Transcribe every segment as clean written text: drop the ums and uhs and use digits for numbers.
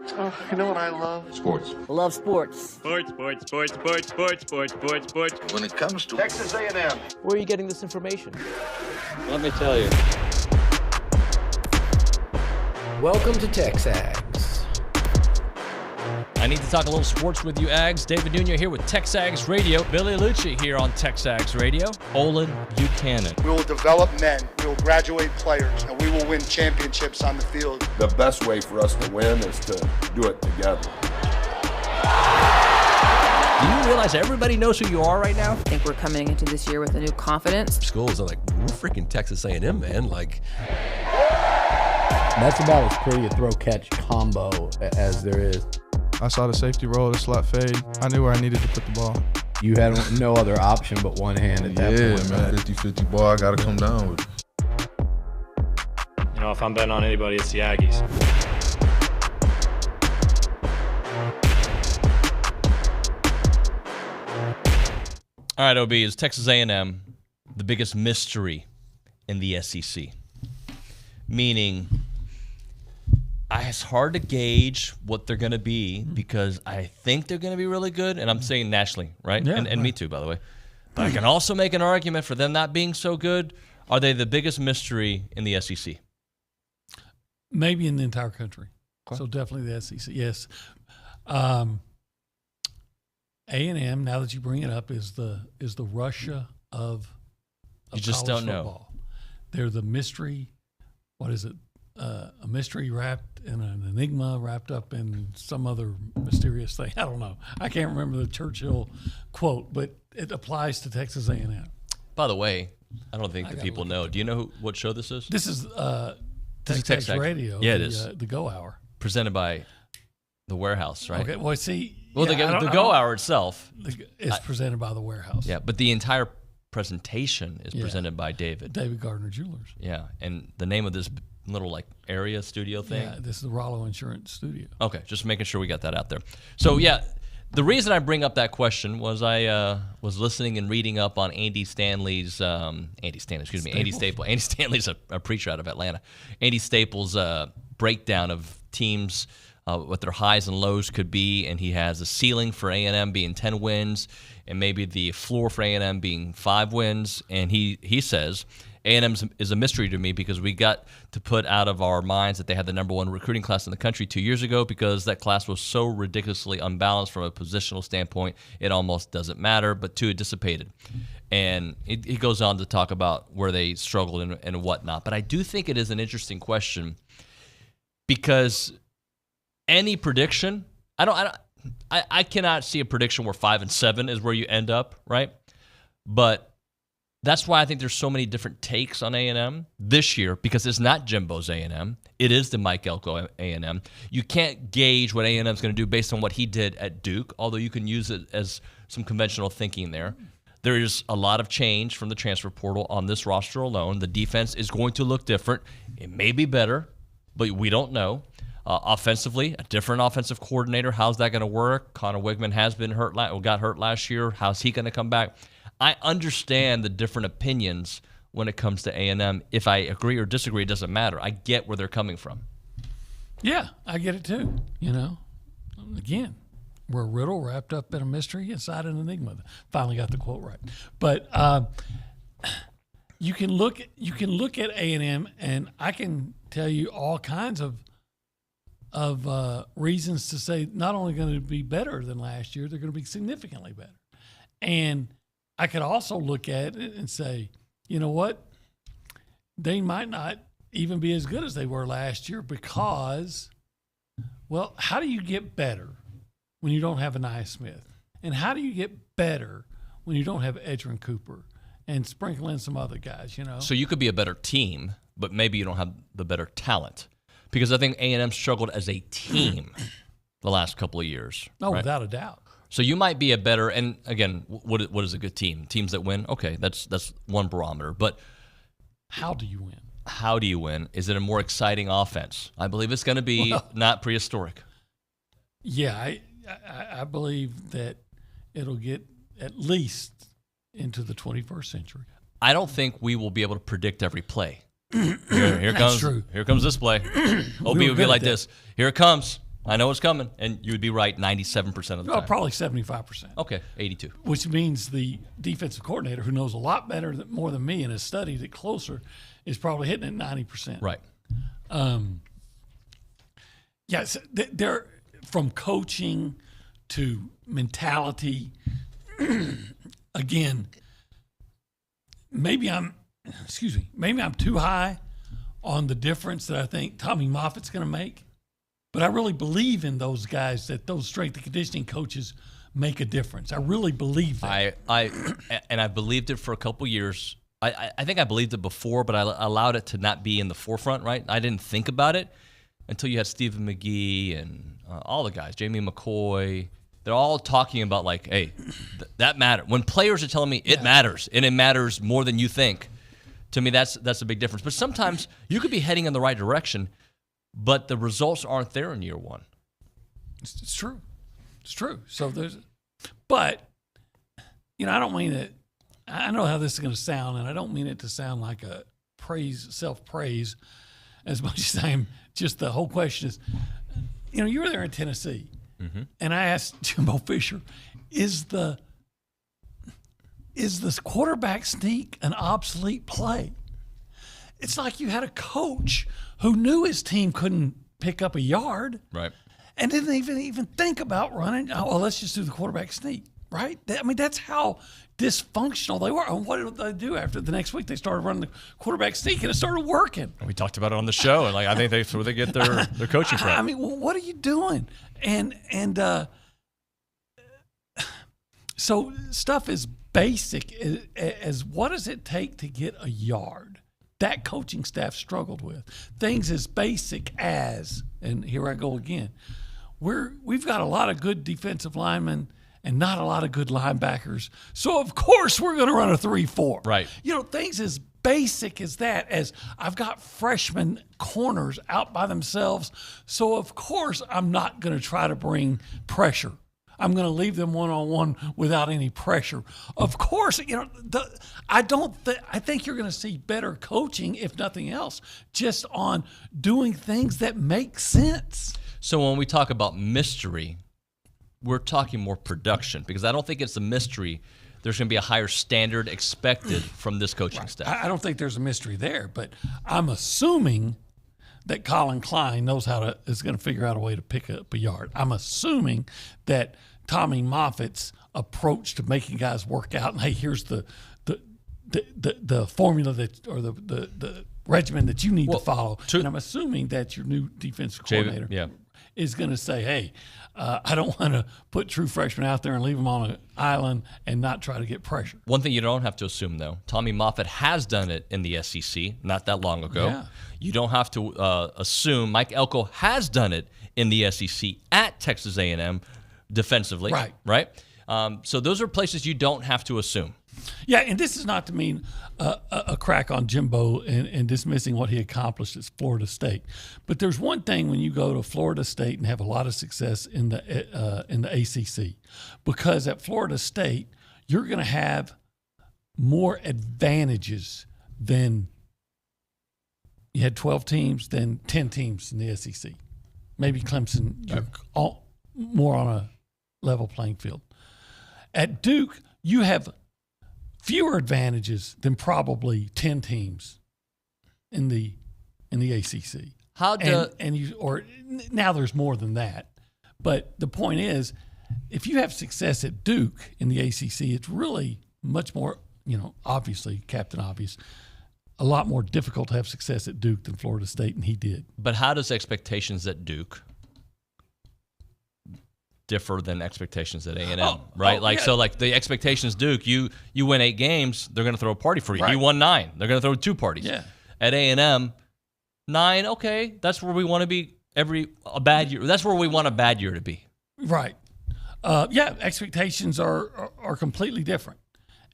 Oh, you know what I love? Sports. Love sports. Sports. When it comes to Texas A&M. Where are you getting this information? Let me tell you. Welcome to TexAgs. I need to talk a little sports with you, Ags. David Nuño here with TexAgs Radio. Billy Liucci here on TexAgs Radio. Olin Buchanan. We will develop men, we will graduate players, and we will win championships on the field. The best way for us to win is to do it together. Do you realize everybody knows who you are right now? I think we're coming into this year with a new confidence. Schools are like, we're freaking Texas A&M, man. Like, that's about as pretty a throw-catch combo as there is. I saw the safety roll, the slot fade. I knew where I needed to put the ball. You had no other option but one hand at that point. Yeah, man, 50-50 ball, I got to come down with it. You know, if I'm betting on anybody, it's the Aggies. All right, OB, is Texas A&M the biggest mystery in the SEC? Meaning, it's hard to gauge what they're going to be because I think they're going to be really good, and I'm saying nationally, right? Yeah, and right. Me too, by the way. But I can also make an argument for them not being so good. Are they the biggest mystery in the SEC? Maybe in the entire country. Okay. So definitely the SEC, yes. A&M, now that you bring it up, is the Russia of You just college don't know. football. They're the mystery. What is it? A mystery wrapped in an enigma wrapped up in some other mysterious thing. I don't know. I can't remember the Churchill quote, but it applies to Texas A&M. By the way, I don't think the people know. Do you know what show this is? This is This is TexAgs Radio. Yeah, it is. The Go Hour. Presented by The Warehouse, right? Okay, well, see. Well, yeah, the Go Hour itself. It's presented by The Warehouse. Yeah, but the entire presentation is presented by David Gardner Jewelers. Yeah, and the name of this little area studio thing. Yeah, this is the Rollo Insurance Studio. Okay, just making sure we got that out there. So yeah, the reason I bring up that question was I was listening and reading up on Andy Stanley's Andy Stanley's a preacher out of Atlanta. Andy Staples' breakdown of teams, what their highs and lows could be, and he has a ceiling for A&M being 10 wins, and maybe the floor for A&M being 5 wins. And he says A&M is a mystery to me because we got to put out of our minds that they had the number 1 recruiting class in the country 2 years ago because that class was so ridiculously unbalanced from a positional standpoint, it almost doesn't matter. But 2, it dissipated. And he goes on to talk about where they struggled and whatnot. But I do think it is an interesting question because any prediction, I cannot see a prediction where 5 and 7 is where you end up, right? But that's why I think there's so many different takes on A&M this year because it's not Jimbo's A&M. It is the Mike Elko A&M. You can't gauge what A&M is going to do based on what he did at Duke, although you can use it as some conventional thinking there. There is a lot of change from the transfer portal on this roster alone. The defense is going to look different. It may be better, but we don't know. Offensively, a different offensive coordinator. How's that going to work? Connor Wigman has been hurt, got hurt last year. How's he going to come back? I understand the different opinions when it comes to A&M. If I agree or disagree, it doesn't matter. I get where they're coming from. Yeah, I get it too. Again, we're a riddle wrapped up in a mystery inside an enigma. Finally got the quote right. But you can look at A&M, and I can tell you all kinds of reasons to say not only going to be better than last year, they're going to be significantly better. And I could also look at it and say, you know what? They might not even be as good as they were last year because, well, how do you get better when you don't have Anaya Smith? And how do you get better when you don't have Edgerrin Cooper and sprinkle in some other guys, So you could be a better team, but maybe you don't have the better talent. Because I think A&M struggled as a team the last couple of years. Oh, right? Without a doubt. So you might be a better, and again, what is a good team? Teams that win? Okay, that's one barometer. But how do you win? How do you win? Is it a more exciting offense? I believe it's going to be not prehistoric. Yeah, I believe that it'll get at least into the 21st century. I don't think we will be able to predict every play. Here comes this play. OB would be like this. Here it comes. I know it's coming, and you would be right 97% of the time. Probably 75%. Okay, 82. Which means the defensive coordinator, who knows a lot better, more than me, and has studied it closer, is probably hitting at 90%. Right. Yes, they're from coaching to mentality. Again, maybe I'm too high on the difference that I think Tommy Moffitt's going to make. But I really believe in those guys, that those strength and conditioning coaches make a difference. I really believe that. I believed it for a couple years. I think I believed it before, but I allowed it to not be in the forefront, right? I didn't think about it until you had Stephen McGee and all the guys, Jamie McCoy. They're all talking about, like, hey, that matters. When players are telling me it matters, and it matters more than you think, to me that's a big difference. But sometimes you could be heading in the right direction, but the results aren't there in year one. It's true. It's true. So but, I don't mean it. I know how this is going to sound, and I don't mean it to sound like a self-praise as much as I am. Just the whole question is, you were there in Tennessee, and I asked Jimbo Fisher, is the quarterback sneak an obsolete play? It's like you had a coach who knew his team couldn't pick up a yard, right, and didn't even think about running. Oh, well, let's just do the quarterback sneak, right? I mean, that's how dysfunctional they were. And what did they do after the next week? They started running the quarterback sneak, and it started working. We talked about it on the show, and I think that's where they get their coaching from. I mean, what are you doing? And so stuff is basic as what does it take to get a yard? That coaching staff struggled with things as basic as, and here I go again. We've got a lot of good defensive linemen and not a lot of good linebackers. So of course we're going to run a 3-4. Right. Things as basic as that, as I've got freshman corners out by themselves. So of course I'm not going to try to bring pressure. I'm going to leave them one-on-one without any pressure. Of course, I think you're going to see better coaching, if nothing else, just on doing things that make sense. So when we talk about mystery, we're talking more production, because I don't think it's a mystery. There's going to be a higher standard expected from this coaching staff. I don't think there's a mystery there, but I'm assuming that Colin Klein is going to figure out a way to pick up a yard. I'm assuming that Tommy Moffitt's approach to making guys work out, and hey, here's the formula the regimen that you need to follow. And I'm assuming that your new defensive coordinator is going to say, hey, I don't want to put true freshmen out there and leave them on an island and not try to get pressure. One thing you don't have to assume, though, Tommy Moffitt has done it in the SEC not that long ago. Yeah. You don't have to assume Mike Elko has done it in the SEC at Texas A&M defensively. Right? So those are places you don't have to assume. Yeah, and this is not to mean a crack on Jimbo and dismissing what he accomplished at Florida State. But there's one thing when you go to Florida State and have a lot of success in the ACC, because at Florida State you're going to have more advantages than you had 12 teams than 10 teams in the SEC. Maybe Clemson, you're all more on a level playing field. At Duke, you have fewer advantages than probably 10 teams in the ACC. Now there's more than that. But the point is, if you have success at Duke in the ACC, it's really much more, obviously, Captain Obvious, a lot more difficult to have success at Duke than Florida State, and he did. But how does expectations at Duke differ than expectations at A&M, right? So the expectations Duke, you win 8 games, they're going to throw a party for you. Right. You won 9, they're going to throw 2 parties. Yeah. At A&M, 9, okay, that's where we want to be a bad year. That's where we want a bad year to be. Right. Expectations are completely different.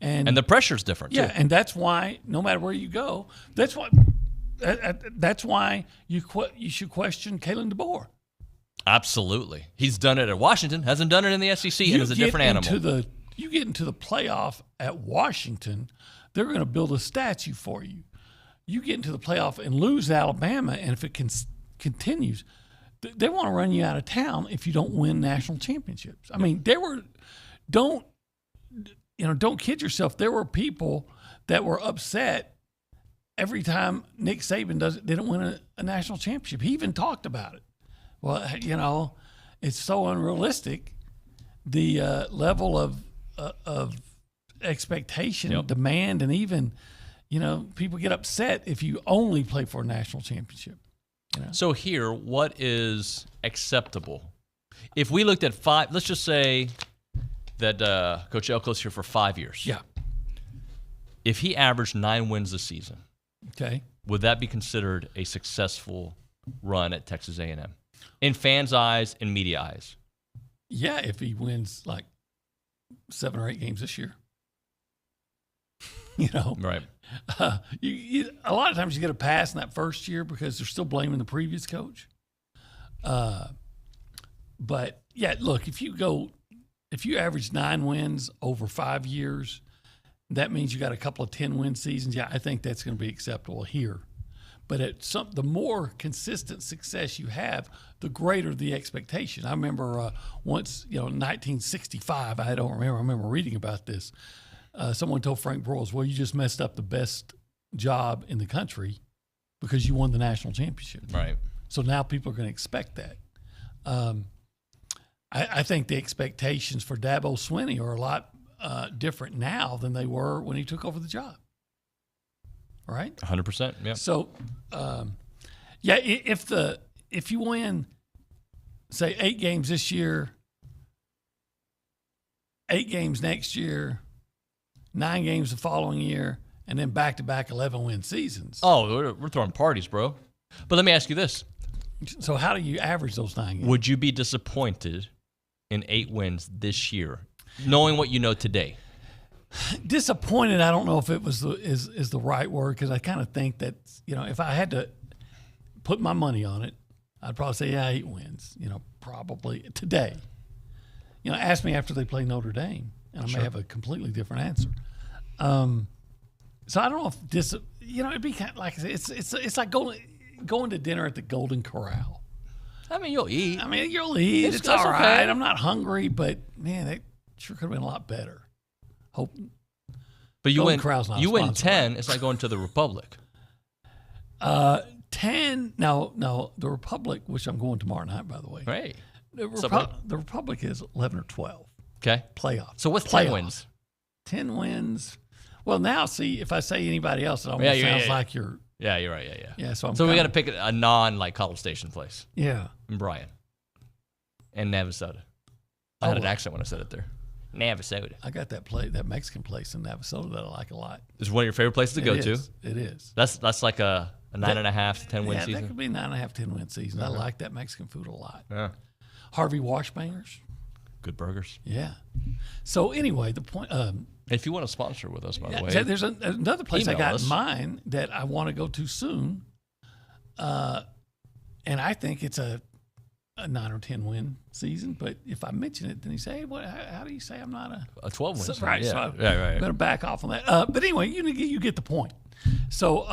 And the pressure's different, too. Yeah, and that's why no matter where you go, that's why you should question Kalen DeBoer. Absolutely. He's done it at Washington, hasn't done it in the SEC, and is a different animal. You get into the playoff at Washington, they're going to build a statue for you. You get into the playoff and lose Alabama, and if it continues, they want to run you out of town if you don't win national championships. I mean, don't kid yourself. There were people that were upset every time Nick Saban didn't win a national championship. He even talked about it. Well, it's so unrealistic. The level of expectation, demand, and even, people get upset if you only play for a national championship. So here, what is acceptable? If we looked at 5, let's just say that Coach Elko's here for 5 years. Yeah. If he averaged 9 wins this season, okay, would that be considered a successful run at Texas A&M? In fans' eyes, in media eyes? Yeah, if he wins like 7 or 8 games this year. Right. A lot of times you get a pass in that first year because they're still blaming the previous coach. But yeah, look, if you average 9 wins over 5 years, that means you got a couple of 10-win seasons. Yeah, I think that's going to be acceptable here. But the more consistent success you have, the greater the expectation. I remember once, in 1965, I remember reading about this. Someone told Frank Broyles, well, you just messed up the best job in the country because you won the national championship. Right. So now people are going to expect that. I think the expectations for Dabo Swinney are a lot different now than they were when he took over the job. Right? 100%. Yeah. So, if you win, say 8 games this year, 8 games next year, 9 games the following year, and then back-to-back 11-win seasons. Oh, we're throwing parties, bro. But let me ask you this. So how do you average those 9 games? Would you be disappointed in 8 wins this year, knowing what you know today? Disappointed, I don't know if it was is the right word, because I kind of think that, if I had to put my money on it, I'd probably say, 8 wins, probably today. Ask me after they play Notre Dame, and I may have a completely different answer. So I don't know if it'd be kind of like I said, it's like going to dinner at the Golden Corral. I mean, you'll eat. It's all right. I'm not hungry, but man, that sure could have been a lot better. But you Golden Corral's not win sponsored. 10. It's like going to the Republic. 10. No, the Republic, which I'm going tomorrow night, by the way. Right. The Republic is 11 or 12. Okay. Playoffs. So what's 10 wins? 10 wins. Well, now see, if I say anybody else, it almost sounds like you're. Yeah, you're right. Yeah. So we got to pick a College Station place. Yeah. In Bryan. And Navasota. I had an accent when I said it there. Navasota. I got that Mexican place in Navasota that I like a lot. It's one of your favorite places to go to. It is. That's like a 9.5 to 10 win season. Yeah, that could be a 9.5, 10 win season. I like that Mexican food a lot. Yeah. Harvey Washbangers. Good burgers. Yeah. So anyway, the point. If you want to sponsor with us, by the way, there's another place I got us. in mind that I want to go to soon, and I think it's a 9 or 10 win season. But if I mention it, then you say, "Hey, how do you say I'm not a 12 win?" Right. Yeah. So I'm right. going to back off on that. But anyway, you get the point. So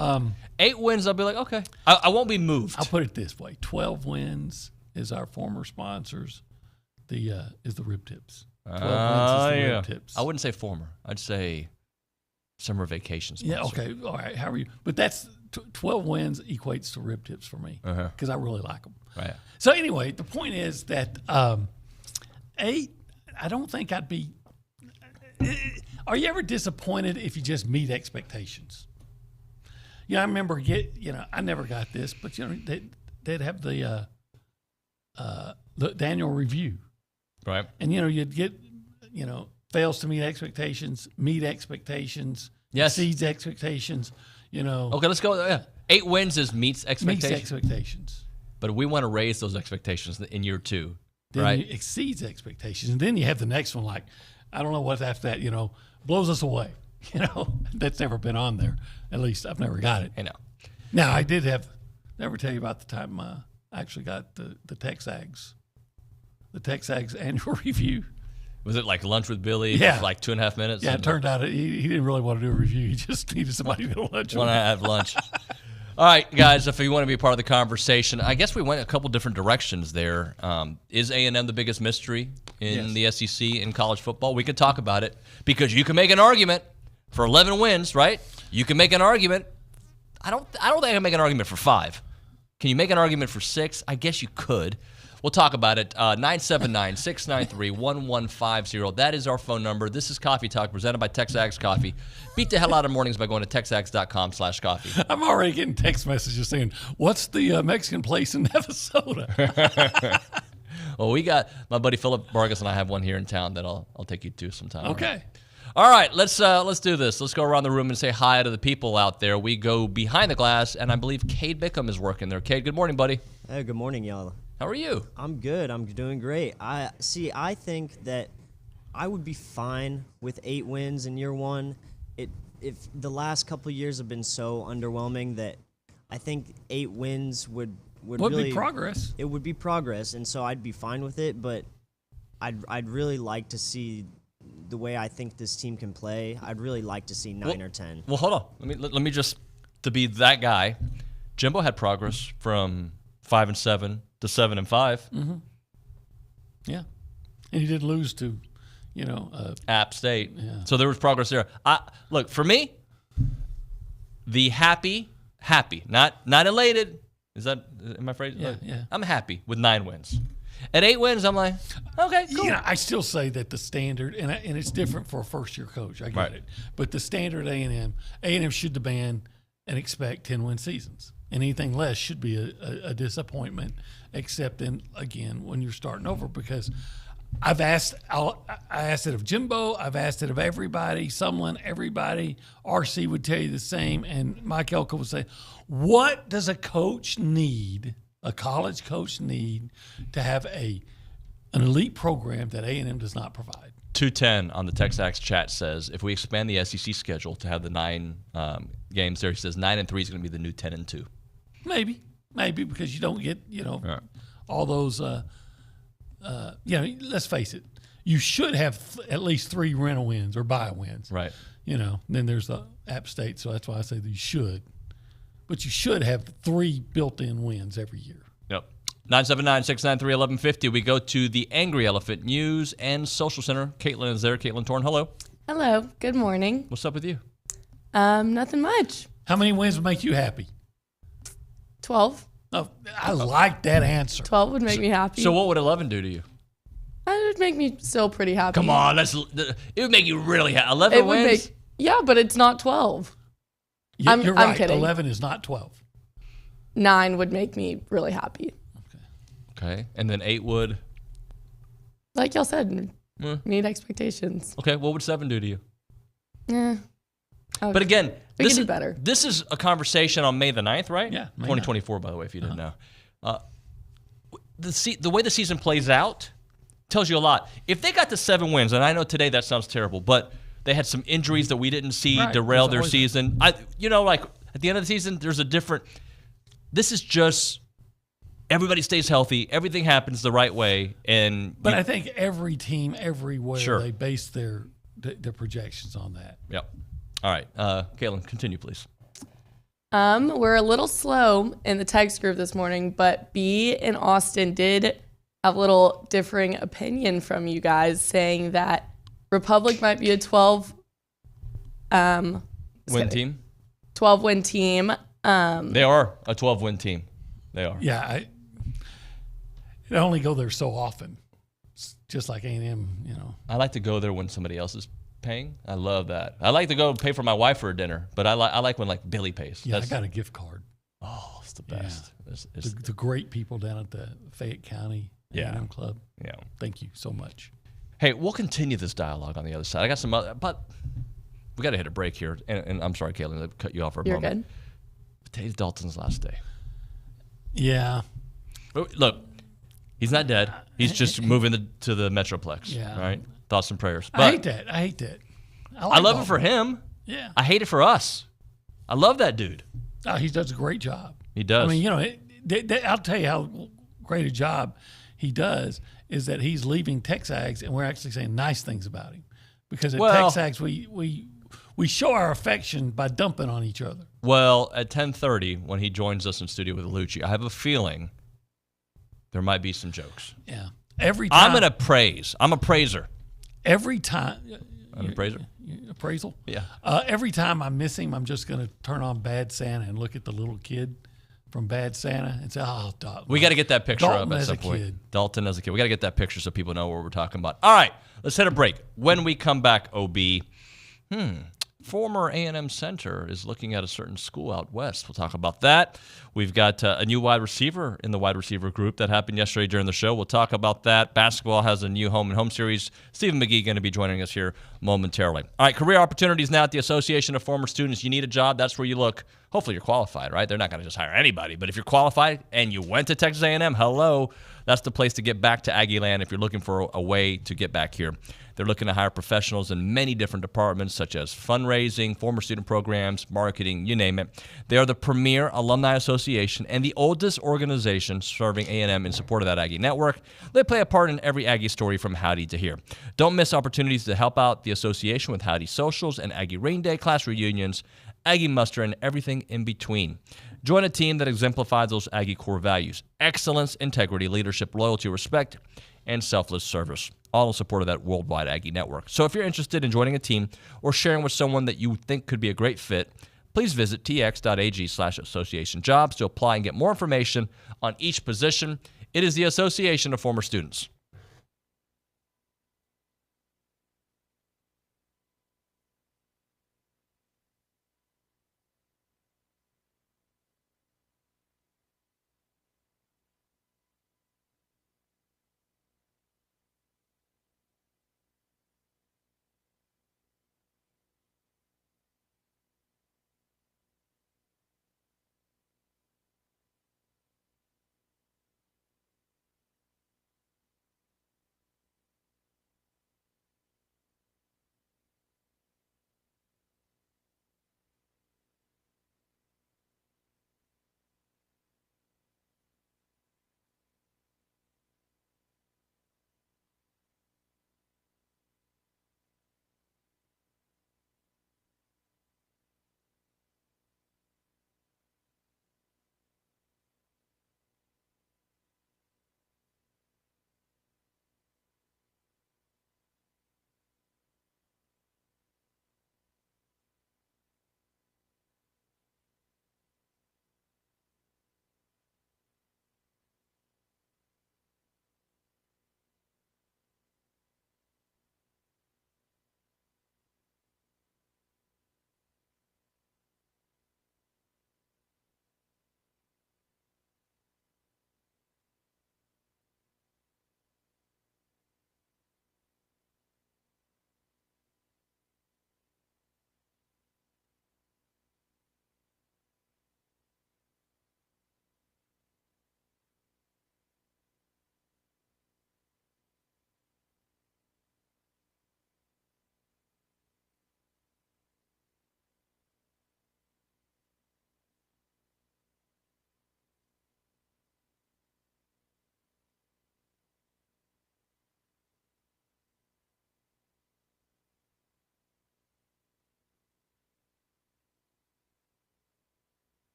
8 wins, I'll be like, okay, I won't be moved. I'll put it this way: 12 wins is our former sponsors. Is the Rib Tips. 12 wins is the Rib Tips. I wouldn't say former. I'd say summer vacation sponsor. Yeah, okay. All right. How are you? But that's 12 wins equates to Rib Tips for me because I really like them. Right. So anyway, the point is that 8, I don't think I'd be. Are you ever disappointed if you just meet expectations? I remember I never got this, but they'd have the annual review. Right. And, you'd get, fails to meet expectations, exceeds expectations, Okay, let's go. Yeah. 8 wins is meets expectations. Meets expectations. But we want to raise those expectations in year 2, then right? It exceeds expectations. And then you have the next one, like, I don't know what's after that, blows us away. That's never been on there. At least I've never got it. I know. Now, I did never tell you about the time I actually got the TexAgs. The TexAgs annual review. Was it like lunch with Billy? Yeah. For like 2.5 minutes? Yeah, it turned out he didn't really want to do a review. He just needed somebody to go to lunch with. Want to have lunch. All right, guys, if you want to be part of the conversation, I guess we went a couple different directions there. Is A&M the biggest mystery in the SEC in college football? We could talk about it because you can make an argument for 11 wins, right? You can make an argument. I don't think I can make an argument for 5. Can you make an argument for 6? I guess you could. We'll talk about it. 979-693-1150. That is our phone number. This is Coffee Talk presented by TexAgs Coffee. Beat the hell out of mornings by going to texags.com/coffee. I'm already getting text messages saying, what's the Mexican place in Minnesota? Well, we got my buddy Philip Vargas and I have one here in town that I'll take you to sometime. Okay. All right, let's do this. Let's go around the room and say hi to the people out there. We go behind the glass, and I believe Cade Bickham is working there. Cade, good morning, buddy. Hey, good morning, y'all. How are you? I'm good. I'm doing great. I think that I would be fine with 8 wins in year one. If the last couple of years have been so underwhelming that I think 8 wins would really be progress. It would be progress, and so I'd be fine with it. But I'd really like to see the way I think this team can play. I'd really like to see 9 or 10. Well, hold on. Let me just to be that guy. Jimbo had progress from 5-7 to 7-5. Mm-hmm. Yeah, and he did lose to, App State. Yeah. So there was progress there. Look, for me, the happy, not elated. Am I phrasing? Yeah. I'm happy with 9 wins. At 8 wins, I'm like, okay, cool. I still say that the standard, and it's different for a first-year coach. I get it. But the standard A&M should demand and expect 10-win seasons. And anything less should be a disappointment, except again, when you're starting over. Because I asked it of Jimbo. I've asked it of everybody, everybody. RC would tell you the same. And Mike Elko would say, what does a college coach need to have an elite program that A&M does not provide? 210 on the TexAgs chat says, if we expand the SEC schedule to have the 9 games there, he says 9-3 is going to be the new 10-2. Maybe because you don't get, all those, let's face it, you should have at least 3 rental wins or buy wins. Right. Then there's the App State, so that's why I say that you should. But you should have 3 built-in wins every year. Yep. 979-693-1150. We go to the Angry Elephant News and Social Center. Caitlin is there. Caitlin Torn, hello. Hello. Good morning. What's up with you? Nothing much. How many wins would make you happy? 12. Oh, I like that answer. 12 would make me happy. So what would 11 do to you? It would make me still pretty happy. Come on, it would make you really happy. 11 wins? Yeah, but it's not 12. You're right. I'm kidding. 11 is not 12. 9 would make me really happy. Okay. And then 8 would? Like y'all said, meet expectations. Okay. What would 7 do to you? Yeah. But again, we can do better. This is a conversation on May the 9th, right? Yeah. 2024, by the way, if you didn't know. The way the season plays out tells you a lot. If they got to 7 wins, and I know today that sounds terrible, but they had some injuries that we didn't see derail their season. Like at the end of the season, there's a different. This is just everybody stays healthy, everything happens the right way, but I think every team everywhere they base their projections on that. Yep. All right, Caitlin, continue, please. We're a little slow in the text group this morning, but B in Austin did have a little differing opinion from you guys, saying that Republic might be a 12-win team. 12-win team. They are a 12-win team. They are. Yeah, I only go there so often. It's just like A&M, I like to go there when somebody else is paying. I love that. I like to go pay for my wife for a dinner, but I like when Billy pays. Yeah, I got a gift card. Oh, it's the best. Yeah. It's the great people down at the Fayette County A&M Club. Yeah. Thank you so much. Hey, we'll continue this dialogue on the other side. I got some other, but we got to hit a break here. And I'm sorry, Caitlin, to cut you off for a moment. You're good. Today's Dalton's last day. Yeah. Look, he's not dead. He's just moving to the Metroplex. Yeah. All right? Thoughts and prayers. But I hate that. I love it for him. Yeah. I hate it for us. I love that dude. He does a great job. He does. I mean, I'll tell you how great a job he does is that he's leaving TexAgs, and we're actually saying nice things about him. Because at TexAgs, we we show our affection by dumping on each other. Well, at 10:30, when he joins us in studio with Liucci, I have a feeling there might be some jokes. Yeah. Every time. I'm going to praise. I'm a praiser. Every time. An appraiser? Appraisal? Yeah. Every time I miss him, I'm just going to turn on Bad Santa and look at the little kid from Bad Santa and say, oh, Dalton. We got to get that picture Dalton up at as some a point. kid. Dalton as a kid. We got to get that picture so people know what we're talking about. All right, let's hit a break. When we come back, OB, former A&M center is looking at a certain school out west. We'll talk about that. We've got a new wide receiver in the wide receiver group that happened yesterday during the show. We'll talk about that. Basketball has a new home and home series. Stephen McGee going to be joining us here momentarily. All right, career opportunities now at the Association of Former Students. You need a job, that's where you look. Hopefully you're qualified, right? They're not going to just hire anybody. But if you're qualified and you went to Texas A&M, hello, that's the place to get back to Aggie land if you're looking for a way to get back here. They're looking to hire professionals in many different departments, such as fundraising, former student programs, marketing, you name it. They are the premier alumni association and the oldest organization serving A&M in support of that Aggie network. They play a part in every Aggie story from Howdy to here. Don't miss opportunities to help out the association with Howdy socials and Aggie Rain Day class reunions, Aggie muster, and everything in between. Join a team that exemplifies those Aggie core values: excellence, integrity, leadership, loyalty, respect, and selfless service, all in support of that worldwide Aggie network. So if you're interested in joining a team or sharing with someone that you think could be a great fit, please visit tx.ag/association jobs to apply and get more information on each position. It is the Association of Former Students.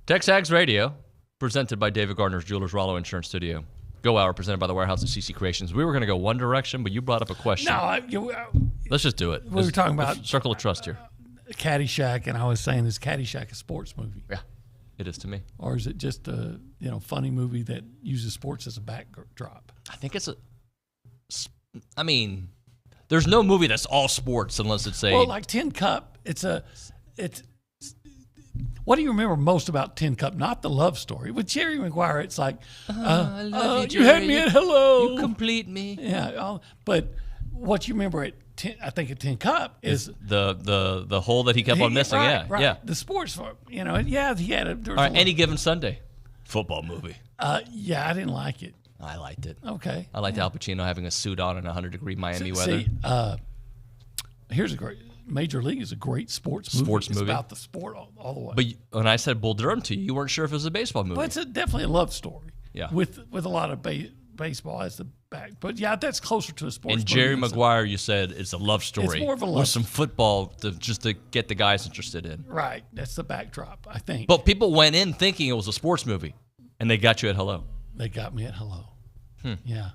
TexAgs Radio, presented by David Gardner's Jewelers Rollo Insurance Studio. Go Hour, presented by the Warehouse at CC Creations. We were going to go one direction, but you brought up a question. Let's just do it. We were talking about Circle of Trust here. Caddyshack, and I was saying, is Caddyshack a sports movie? Yeah, it is to me. Or is it just a funny movie that uses sports as a backdrop? I think it's there's no movie that's all sports unless it's a... Well, like Tin Cup, what do you remember most about Tin Cup? Not the love story. With Jerry Maguire, it's like, I love you, you had me at hello. You complete me. Yeah, but what you remember at Tin Cup is the hole that he kept on missing. Right. Yeah. The sports, he had it. All right, Any Given Sunday, football movie. Yeah, I didn't like it. I liked it. Okay. I liked Al Pacino having a suit on in 100-degree Miami weather. Here's a great... Major League is a great sports movie. It's about the sport all the way. But when I said Bull Durham to you, you weren't sure if it was a baseball movie. But it's definitely a love story. Yeah. With a lot of baseball as the back. But yeah, that's closer to a sports movie. And Jerry Maguire, you said, is a love story. It's more of a love with some football to get the guys interested in. Right. That's the backdrop, I think. But people went in thinking it was a sports movie, and they got you at hello. They got me at hello. Yeah.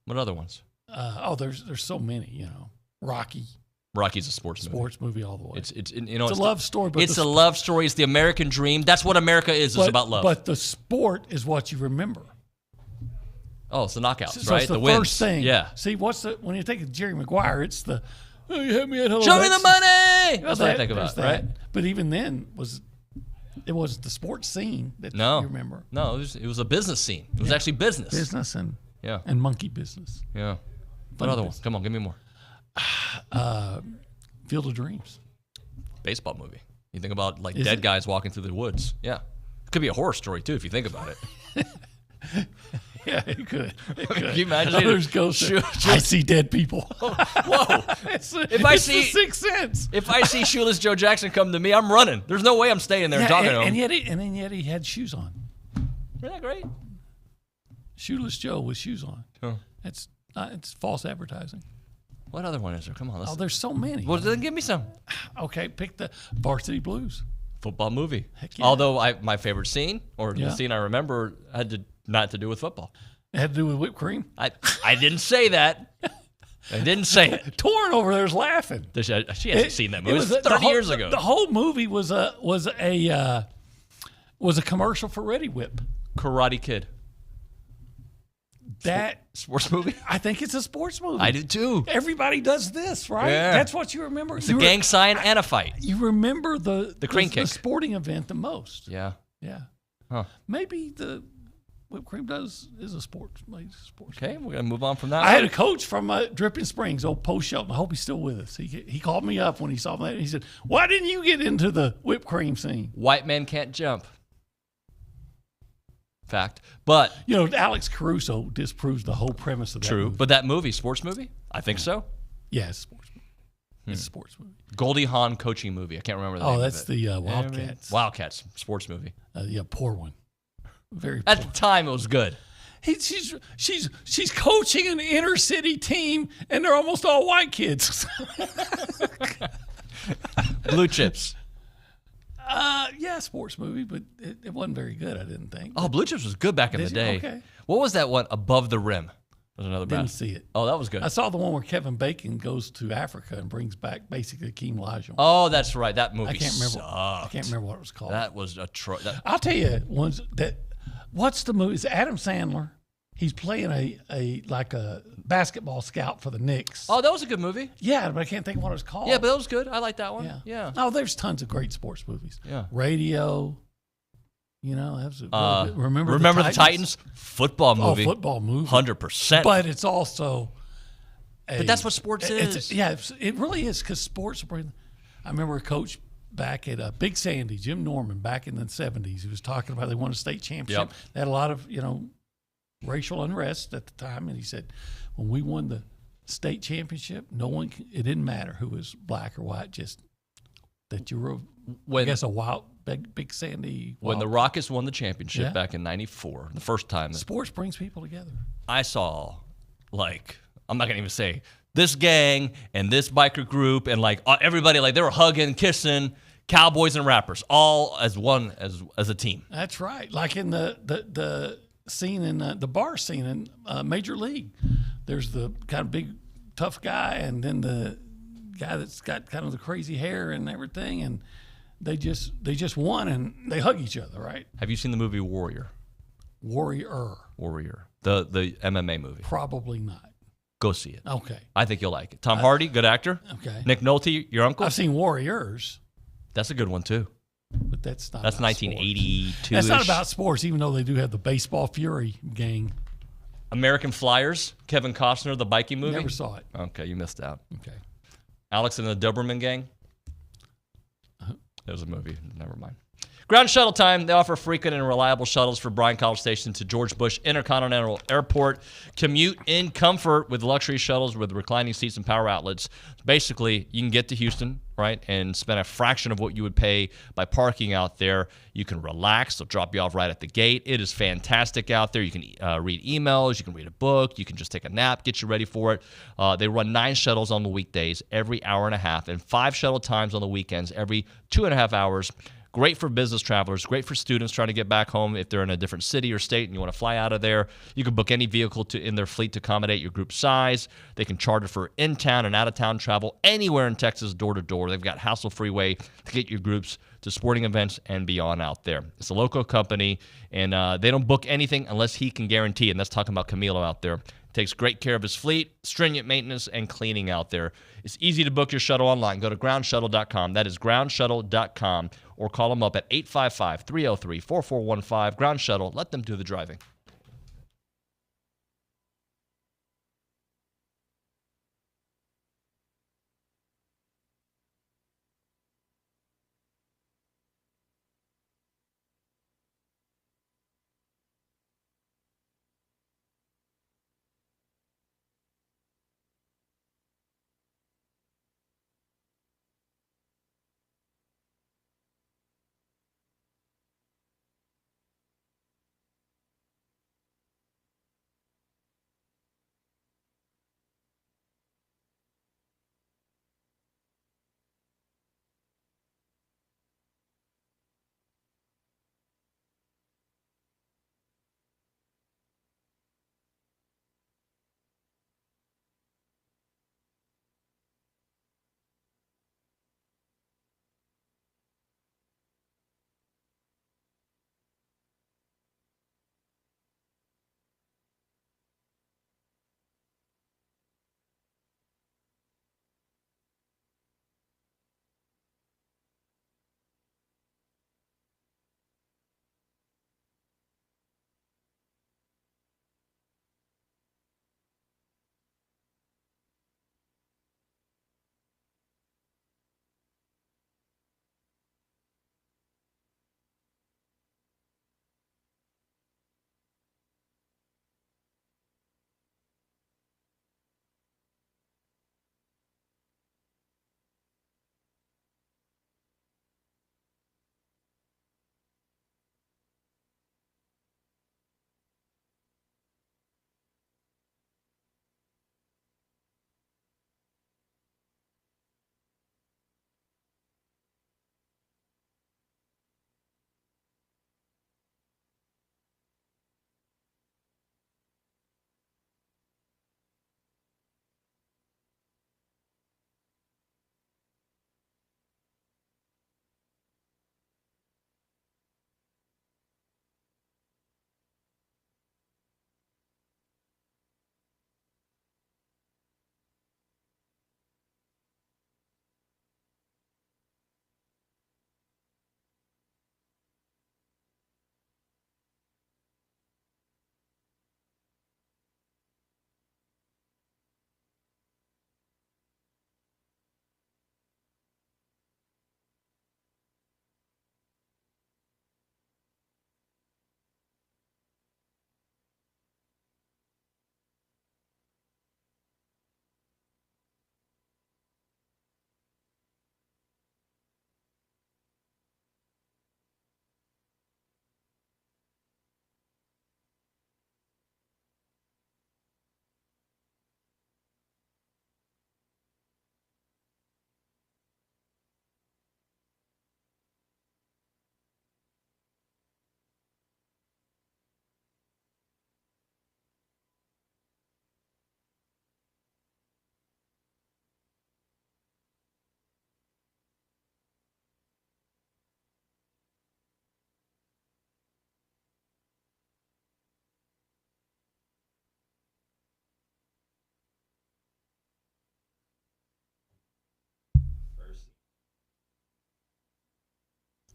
What other ones? There's so many, Rocky's a sports movie all the way. It's a love story. But it's a love story. It's the American dream. That's what America is. It's about love. But the sport is what you remember. Oh, it's the knockouts, So right? it's the wins. first thing. Yeah. See, when you think of Jerry Maguire, it's the you had me at hello. Show me the money. That's what I think about, right? But even then, it wasn't the sports scene that you remember. No, it was a business scene. It was actually business. Business and monkey business. Yeah. What other one? Come on, give me more. Field of Dreams. Baseball movie. You think about dead guys walking through the woods. Yeah. It could be a horror story too if you think about it. Yeah, it could. Can you imagine? There's ghosts. I see dead people. Whoa. It's the Sixth Sense. If I see Shoeless Joe Jackson come to me, I'm running. There's no way I'm staying there and talking to him. And yet he had shoes on. Isn't that great? Shoeless Joe with shoes on. Oh. It's false advertising. What other one is there? Come on. There's so many. Well, then give me some. Okay, pick the Varsity Blues. Football movie. Heck yeah. Although my favorite scene, or the scene I remember, had not to do with football. It had to do with whipped cream? I didn't say that. I didn't say it. Torn over there's laughing. She hasn't seen that movie. It was 30 years ago. The whole movie was a commercial for Ready Whip. Karate Kid. That sports movie? I think it's a sports movie. I do too. Everybody does this, right? Yeah. That's what you remember. It's a gang sign and a fight. You remember the crane kick. The sporting event the most. Yeah. Yeah. Huh. Maybe the whipped cream is a sports. Okay, we're gonna move on from that. I had a coach from Dripping Springs, old Post Shelton. I hope he's still with us. He called me up when he saw that. And he said, "Why didn't you get into the whipped cream scene?" White men can't jump. Fact, but Alex Caruso disproves the whole premise of that. True, movie. but that movie, sports movie, I think so. Yeah, it's a sports movie. It's a sports movie. Goldie Hawn coaching movie. I can't remember the name of it. Oh, that's the Wildcats. Wildcats sports movie. Yeah, poor one. Very. At the time, it was good. She's coaching an inner city team, and they're almost all white kids. Blue Chips. Yeah, sports movie, but it wasn't very good, I didn't think. Oh, Blue Chips was good back in the day. Okay. What was that one? Above the Rim. Was another Didn't see it. Oh, that was good. I saw the one where Kevin Bacon goes to Africa and brings back basically Akeem Olajuwon. Oh, that's right. That movie I can't remember. sucked. I can't remember what it was called. That was I'll tell you what's the movie? It's Adam Sandler. He's playing a basketball scout for the Knicks. Oh, that was a good movie. Yeah, but I can't think of what it was called. Yeah, but that was good. I like that one. Yeah. Oh, there's tons of great sports movies. Yeah. Radio. Remember the Titans? Football movie. Oh, football movie. 100%. But it's also. But that's what sports is. It really is because sports. I remember a coach back at Big Sandy, Jim Norman, back in the 70s. He was talking about they won a state championship. Yep. They had a lot of racial unrest at the time, and he said when we won the state championship, it didn't matter who was black or white, just that you were a wild big Sandy. When the Rockets won the championship back in '94, the first time sports brings people together. I saw, I'm not gonna even say this gang and this biker group and everybody they were hugging, kissing, cowboys and rappers, all as one as a team. That's right. Like in the scene in the bar scene in Major League, there's the kind of big tough guy, and then the guy that's got kind of the crazy hair and everything, and they just won, and they hug each other, right? Have you seen the movie Warrior? Warrior. The MMA movie. Probably not. Go see it. Okay. I think you'll like it. Tom Hardy, good actor. Okay. Nick Nolte, your uncle. I've seen Warriors. That's a good one too. But that's not. That's 1982. That's not about sports, even though they do have the Baseball Fury gang. American Flyers, Kevin Costner, the biking movie. Never saw it. Okay, you missed out. Okay. Alex and the Doberman Gang. There's a movie. Never mind. Ground shuttle time. They offer frequent and reliable shuttles for Bryan College Station to George Bush Intercontinental Airport. Commute in comfort with luxury shuttles with reclining seats and power outlets. Basically, you can get to Houston, right, and spend a fraction of what you would pay by parking out there. You can relax. They'll drop you off right at the gate. It is fantastic out there. You can read emails. You can read a book. You can just take a nap, get you ready for it. They run 9 shuttles on the weekdays every hour and a half and 5 shuttle times on the weekends every 2.5 hours. Great for business travelers, great for students trying to get back home if they're in a different city or state and you want to fly out of there. You can book any vehicle in their fleet to accommodate your group size. They can charter for in-town and out-of-town travel anywhere in Texas, door to door. They've got hassle-free way to get your groups to sporting events and beyond out there. It's a local company, and they don't book anything unless he can guarantee, and that's talking about Camilo out there. Takes great care of his fleet, stringent maintenance, and cleaning out there. It's easy to book your shuttle online. Go to groundshuttle.com. That is groundshuttle.com. Or call them up at 855-303-4415. Ground Shuttle. Let them do the driving.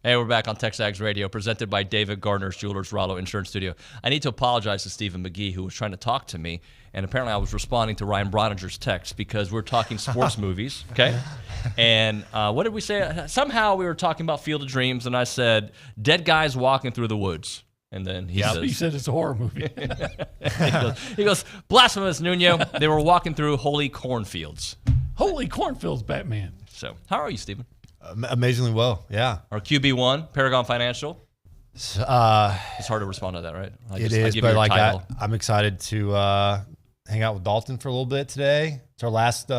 Hey, we're back on TexAgs Radio, presented by David Gardner's Jewelers Rollo Insurance Studio. I need to apologize to Stephen McGee, who was trying to talk to me, and apparently I was responding to Ryan Broninger's text because we're talking sports movies, okay? And what did we say? Somehow we were talking about Field of Dreams, and I said, dead guys walking through the woods. And then he said it's a horror movie. he goes, blasphemous, Nuño. They were walking through holy cornfields. Holy cornfields, Batman. So, how are you, Stephen? Amazingly well, yeah. Our QB1, Paragon Financial. It's hard to respond to that, right? It is, but like I'm excited to hang out with Dalton for a little bit today. It's our last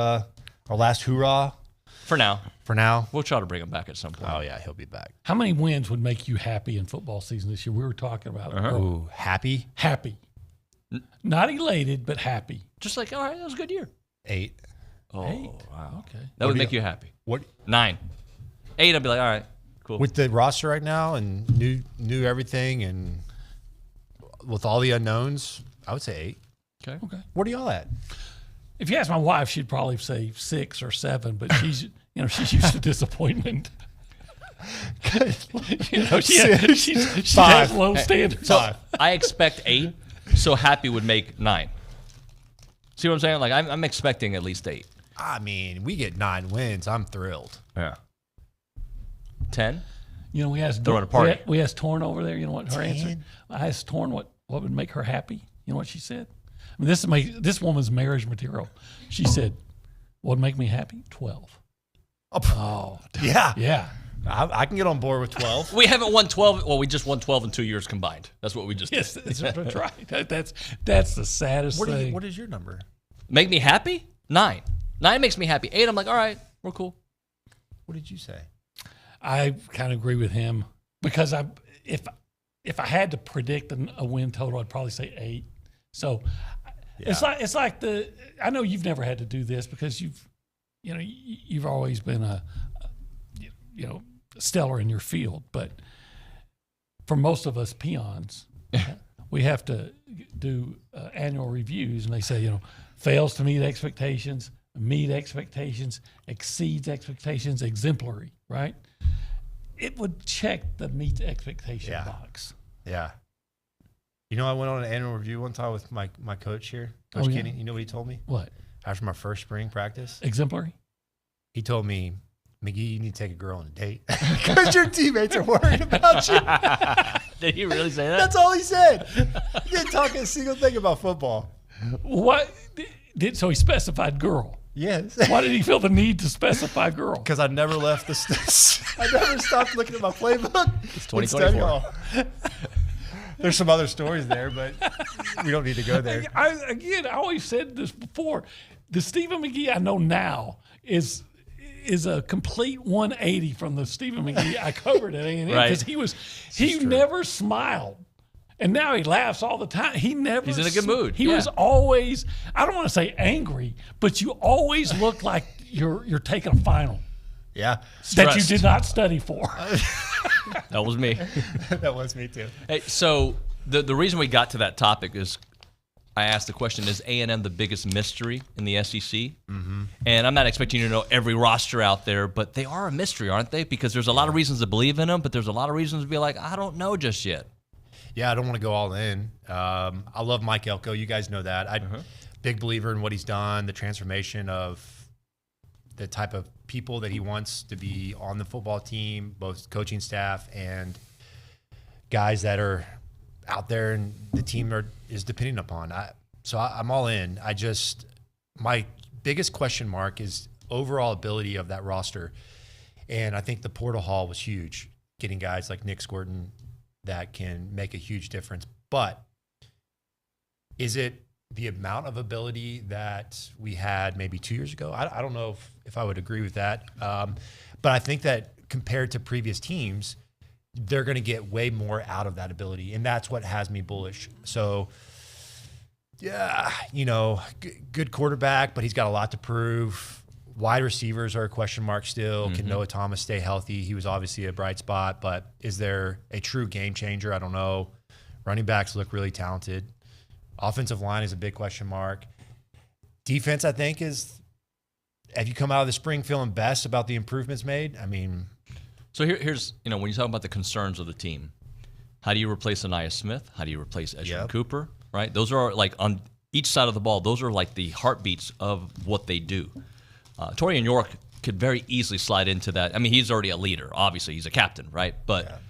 hoorah. For now. For now. We'll try to bring him back at some point. Oh, yeah, he'll be back. How many wins would make you happy in football season this year? We were talking about Ooh, happy? Happy. Not elated, but happy. Just like, all right, that was a good year. 8. Oh, 8. Wow. Okay. That would make you happy. What? 9. 8, I'd be like, all right, cool. With the roster right now and new everything and with all the unknowns, I would say 8. Okay. What are y'all at? If you ask my wife, she'd probably say 6 or 7, but she's she's used to disappointment. She has low standards. So I expect 8, so happy would make 9. See what I'm saying? Like I'm expecting at least 8. I mean, we get 9 wins. I'm thrilled. Yeah. 10? We asked throwing a party. We asked Torn over there. You know what her answer? I asked Torn what would make her happy. You know what she said? I mean, this woman's marriage material. She said, "What would make me happy? 12." Oh, yeah, yeah. I can get on board with 12. We haven't won 12. Well, we just won 12 in 2 years combined. That's what we just did. Yes, that's right. That's the saddest thing. What is your number? Make me happy? 9. 9 makes me happy. 8, I'm like, all right, we're cool. What did you say? I kind of agree with him because if I had to predict a win total, I'd probably say 8. So it's like I know you've never had to do this because you've always been a stellar in your field, but for most of us peons, we have to do annual reviews, and they say fails to meet expectations, exceeds expectations, exemplary, right? It would check the meets expectation box. Yeah. I went on an annual review one time with my coach here, Coach Kenny. You know what he told me? What? After my first spring practice. Exemplary? He told me, McGee, you need to take a girl on a date because your teammates are worried about you. Did he really say that? That's all he said. He didn't talk a single thing about football. What? So he specified girl. Yes. Why did he feel the need to specify girl? Because I never left I never stopped looking at my playbook. It's 2024. There's some other stories there, but we don't need to go there. I always said this before. The Stephen McGee I know now is a complete 180 from the Stephen McGee I covered at A&M because he never smiled. And now he laughs all the time. He's in a good mood. He was always, I don't want to say angry, but you always look like you're taking a final. Yeah. That you did not study for. That was me. That was me too. Hey, so the reason we got to that topic is I asked the question, is A&M the biggest mystery in the SEC? Mm-hmm. And I'm not expecting you to know every roster out there, but they are a mystery, aren't they? Because there's a lot of reasons to believe in them, but there's a lot of reasons to be like, I don't know just yet. Yeah, I don't want to go all in. I love Mike Elko. You guys know that. I'm big believer in what he's done, the transformation of the type of people that he wants to be on the football team, both coaching staff and guys that are out there and the team is depending upon. I'm all in. My biggest question mark is overall ability of that roster. And I think the portal haul was huge, getting guys like Nick Squirton that can make a huge difference. But is it the amount of ability that we had maybe 2 years ago? I don't know if I would agree with that. But I think that compared to previous teams, they're going to get way more out of that ability. And that's what has me bullish. So, yeah, good quarterback, but he's got a lot to prove. Wide receivers are a question mark still. Can Noah Thomas stay healthy? He was obviously a bright spot, but is there a true game changer? I don't know. Running backs look really talented. Offensive line is a big question mark. Defense, I think, have you come out of the spring feeling best about the improvements made? I mean, So here's, when you talk about the concerns of the team, how do you replace Anaya Smith? How do you replace Eshron Cooper? Right? Those are like on each side of the ball. Those are like the heartbeats of what they do. Torian York could very easily slide into that. I mean, he's already a leader. Obviously, he's a captain, right? But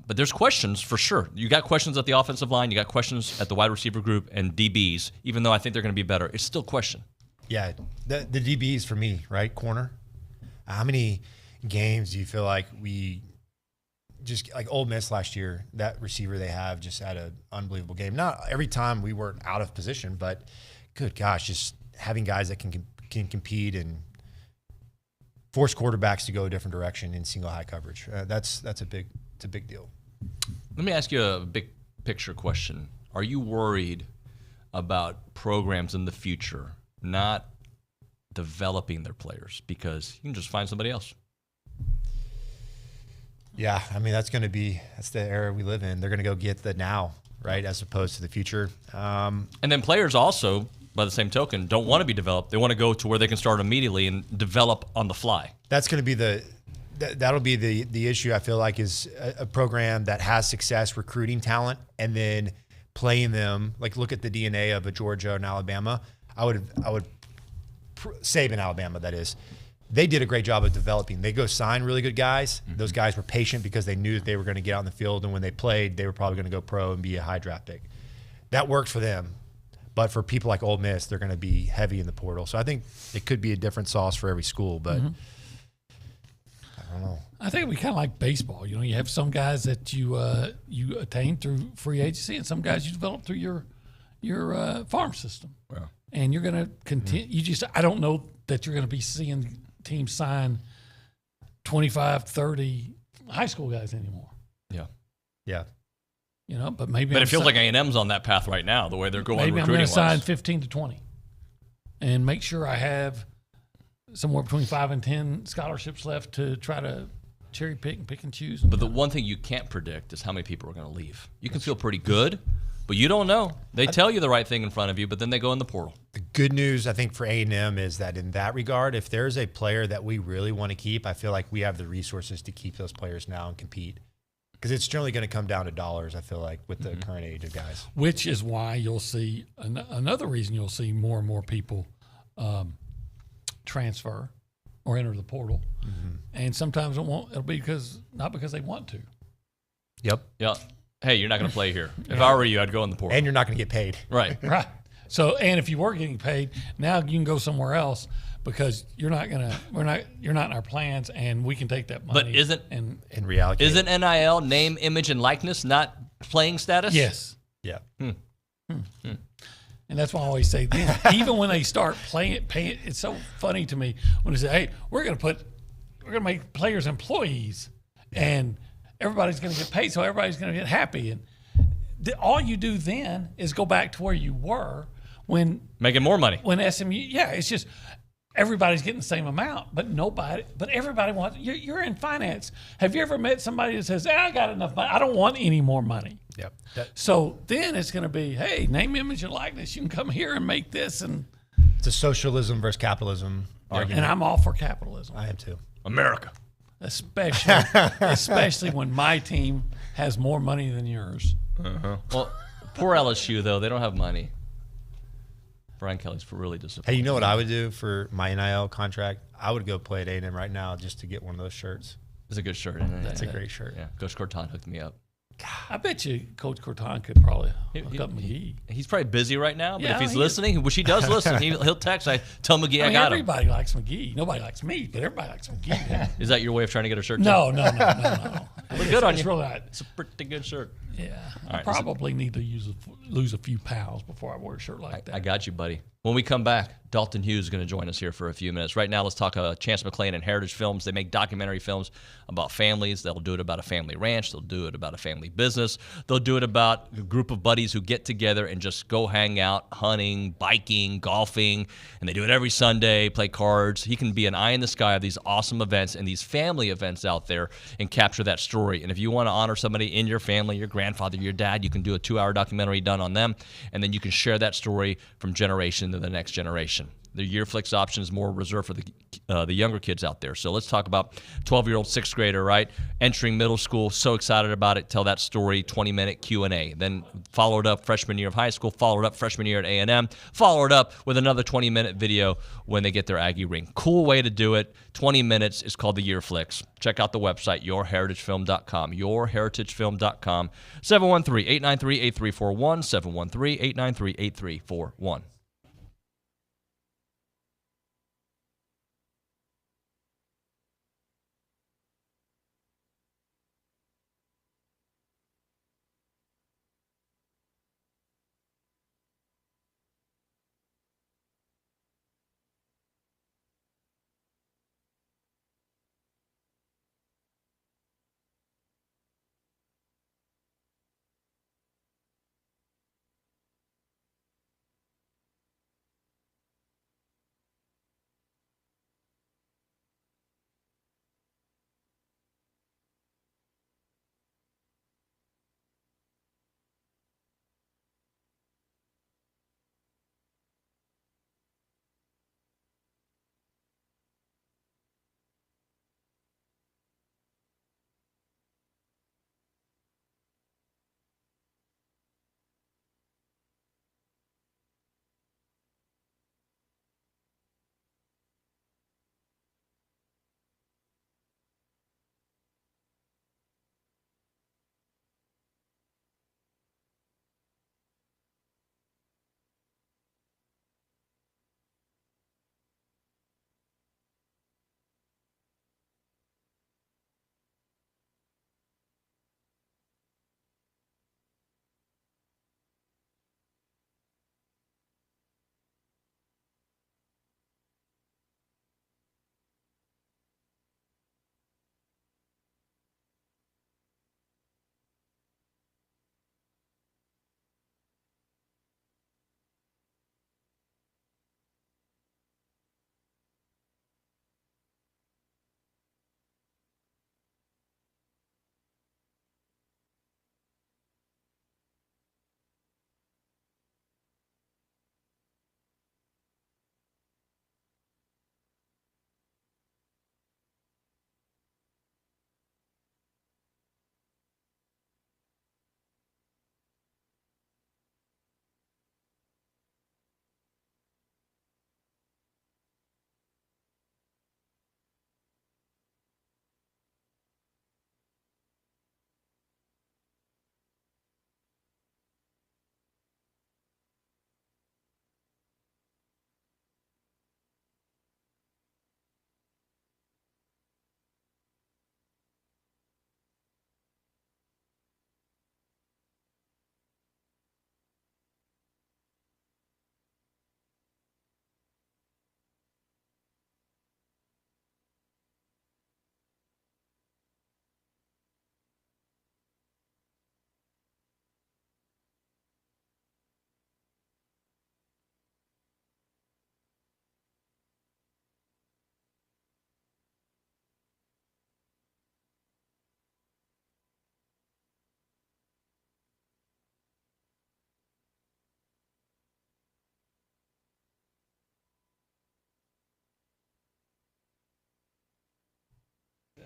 there's questions for sure. You got questions at the offensive line. You got questions at the wide receiver group and DBs. Even though I think they're going to be better, it's still a question. Yeah, the DBs for me, right? Corner. How many games do you feel like we just like Ole Miss last year? That receiver they have just had an unbelievable game. Not every time we weren't out of position, but good gosh, just having guys that can compete and force quarterbacks to go a different direction in single high coverage. It's a big deal. Let me ask you a big picture question. Are you worried about programs in the future not developing their players because you can just find somebody else? Yeah, I mean, that's the era we live in. They're going to go get the now, right, as opposed to the future. And then players also, by the same token, don't want to be developed. They want to go to where they can start immediately and develop on the fly. That's going to be that'll be the issue, I feel like, is a program that has success recruiting talent and then playing them. Like, look at the DNA of a Georgia and Alabama. I would Saban, Alabama, that is. They did a great job of developing. They go sign really good guys. Mm-hmm. Those guys were patient because they knew that they were going to get out in the field, and when they played, they were probably going to go pro and be a high draft pick. That worked for them. But for people like Ole Miss, they're going to be heavy in the portal. So I think it could be a different sauce for every school, but I don't know. I think we kind of like baseball. You have some guys that you attain through free agency, and some guys you develop through your farm system. Wow. And you're going to continue. I don't know that you're going to be seeing teams sign 25, 30 high school guys anymore. Yeah. Yeah. But maybe. But it feels like A&M's on that path right now, the way they're going recruiting-wise. Maybe I'm going to sign 15 to 20 and make sure I have somewhere between 5 and 10 scholarships left to try to cherry pick and pick and choose. But the one thing you can't predict is how many people are going to leave. You can feel pretty good, but you don't know. They tell you the right thing in front of you, but then they go in the portal. The good news, I think, for A&M is that in that regard, if there's a player that we really want to keep, I feel like we have the resources to keep those players now and compete. Because it's generally going to come down to dollars, I feel like, with the current age of guys. Which is why you'll see another reason you'll see more and more people transfer or enter the portal. Mm-hmm. And sometimes it'll be not because they want to. Yep. Yeah. Hey, you're not going to play here. If I were you, I'd go in the portal. And you're not going to get paid. Right. Right. So, and if you were getting paid, now you can go somewhere else because you're not in our plans, and we can take that money. But and reallocate. Isn't NIL name, image, and likeness not playing status? Yes. Yeah. And that's why I always say, even when they start paying it, it's so funny to me when they say, "Hey, we're going to make players employees, and everybody's going to get paid, so everybody's going to get happy." And all you do then is go back to where you were when making more money. When SMU, it's just everybody's getting the same amount, but everybody wants. You're in finance. Have you ever met somebody that says, "I got enough money. I don't want any more money"? Yep. So then it's going to be, hey, name, image, and likeness. You can come here and make this, and it's a socialism versus capitalism argument. And I'm all for capitalism. I am too. America, especially when my team has more money than yours. Uh-huh. Well, poor LSU though, they don't have money. Brian Kelly's really disappointed. Hey, you know what I would do for my NIL contract? I would go play at A&M right now just to get one of those shirts. It's a good shirt. Isn't it? That's a great shirt. Yeah, Coach Corton hooked me up. I bet you Coach Corton could probably hook up McGee. He's probably busy right now, but if he's listening, which he does listen, he'll text. I tell McGee I got him. Everybody likes McGee. Nobody likes me, but everybody likes McGee. Is that your way of trying to get a shirt? No. Look good on you. Really it's a pretty good shirt. Yeah, I probably need to lose a few pounds before I wear a shirt like that. I got you, buddy. When we come back, Dalton Hughes is going to join us here for a few minutes. Right now, let's talk Chance McClain and Heritage Films. They make documentary films about families. They'll do it about a family ranch. They'll do it about a family business. They'll do it about a group of buddies who get together and just go hang out, hunting, biking, golfing, and they do it every Sunday, play cards. He can be an eye in the sky of these awesome events and these family events out there and capture that story. And if you want to honor somebody in your family, your grandfather, your dad, you can do a 2-hour documentary done on them, and then you can share that story from generation to the next generation. option. The Year Flicks option is more reserved for the younger kids out there. So let's talk about 12-year-old sixth grader, right? Entering middle school, so excited about it. Tell that story, 20-minute Q&A. Then followed up freshman year of high school, followed up freshman year at A&M, followed up with another 20-minute video when they get their Aggie ring. Cool way to do it. 20 minutes is called the Year Flicks. Check out the website, yourheritagefilm.com, yourheritagefilm.com, 713-893-8341, 713-893-8341.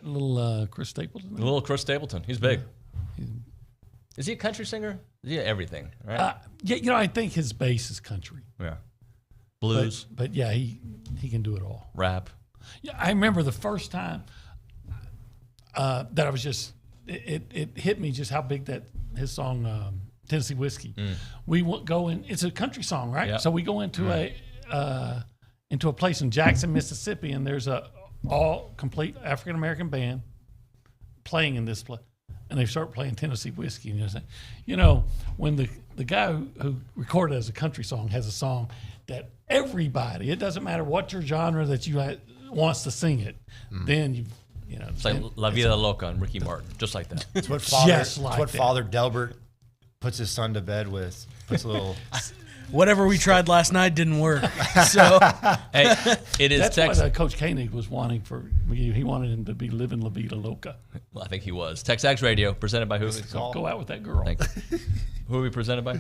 Little Chris Stapleton. Little Chris Stapleton. He's big. Is he a country singer? Is he everything, right? Yeah, I think his base is country. Yeah. Blues. But yeah, he can do it all. Rap. Yeah, I remember the first time that I was just, it hit me just how big that his song, Tennessee Whiskey. We go in, it's a country song, right? Yep. So we go into a place in Jackson, Mississippi, and there's a all complete African-American band playing in this place. And they start playing Tennessee Whiskey. And you're saying, when the guy who recorded as a country song has a song that everybody, it doesn't matter what your genre that you wants to sing it, then it's like La Vida Loca and Ricky Martin, just like that. It's what Father Delbert puts his son to bed with. Puts a little... Whatever we tried last night didn't work. So, hey, it is That's what Coach Koenig was wanting for McGee. He wanted him to be living La Vida Loca. Well, I think he was. TexAgs Radio, presented by who? Go out with that girl. Thanks. Who are we presented by?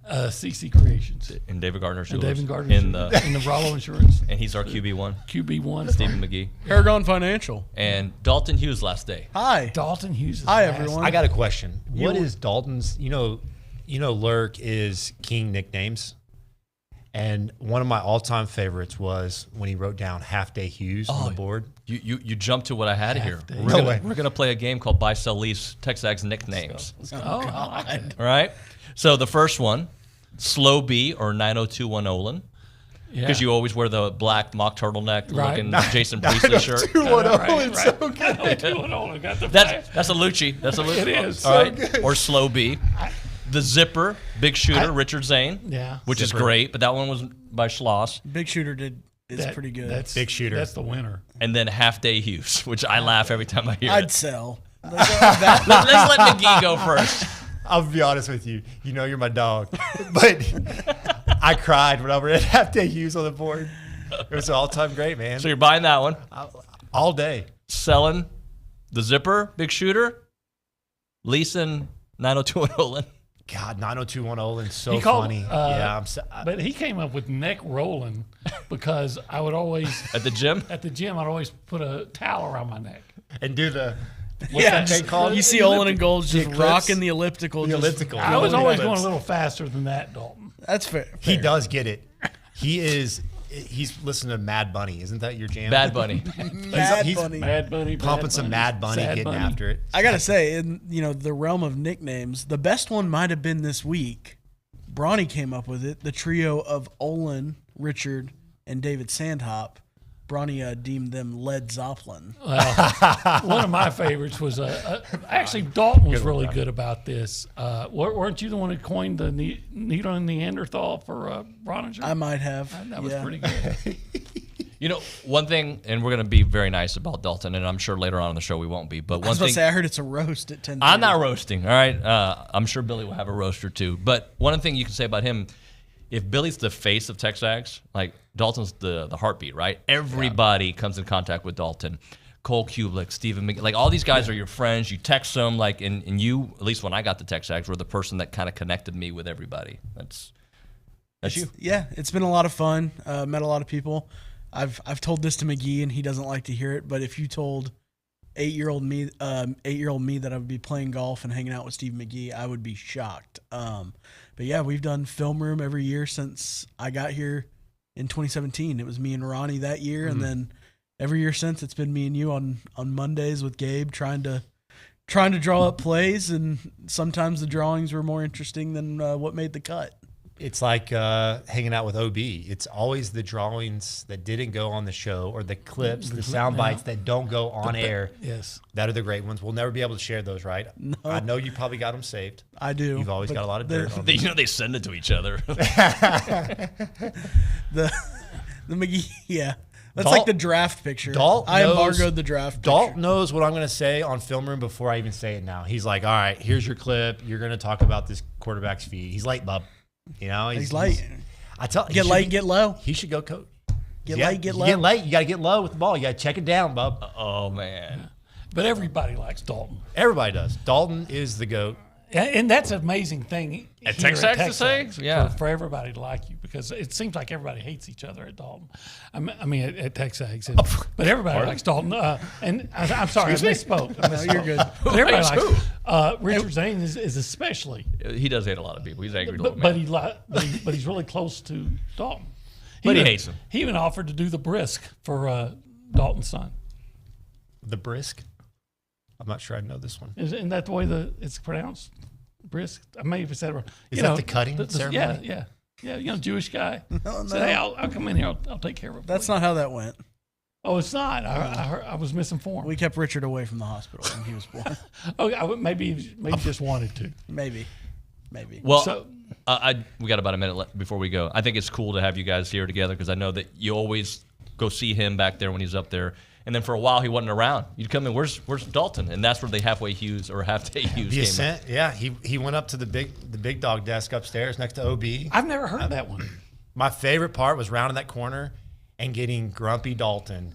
CC Creations. And David Gardner And Jewelers. David Gardner in the Rollo Insurance. And he's our QB1. QB1. Stephen McGee. Paragon Financial. And Dalton Hughes last day. Hi. Dalton Hughes. Hi, everyone. I got a question. What is Dalton's? You know, Lurk is king nicknames, and one of my all-time favorites was when he wrote down Half Day Hughes on the board. You jumped to what I had here. No way. We're gonna play a game called Buy Sell Lease TexAgs nicknames. Oh, God. All right. So the first one, Slow B or 9021 Olin. Because you always wear the black mock turtleneck looking Jason Priestley shirt. 9021 Olin's so good. 9021 Olin got the That's a Lucci. That's a Lucci. It is. All right. So good. Or Slow B. The Zipper, Big Shooter, Richard Zane. Yeah. Which is great, but that one was by Schloss. Big Shooter is pretty good. That's Big Shooter. That's the winner. And then Half Day Hughes, which I laugh every time I hear I'd it. sell. Let's let McGee go first. I'll be honest with you. You know you're my dog, but I cried when I read Half Day Hughes on the board. It was an all-time great, man. So you're buying that one. All day. Selling the Zipper, Big Shooter, leasing 902 Olin. God, 9021 Olin's so He called, funny. Yeah, but he came up with neck rolling because I would always At the gym? I'd always put a towel around my neck. and do the What's that thing called? You see Olin and Gold's just eclipse? rocking the elliptical. The just elliptical. I was always Eclipse. going a little faster than that, Dalton. That's fair. He does get it. He's listening to Mad Bunny. Isn't that your jam? Bad Bunny. He's Bunny. Mad Bunny. pumping some Mad Bunny, Sad getting Bunny. after it. I gotta say, in the realm of nicknames, the best one might have been this week. Bronny came up with it. The trio of Olin, Richard, and David Sandhop. Bronny deemed them Led Zeppelin. Well, one of my favorites was actually Dalton was really good about this. Weren't you the one who coined the needle and Neanderthal for Broniger? I might have. That was pretty good. You know, one thing, and we're going to be very nice about Dalton, and I'm sure later on in the show we won't be, but I one was about thing. to say, I heard it's a roast at 10:30. I'm not roasting, all right? I'm sure Billy will have a roaster too. But one thing you can say about him, if Billy's the face of TexAgs, like Dalton's the heartbeat, right? Everybody comes in contact with Dalton. Cole Kublick, Stephen McGee, like all these guys are your friends. You text them, like, and you, at least when I got to TexAgs, were the person that kind of connected me with everybody. That's you. Yeah, it's been a lot of fun. Met a lot of people. I've told this to McGee, and he doesn't like to hear it. But if you told 8-year-old me that I would be playing golf and hanging out with Steve McGee, I would be shocked. But yeah, we've done film room every year since I got here in 2017. It was me and Ronnie that year, and then every year since, it's been me and you on Mondays with Gabe trying to draw up plays, and sometimes the drawings were more interesting than what made the cut. It's like hanging out with OB. It's always the drawings that didn't go on the show or the clips, the sound bites that don't go on air. Yes. That are the great ones. We'll never be able to share those, right? No. I know you probably got them saved. I do. You've always got a lot of dirt on them. You know they send it to each other. The McGee, yeah. That's like the draft picture. Dalton I knows- embargoed the draft picture. Dalton knows what I'm going to say on film room before I even say it now. He's like, all right, here's your clip. You're going to talk about this quarterback's feet. He's late, bub. You know, He's late. I tell Get late, get low. He should go coach. Get late, get low. Get late. You got to get low with the ball. You got to check it down, bub. Oh, man. But everybody likes Dalton. Everybody does. Dalton is the GOAT. And that's an amazing thing At here TexAgs to say? Yeah. for everybody to like you, because it seems like everybody hates each other at Dalton. I mean at TexAgs, but everybody likes Dalton. And I'm sorry, I misspoke. No, you're good. But everybody Hates likes Richard Zane is especially. He does hate a lot of people. He's angry little man. But he's really close to Dalton. But he hates him. He even offered to do the brisk for Dalton's son. The brisk? I'm not sure I know this one. Isn't that the way it's pronounced? Brisk? I may have said it wrong. Is that the cutting ceremony? Yeah. Jewish guy. No. Said, hey, I'll come in here. I'll take care of it. That's not how that went. Oh, it's not. I was misinformed. We kept Richard away from the hospital when he was born. Maybe just wanted to. Maybe. Well, So- we got about a minute left before we go. I think it's cool to have you guys here together because I know that you always go see him back there when he's up there. And then for a while he wasn't around. You'd come in, where's Dalton? And that's where the half day Hughes came The in. ascent, yeah. He went up to the big dog desk upstairs next to OB. I've never heard that one. My favorite part was rounding that corner and getting grumpy Dalton.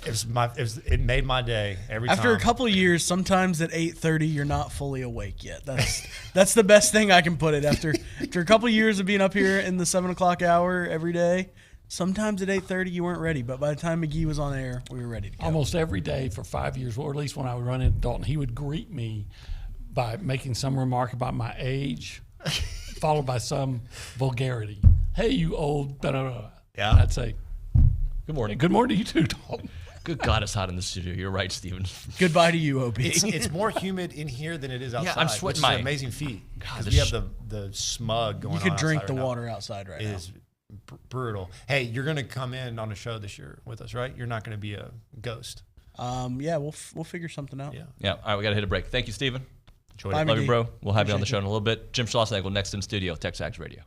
It made my day every time. After a couple of years, sometimes at 8:30 you're not fully awake yet. That's the best thing I can put it. After a couple of years of being up here in the 7 o'clock hour every day, sometimes at 8:30 you weren't ready. But by the time McGee was on air, we were ready to go. Almost every day for 5 years, or at least when I would run into Dalton, he would greet me by making some remark about my age, followed by some vulgarity. Hey, you old. Blah, blah, blah. Yeah. And I'd say, Good morning. good morning to you too, Dalton. Good God, it's hot in the studio. You're right, Steven. Goodbye to you, OB. It's more humid in here than it is outside. Yeah, I'm sweating which is my an amazing feat. God, Because we have the smug going on. You could drink outside the right water now. outside right It now. is brutal. Hey, you're going to come in on a show this year with us, right? You're not going to be a ghost. Yeah, we'll figure something out. Yeah. All right, we got to hit a break. Thank you, Steven. Enjoy Bye, it. Love you, McGee. bro. We'll have you on the Appreciate show it. in a little bit. Jim Schlossnagle next in studio, TexAgs Radio.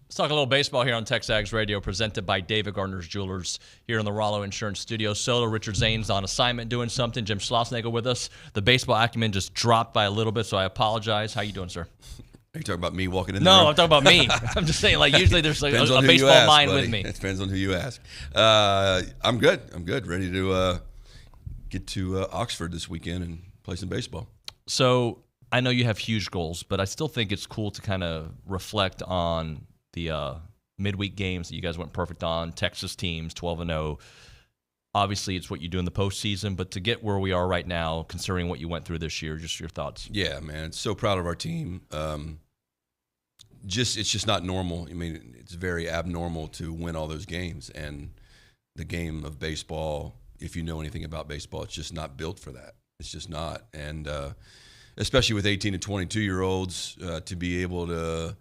Let's talk a little baseball here on TexAgs Radio, presented by David Gardner's Jewelers here in the Rollo Insurance Studio. Solo, Richard Zane's on assignment doing something. Jim Schlossnagle with us. The baseball acumen just dropped by a little bit, so I apologize. How you doing, sir? Are you talking about me walking in the room? No, I'm talking about me. I'm just saying, like, usually there's like a baseball mind with me. It depends on who you ask. I'm good. I'm good. Ready to get to Oxford this weekend and play some baseball. So I know you have huge goals, but I still think it's cool to kind of reflect on the midweek games that you guys went perfect on. Texas teams, 12-0. Obviously, it's what you do in the postseason, but to get where we are right now, considering what you went through this year, just your thoughts. Yeah, man. So proud of our team. It's just not normal. I mean, it's very abnormal to win all those games. And the game of baseball, if you know anything about baseball, it's just not built for that. It's just not. And especially with 18 and 22-year-olds, to be able to,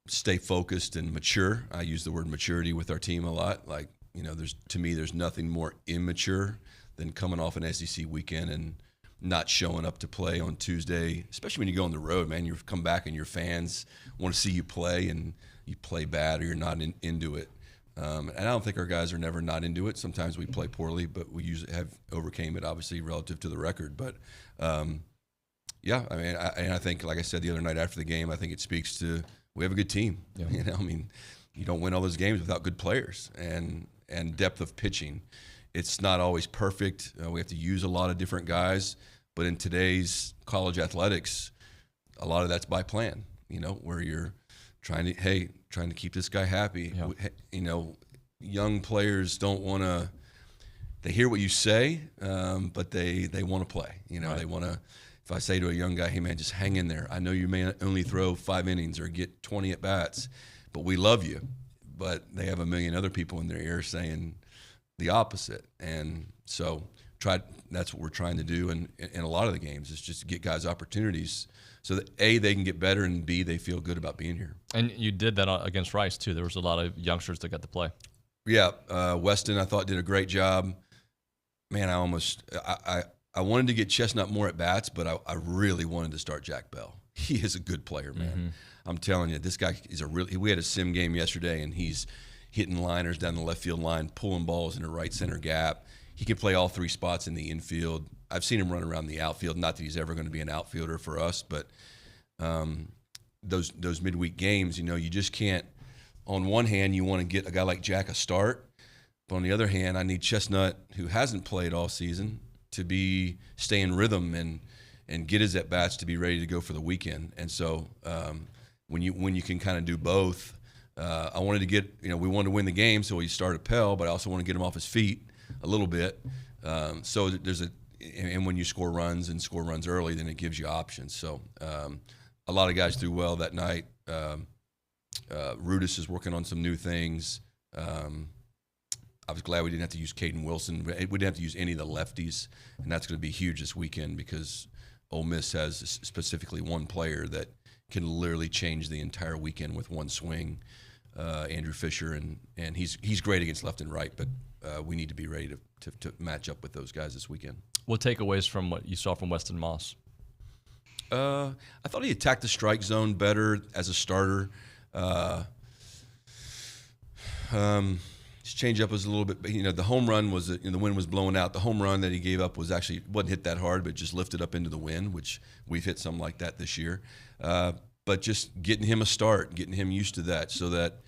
stay focused and mature. I use the word maturity with our team a lot. Like, there's nothing more immature than coming off an SEC weekend and not showing up to play on Tuesday, especially when you go on the road, man. You come back and your fans want to see you play, and you play bad or you're not into it. And I don't think our guys are never not into it. Sometimes we play poorly, but we usually have overcame it, obviously, relative to the record. But, yeah, I mean, I think, like I said the other night after the game, I think it speaks to we have a good team. Yeah. I mean, you don't win all those games without good players and depth of pitching. It's not always perfect. We have to use a lot of different guys. But in today's college athletics, a lot of that's by plan, where you're trying to keep this guy happy. Yeah. Young players don't want to – they hear what you say, but they want to play. Right. They want to – if I say to a young guy, hey, man, just hang in there. I know you may only throw 5 innings or get 20 at-bats, but we love you. But they have a million other people in their ear saying the opposite. And so that's what we're trying to do in a lot of the games is just get guys opportunities so that, A, they can get better, and, B, they feel good about being here. And you did that against Rice, too. There was a lot of youngsters that got to play. Yeah. Weston, I thought, did a great job. Man, I wanted to get Chestnut more at bats, but I really wanted to start Jack Bell. He is a good player, man. Mm-hmm. I'm telling you, this guy is we had a sim game yesterday, and he's hitting liners down the left field line, pulling balls in the right center gap. He can play all three spots in the infield. I've seen him run around the outfield. Not that he's ever going to be an outfielder for us, but those midweek games, you just can't. On one hand, you want to get a guy like Jack a start, but on the other hand, I need Chestnut, who hasn't played all season, to stay in rhythm and get his at-bats to be ready to go for the weekend. And so when you can kind of do both, I wanted to get, we wanted to win the game, so we started Pell, but I also want to get him off his feet a little bit. So and when you score runs early, then it gives you options. So a lot of guys threw well that night. Rudis is working on some new things. I was glad we didn't have to use Caden Wilson. We didn't have to use any of the lefties, and that's going to be huge this weekend because Ole Miss has specifically one player that can literally change the entire weekend with one swing, Andrew Fisher, and he's great against left and right, but we need to be ready to match up with those guys this weekend. What takeaways from what you saw from Weston Moss? I thought he attacked the strike zone better as a starter. His changeup was a little bit, the home run was, the wind was blowing out. The home run that he gave up wasn't hit that hard, but just lifted up into the wind, which we've hit some like that this year. But just getting him a start, getting him used to that, so that,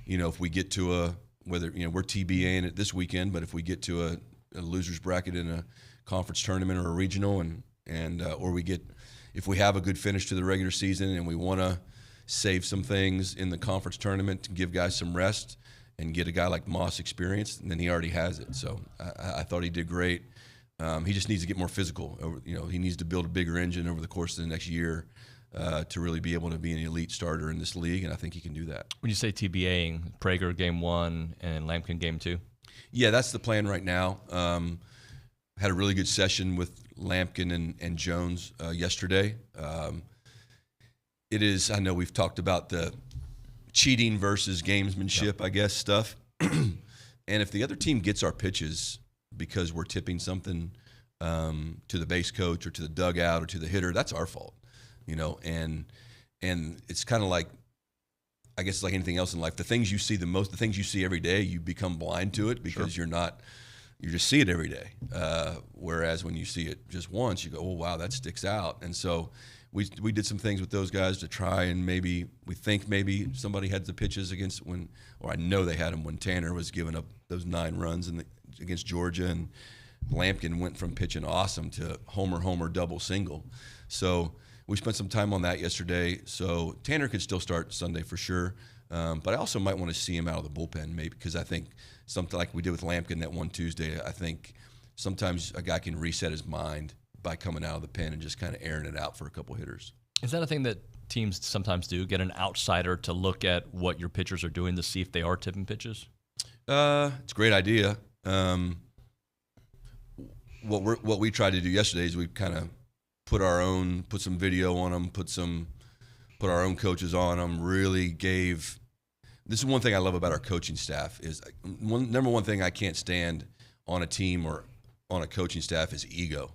if we get to we're TBAing it this weekend, but if we get to a loser's bracket in a conference tournament or a regional, or if we have a good finish to the regular season and we want to save some things in the conference tournament to give guys some rest and get a guy like Moss experience, and then he already has it. So I thought he did great. He just needs to get more physical. He needs to build a bigger engine over the course of the next year to really be able to be an elite starter in this league, and I think he can do that. When you say TBAing, Prager game 1 and Lampkin game 2? Yeah, that's the plan right now. Had a really good session with Lampkin and Jones yesterday. I know we've talked about the cheating versus gamesmanship, I guess, stuff. And if the other team gets our pitches because we're tipping something to the base coach or to the dugout or to the hitter, that's our fault, And it's kind of like, I guess it's like anything else in life. The things you see the most, the things you see every day, you become blind to it because you just see it every day. Whereas when you see it just once, you go, oh, wow, that sticks out. And so we did some things with those guys to try and maybe somebody had the pitches against or I know they had them when Tanner was giving up those 9 runs against Georgia, and Lampkin went from pitching awesome to homer, double, single. So we spent some time on that yesterday. So Tanner could still start Sunday for sure. But I also might want to see him out of the bullpen maybe, because I think something like we did with Lampkin that one Tuesday, I think sometimes a guy can reset his mind by coming out of the pen and just kind of airing it out for a couple hitters. Is that a thing that teams sometimes do, get an outsider to look at what your pitchers are doing to see if they are tipping pitches? It's a great idea. What we tried to do yesterday is we kind of put some video on them, put our own coaches on them, really gave. This is one thing I love about our coaching staff is number one thing I can't stand on a team or on a coaching staff is ego.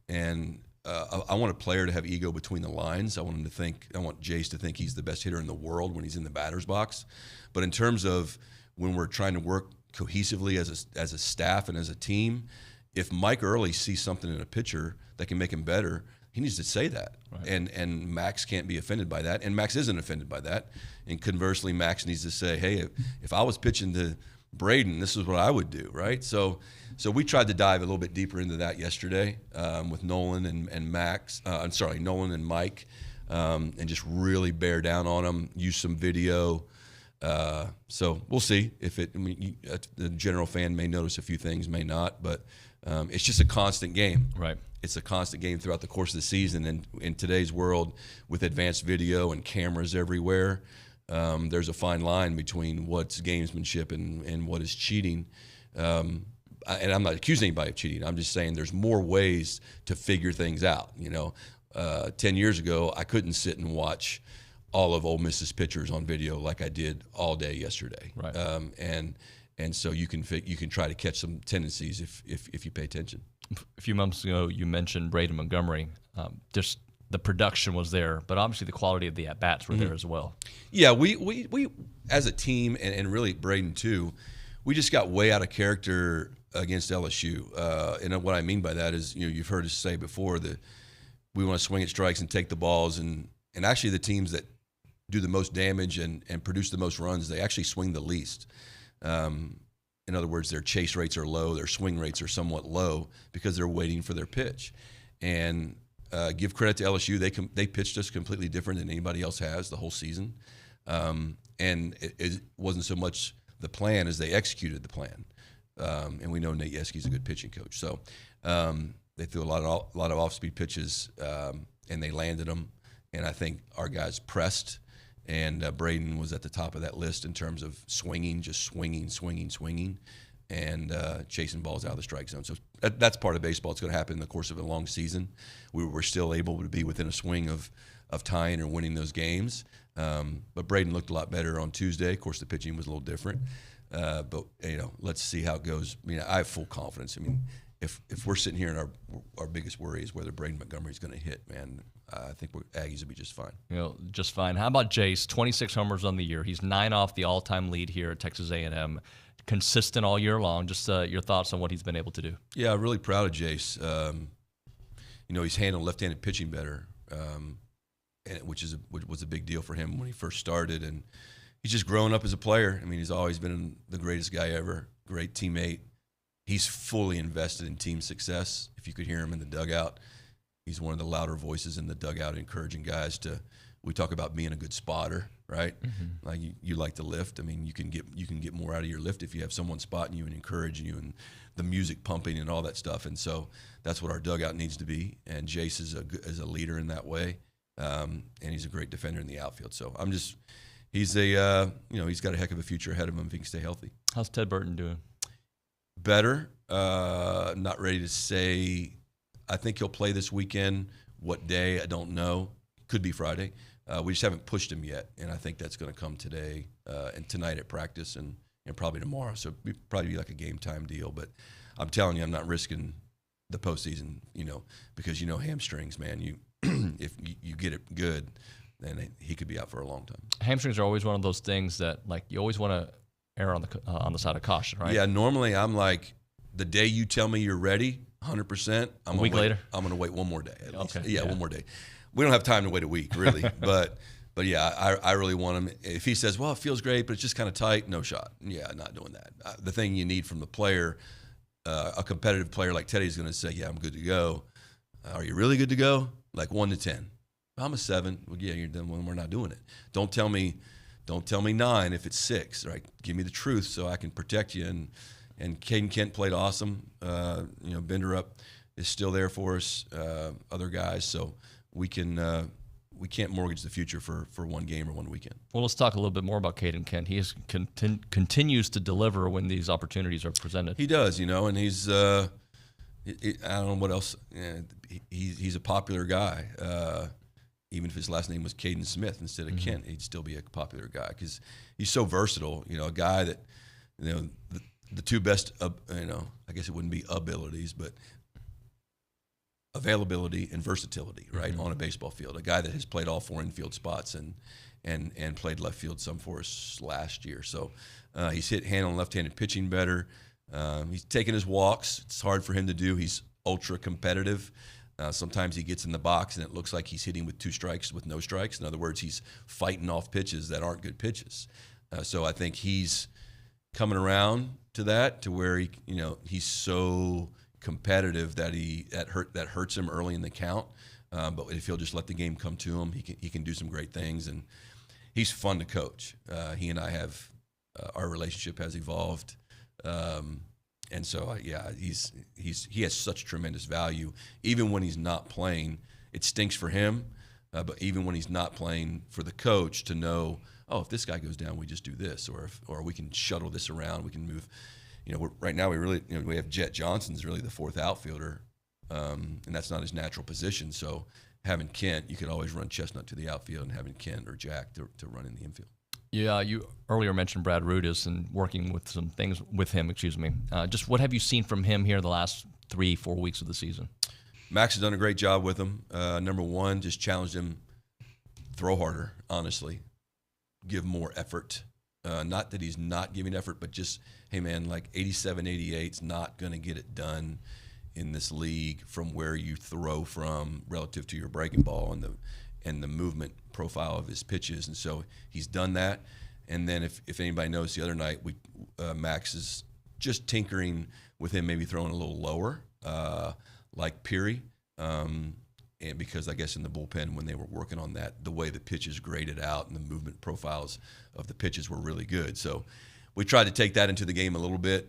And I want a player to have ego between the lines. I want Jace to think he's the best hitter in the world when he's in the batter's box. But in terms of when we're trying to work cohesively as a staff and as a team, if Mike Early sees something in a pitcher that can make him better, he needs to say that. Right. And Max can't be offended by that, and Max isn't offended by that. And conversely, Max needs to say, hey, if I was pitching to Braden, this is what I would do, right? So we tried to dive a little bit deeper into that yesterday with Nolan and Max. Nolan and Mike, and just really bear down on them. Use some video. So we'll see if the general fan may notice a few things, may not, but it's just a constant game. Right. It's a constant game throughout the course of the season. And in today's world, with advanced video and cameras everywhere, there's a fine line between what's gamesmanship and what is cheating. And I'm not accusing anybody of cheating. I'm just saying there's more ways to figure things out. 10 years ago, I couldn't sit and watch all of Ole Miss's pitchers on video like I did all day yesterday. Right. And so you can try to catch some tendencies if you pay attention. A few months ago, you mentioned Braden Montgomery. Just the production was there, but obviously the quality of the at-bats were there as well. Yeah, we as a team, and really Braden too, we just got way out of character against LSU. And what I mean by that is, you've heard us say before that we want to swing at strikes and take the balls, and actually the teams that do the most damage and produce the most runs, they actually swing the least. In other words, their chase rates are low, their swing rates are somewhat low because they're waiting for their pitch. And give credit to LSU, they pitched us completely different than anybody else has the whole season. And it wasn't so much the plan as they executed the plan. And we know Nate Yeske's a good pitching coach. So they threw a lot of off-speed pitches, and they landed them. And I think our guys pressed. And Braden was at the top of that list in terms of swinging, and chasing balls out of the strike zone. So that's part of baseball. It's going to happen in the course of a long season. We were still able to be within a swing of tying or winning those games. But Braden looked a lot better on Tuesday. Of course, the pitching was a little different. But let's see how it goes. I have full confidence. If we're sitting here and our biggest worry is whether Braden Montgomery is going to hit, man, I think Aggies will be just fine. Just fine. How about Jace? 26 homers on the year. He's 9 off the all-time lead here at Texas A&M. Consistent all year long. Just your thoughts on what he's been able to do. Yeah, I'm really proud of Jace. He's handled left-handed pitching better, which was a big deal for him when he first started, and he's just grown up as a player. He's always been the greatest guy ever, great teammate. He's fully invested in team success. If you could hear him in the dugout, he's one of the louder voices in the dugout, encouraging guys to. We talk about being a good spotter, right? Mm-hmm. Like you like to lift. you can get more out of your lift if you have someone spotting you and encouraging you, and the music pumping and all that stuff. And so that's what our dugout needs to be. And Jace is a leader in that way, and he's a great defender in the outfield. So he's got a heck of a future ahead of him if he can stay healthy. How's Ted Burton doing? Better. Not ready to say. I think he'll play this weekend. What day, I don't know. Could be Friday. We just haven't pushed him yet, and I think that's going to come today and tonight at practice and probably tomorrow. So it'd probably be like a game time deal. But I'm telling you, I'm not risking the postseason, because hamstrings, man. If you get it good, then he could be out for a long time. Hamstrings are always one of those things that, like, you always want to err on the side of caution, right? Yeah, normally I'm like, the day you tell me you're ready, 100%. A week later? I'm going to wait one more day at least. Okay. Yeah, one more day. We don't have time to wait a week, really. but yeah, I really want him. If he says, well, it feels great, but it's just kind of tight, no shot. Yeah, not doing that. The thing you need from the player, a competitive player like Teddy is going to say, yeah, I'm good to go. Are you really good to go? Like 1 to 10. I'm a 7. Well, yeah, then we're not doing it. Don't tell me 9 if it's 6. Right? Give me the truth so I can protect you. And Caden Kent played awesome. Bender up is still there for us. Other guys, so we can't mortgage the future for one game or one weekend. Well, let's talk a little bit more about Caden Kent. He continues to deliver when these opportunities are presented. He does, and he's I don't know what else. He's a popular guy. Even if his last name was Caden Smith instead of Kent, he'd still be a popular guy because he's so versatile. A guy that the two best, I guess it wouldn't be abilities, but availability and versatility, right, on a baseball field. A guy that has played all 4 infield spots and played left field some for us last year. So he's handling left-handed pitching better. He's taking his walks. It's hard for him to do. He's ultra competitive. Sometimes he gets in the box and it looks like he's hitting with 2 strikes with no strikes. In other words, he's fighting off pitches that aren't good pitches. So I think he's coming around to that, to where he's so competitive that that hurts him early in the count. But if he'll just let the game come to him, he can do some great things, and he's fun to coach. He and I have our relationship has evolved, and so he has such tremendous value. Even when he's not playing, it stinks for him. But even when he's not playing, for the coach to know, oh, if this guy goes down, we just do this, or we can shuttle this around, we can move. Right now we have Jet Johnson's really the 4th outfielder, and that's not his natural position. So having Kent, you could always run Chestnut to the outfield, and having Kent or Jack to run in the infield. Yeah, you earlier mentioned Brad Rudis and working with some things with him. Just what have you seen from him here the last 3-4 weeks of the season? Max has done a great job with him. Number one, just challenged him, throw harder, honestly, give more effort. Not that he's not giving effort, but just, hey, man, like 87, 88's not going to get it done in this league from where you throw from relative to your breaking ball and the movement profile of his pitches. And so he's done that. And then if anybody knows, the other night, Max is just tinkering with him, maybe throwing a little lower, like Peary. And because I guess in the bullpen when they were working on that, the way the pitches graded out and the movement profiles of the pitches were really good. So we tried to take that into the game a little bit.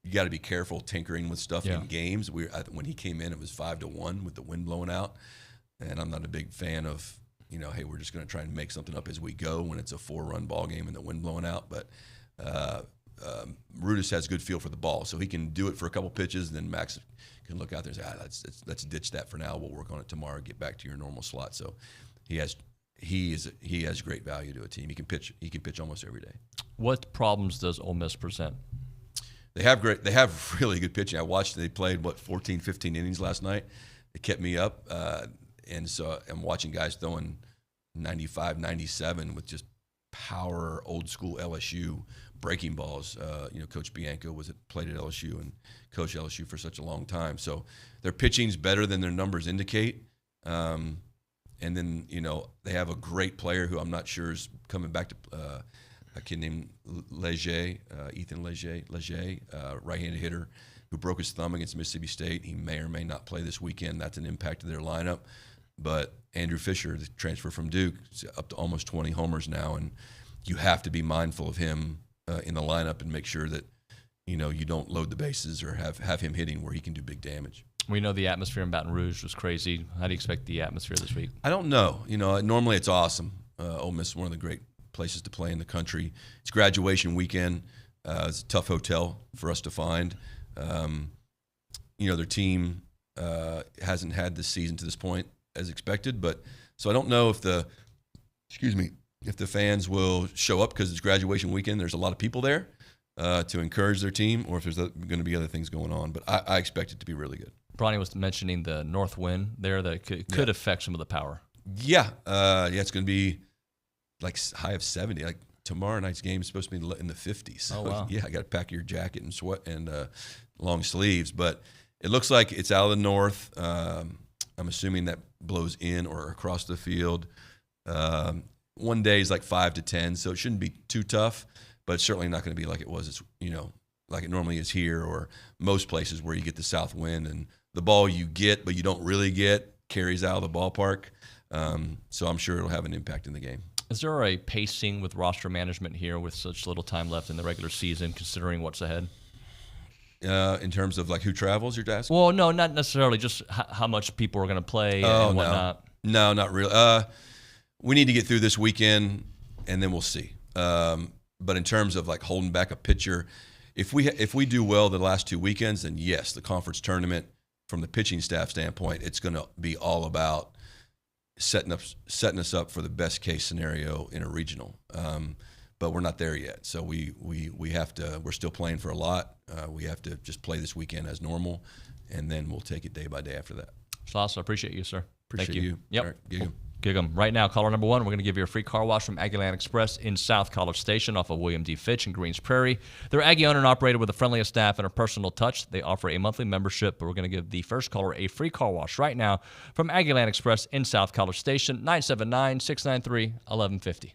You got to be careful tinkering with stuff in games. When he came in, it was 5-1 with the wind blowing out, and I'm not a big fan of hey, we're just going to try and make something up as we go when it's a 4-run ball game and the wind blowing out. But Rudis has good feel for the ball, so he can do it for a couple pitches, and then Max can look out there and say, let's ditch that for now. We'll work on it tomorrow. Get back to your normal slot. So he has great value to a team. He can pitch almost every day. What problems does Ole Miss present? They have really good pitching. I watched. They played 14, 15 innings last night. It kept me up, and so I'm watching guys throwing 95, 97 with just power, old school LSU breaking balls. Coach Bianco played at LSU and coached LSU for such a long time. So their pitching's better than their numbers indicate. And then they have a great player who I'm not sure is coming back to. A kid named Ethan Leger, right-handed hitter, who broke his thumb against Mississippi State. He may or may not play this weekend. That's an impact to their lineup. But Andrew Fisher, the transfer from Duke, is up to almost 20 homers now, and you have to be mindful of him in the lineup and make sure that you don't load the bases or have him hitting where he can do big damage. We know the atmosphere in Baton Rouge was crazy. How do you expect the atmosphere this week? I don't know. Normally it's awesome. Ole Miss is one of the great places to play in the country. It's graduation weekend. It's a tough hotel for us to find. Their team hasn't had this season to this point as expected, but so I don't know if the fans will show up because it's graduation weekend. There's a lot of people there to encourage their team, or if there's going to be other things going on. But I expect it to be really good. Bronny was mentioning the north wind there that could affect some of the power. Yeah. It's going to be like high of 70. Like tomorrow night's game is supposed to be in the 50s. So, oh, wow. Yeah, I got to pack your jacket and sweat and long sleeves. But it looks like it's out of the north. I'm assuming that blows in or across the field. One day is like 5 to 10, so it shouldn't be too tough, but it's certainly not going to be like it was, like it normally is here or most places where you get the south wind and the ball you get but you don't really get carries out of the ballpark. So I'm sure it'll have an impact in the game. Is there a pacing with roster management here with such little time left in the regular season, considering what's ahead? In terms of like who travels, you're asking? Well, no, not necessarily. Just how much people are going to play and whatnot. No, not really. We need to get through this weekend, and then we'll see. But in terms of like holding back a pitcher, if we do well the last 2 weekends, then yes, the conference tournament from the pitching staff standpoint, it's going to be all about setting us up for the best case scenario in a regional. But we're not there yet, so we have to. We're still playing for a lot. We have to just play this weekend as normal, and then we'll take it day by day after that. Schloss, I appreciate you, sir. Appreciate you. Yep. All right, gig 'em. Gig 'em. Right now, caller number 1, we're going to give you a free car wash from Aggieland Express in South College Station off of William D. Fitch in Greens Prairie. They're Aggie owned and operated with the friendliest staff and a personal touch. They offer a monthly membership, but we're going to give the first caller a free car wash right now from Aggieland Express in South College Station, 979-693-1150.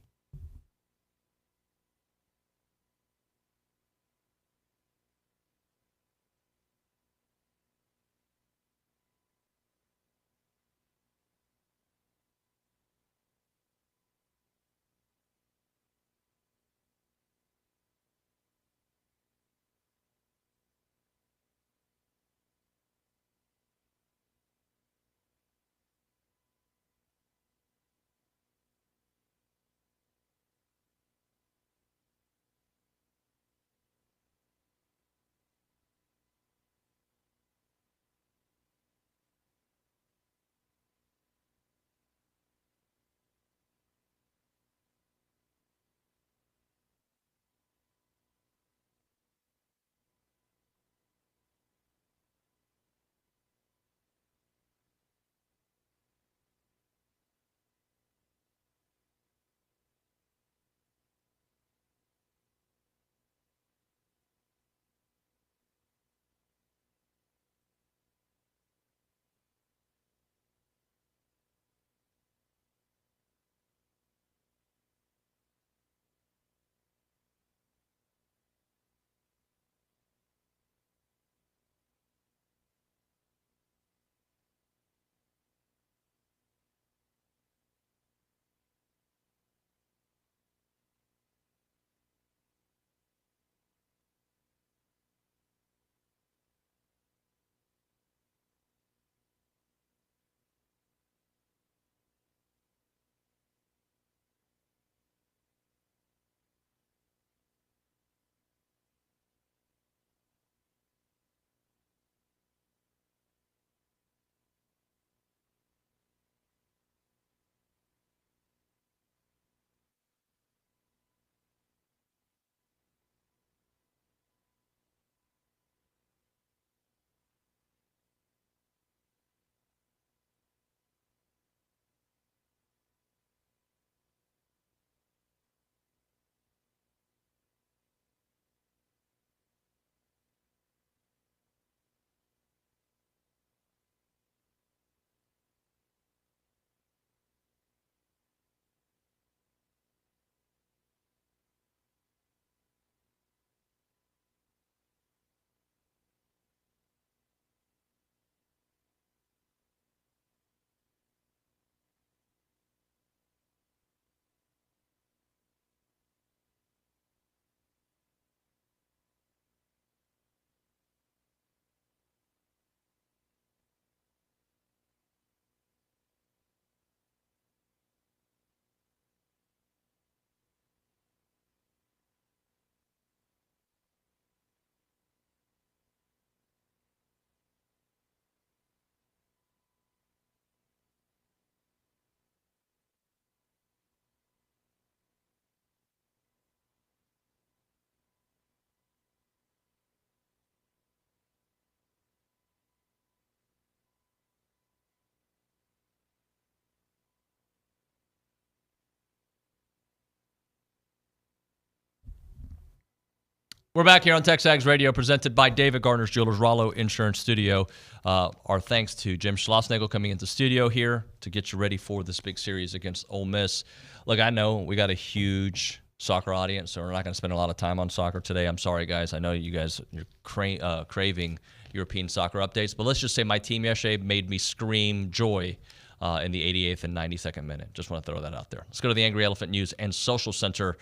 We're back here on TexAgs Radio, presented by David Gardner's Jewelers, Rollo Insurance Studio. Our thanks to Jim Schlossnagle coming into studio here to get you ready for this big series against Ole Miss. Look, I know we got a huge soccer audience, so we're not going to spend a lot of time on soccer today. I'm sorry, guys. I know you guys are craving European soccer updates, but let's just say my team yesterday made me scream joy in the 88th and 92nd minute. Just want to throw that out there. Let's go to the Angry Elephant News and Social Center.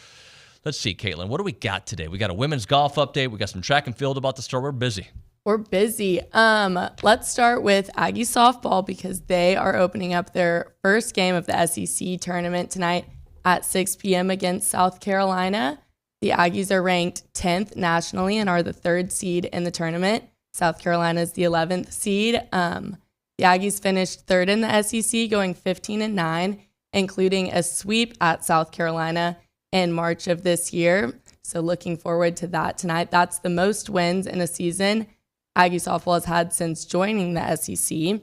Let's see, Caitlin, what do we got today? We got a women's golf update. We got some track and field about to start. We're busy. We're busy. Let's start with Aggie softball because they are opening up their first game of the SEC tournament tonight at 6 p.m. against South Carolina. The Aggies are ranked 10th nationally and are the 3rd seed in the tournament. South Carolina is the 11th seed. The Aggies finished 3rd in the SEC, going 15-9, including a sweep at South Carolina in March of this year. So looking forward to that tonight. That's the most wins in a season Aggie softball has had since joining the SEC.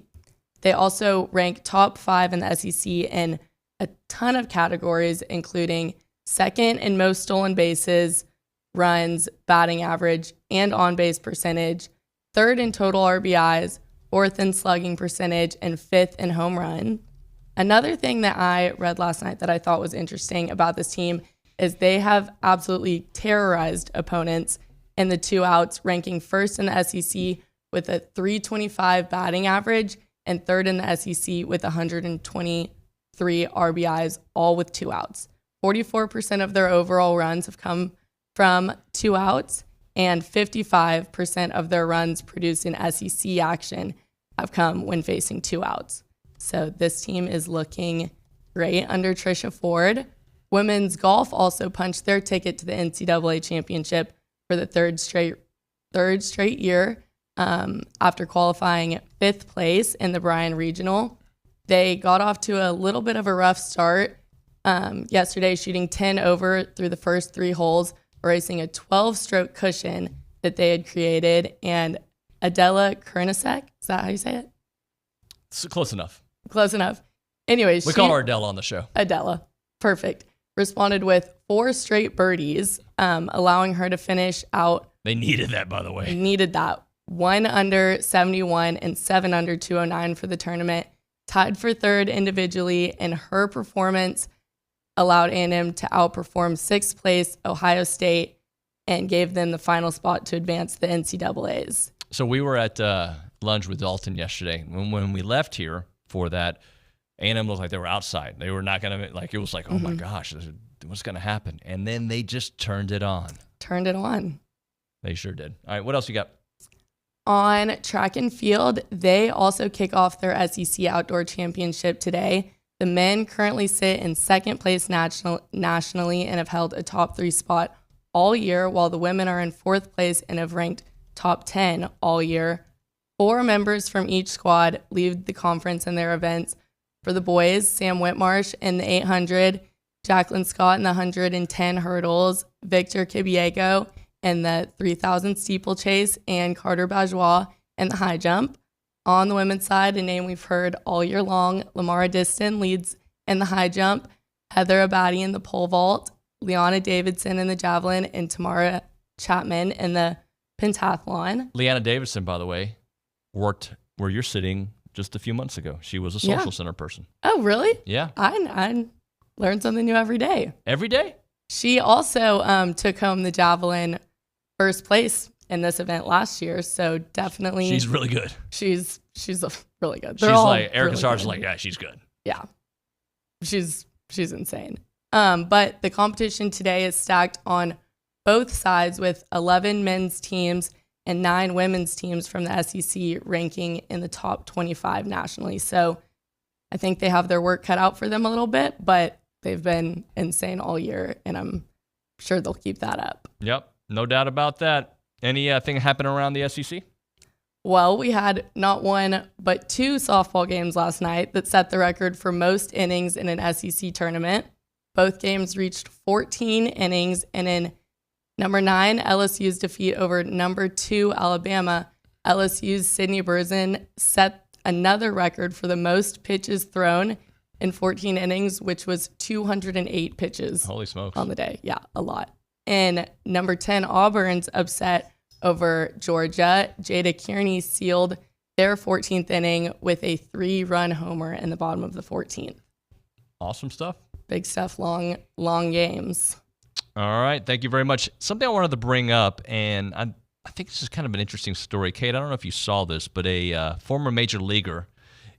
They also rank top 5 in the SEC in a ton of categories, including 2nd in most stolen bases, runs, batting average, and on-base percentage, 3rd in total RBIs, 4th in slugging percentage, and 5th in home run. Another thing that I read last night that I thought was interesting about this team is they have absolutely terrorized opponents in the 2 outs, ranking 1st in the SEC with a .325 batting average and 3rd in the SEC with 123 RBIs, all with 2 outs. 44% of their overall runs have come from 2 outs, and 55% of their runs produced in SEC action have come when facing 2 outs. So this team is looking great under Trisha Ford. Women's golf also punched their ticket to the NCAA championship for the third straight year after qualifying 5th place in the Bryan Regional. They got off to a little bit of a rough start yesterday, shooting 10 over through the first 3 holes, erasing a 12-stroke cushion that they had created. And Adela Kernasek, is that how you say it? It's close enough. Close enough. Anyways, we call her Adela on the show. Adela. Perfect. Responded with 4 straight birdies, allowing her to finish out. They needed that, by the way. Needed that. 1 under 71 and 7 under 209 for the tournament. Tied for 3rd individually, and her performance allowed A&M to outperform 6th place Ohio State and gave them the final spot to advance the NCAAs. So we were at lunch with Dalton yesterday. When we left here for that, A&M looked like they were outside. They were not going to, like, it was like, oh my gosh, what's going to happen? And then they just turned it on. Turned it on. They sure did. All right, what else you got? On track and field, they also kick off their SEC Outdoor Championship today. The men currently sit in 2nd place nationally and have held a top 3 spot all year, while the women are in 4th place and have ranked top 10 all year. 4 members from each squad lead the conference in their events. For the boys, Sam Whitmarsh in the 800, Jacqueline Scott in the 110 hurdles, Victor Kibiego in the 3,000 steeplechase, and Carter Bajois in the high jump. On the women's side, a name we've heard all year long, Lamara Diston leads in the high jump, Heather Abadi in the pole vault, Liana Davidson in the javelin, and Tamara Chapman in the pentathlon. Liana Davidson, by the way, worked where you're sitting just a few months ago. She was a social center person. Oh, really? Yeah. I learn something new every day. Every day? She also took home the javelin first place in this event last year, so definitely she's really good. She's really good. She's like Erica Sarge's like, yeah, she's good. Yeah, she's insane. But the competition today is stacked on both sides with 11 men's teams and 9 women's teams from the SEC ranking in the top 25 nationally. So I think they have their work cut out for them a little bit, but they've been insane all year, and I'm sure they'll keep that up. Yep, no doubt about that. Anything happen around the SEC? Well, we had not 1, but 2 softball games last night that set the record for most innings in an SEC tournament. Both games reached 14 innings, and in number 9, LSU's defeat over number 2, Alabama, LSU's Sydney Berzin set another record for the most pitches thrown in 14 innings, which was 208 pitches. Holy smokes. On the day. Yeah, a lot. And number 10, Auburn's upset over Georgia. Jada Kearney sealed their 14th inning with a 3-run homer in the bottom of the 14th. Awesome stuff. Big stuff, long games. All right. Thank you very much. Something I wanted to bring up, and I think this is kind of an interesting story. Kate, I don't know if you saw this, but a former major leaguer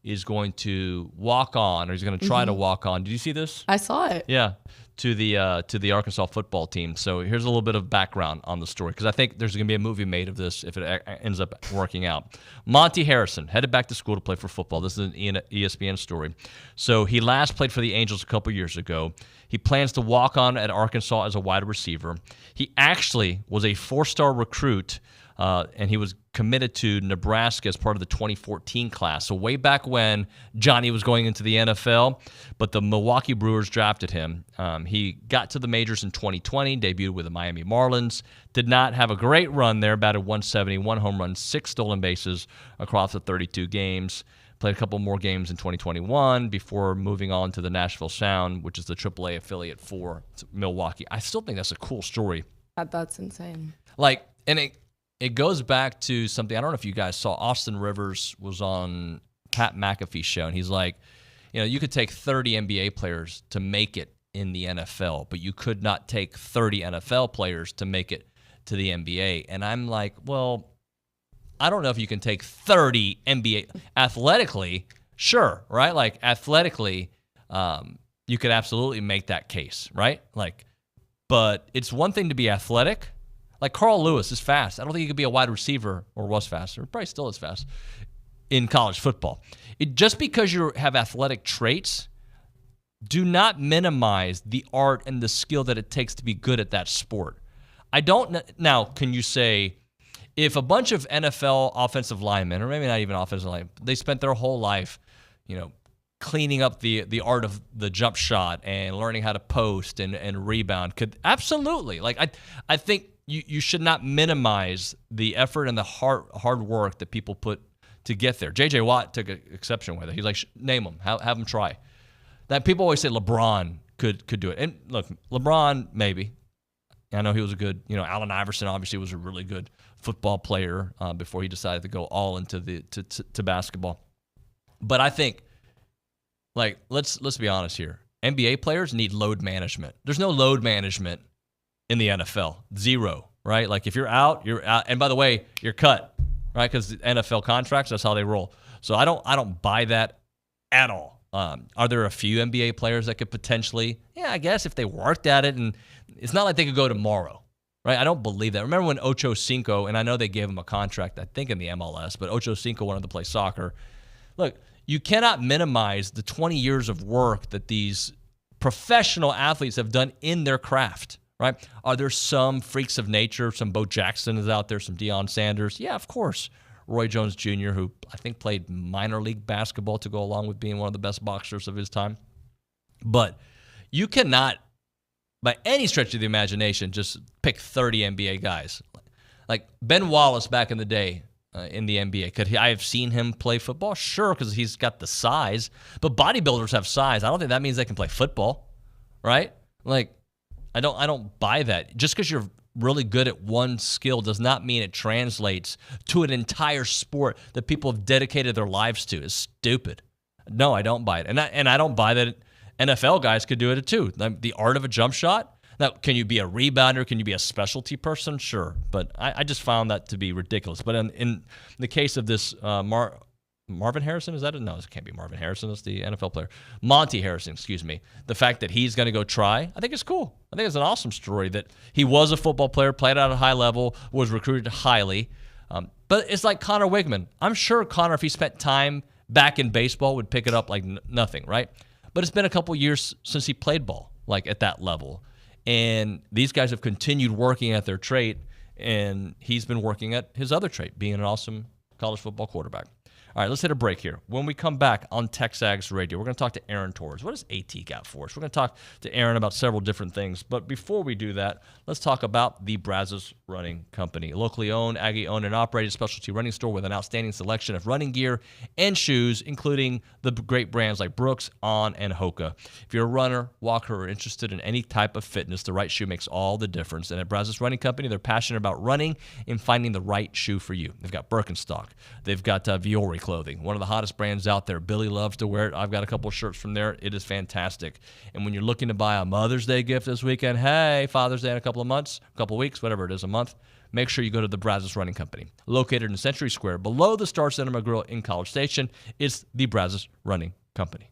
is going to walk on, or he's going to try to walk on. Did you see this? I saw it. Yeah, to the Arkansas football team. So here's a little bit of background on the story, because I think there's going to be a movie made of this if it ends up working out. Monty Harrison headed back to school to play for football. This is an ESPN story. So he last played for the Angels a couple years ago. He plans to walk on at Arkansas as a wide receiver. He actually was a 4-star recruit, and he was committed to Nebraska as part of the 2014 class. So way back when Johnny was going into the NFL, but the Milwaukee Brewers drafted him. He got to the majors in 2020, debuted with the Miami Marlins, did not have a great run there, batted 170, 1 home run, 6 stolen bases across the 32 games. Played a couple more games in 2021 before moving on to the Nashville Sound, which is the AAA affiliate for Milwaukee. I still think that's a cool story. That's insane. And it goes back to something, I don't know if you guys saw, Austin Rivers was on Pat McAfee's show, and he's like, you could take 30 NBA players to make it in the NFL, but you could not take 30 NFL players to make it to the NBA. And I'm like, well, I don't know if you can take 30 NBA athletically, sure, right? Like athletically, you could absolutely make that case, right? But it's one thing to be athletic. Like Carl Lewis is fast. I don't think he could be a wide receiver, or was fast, or probably still is fast in college football. Just because you have athletic traits, do not minimize the art and the skill that it takes to be good at that sport. Now, can you say, if a bunch of NFL offensive linemen, or maybe not even offensive linemen, they spent their whole life, cleaning up the art of the jump shot and learning how to post and rebound, could absolutely. I think you should not minimize the effort and the hard work that people put to get there. J.J. Watt took an exception with it. He's like, name them, have them try. That people always say LeBron could do it. And look, LeBron, maybe. I know he was a good, Allen Iverson obviously was a really good football player before he decided to go all into to basketball. But I think, let's be honest here. NBA players need load management. There's no load management in the NFL. Zero, right? Like if you're out, you're out. And by the way, you're cut, right? Because NFL contracts, that's how they roll. So I don't buy that at all. Are there a few NBA players that could potentially, I guess if they worked at it, and it's not like they could go tomorrow, right? I don't believe that. Remember when Ocho Cinco, and I know they gave him a contract, I think in the MLS, but Ocho Cinco wanted to play soccer. Look, you cannot minimize the 20 years of work that these professional athletes have done in their craft, right? Are there some freaks of nature, some Bo Jackson is out there, some Deion Sanders? Yeah, of course. Roy Jones Jr., who I think played minor league basketball to go along with being one of the best boxers of his time. But you cannot, by any stretch of the imagination, just pick 30 NBA guys. Like Ben Wallace back in the day in the NBA. I have seen him play football? Sure, because he's got the size. But bodybuilders have size. I don't think that means they can play football, right? I don't buy that. Just because you're really good at one skill does not mean it translates to an entire sport that people have dedicated their lives to. It's stupid. No, I don't buy it. And I don't buy that NFL guys could do it too. The art of a jump shot. Now, can you be a rebounder? Can you be a specialty person? Sure. But I just found that to be ridiculous. But in the case of this Marvin Harrison, is that it? No, it can't be Marvin Harrison. That's the NFL player. Monty Harrison, excuse me. The fact that he's going to go try, I think it's cool. I think it's an awesome story that he was a football player, played at a high level, was recruited highly. But it's like Connor Wigman. I'm sure Connor, if he spent time back in baseball, would pick it up like nothing, right? But it's been a couple years since he played ball, at that level. And these guys have continued working at their trait, and he's been working at his other trait, being an awesome college football quarterback. All right, let's hit a break here. When we come back on TexAgs Radio, we're going to talk to Aaron Torres. What does AT got for us? We're going to talk to Aaron about several different things. But before we do that, let's talk about the Brazos Running Company. Locally owned, Aggie-owned and operated specialty running store with an outstanding selection of running gear and shoes, including the great brands like Brooks, On, and Hoka. If you're a runner, walker, or interested in any type of fitness, the right shoe makes all the difference. And at Brazos Running Company, they're passionate about running and finding the right shoe for you. They've got Birkenstock. They've got Viore clothing, one of the hottest brands out there. Billy loves to wear it. I've got a couple of shirts from there. It is fantastic. And when you're looking to buy a Mother's Day gift this weekend, hey, Father's Day in a couple of months, a couple of weeks, whatever it is, a month, make sure you go to the Brazos Running Company. Located in Century Square, below the Star Cinema Grill in College Station, it's the Brazos Running Company.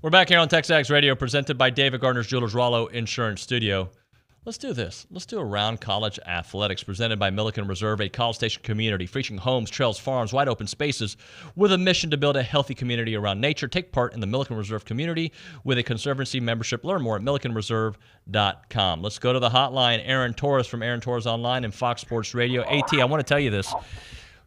We're back here on TexAgs Radio, presented by David Gardner's Jewelers Rollo Insurance Studio. Let's do this. Let's do Around College Athletics, presented by Milliken Reserve, a College Station community featuring homes, trails, farms, wide open spaces with a mission to build a healthy community around nature. Take part in the Milliken Reserve community with a Conservancy membership. Learn more at millikenreserve.com. Let's go to the hotline. Aaron Torres from Aaron Torres Online and Fox Sports Radio. AT, I want to tell you this.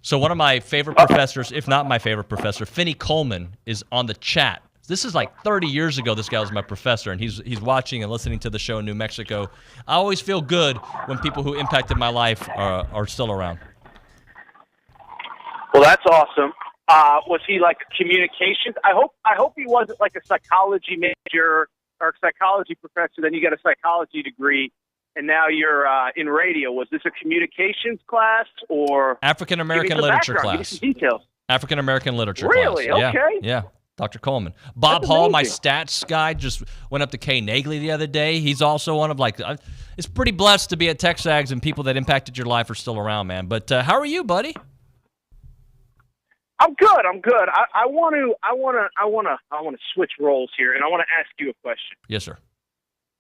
So one of my favorite professors, if not my favorite professor, Finney Coleman, is on the chat. This is like 30 years ago. This guy was my professor, and he's watching and listening to the show in New Mexico. I always feel good when people who impacted my life are still around. Well, that's awesome. Was he like communications? I hope he wasn't like a psychology major or a psychology professor. Then you got a psychology degree, and now you're in radio. Was this a communications class or African American literature class? Give me some details. African American literature Really? class. Okay. Yeah. Dr. Coleman. Bob Hall, my stats guy, just went up to Kay Nagley the other day. He's also one of it's pretty blessed to be at TexAgs and people that impacted your life are still around, man. But how are you, buddy? I'm good. I want to switch roles here, and I want to ask you a question. Yes, sir.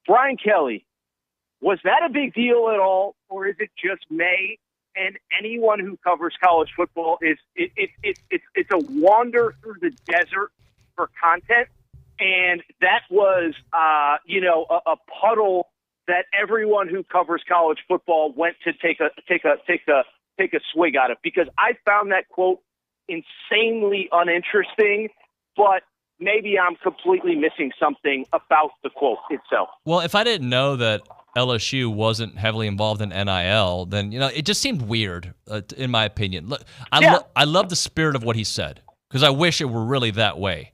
Brian Kelly, was that a big deal at all, or is it just May? And anyone who covers college football it's a wander through the desert for content, and that was a puddle that everyone who covers college football went to take a swig out of, because I found that quote insanely uninteresting, but maybe I'm completely missing something about the quote itself. Well, if I didn't know that LSU wasn't heavily involved in NIL, then it just seemed weird, in my opinion. Look, I love the spirit of what he said, because I wish it were really that way.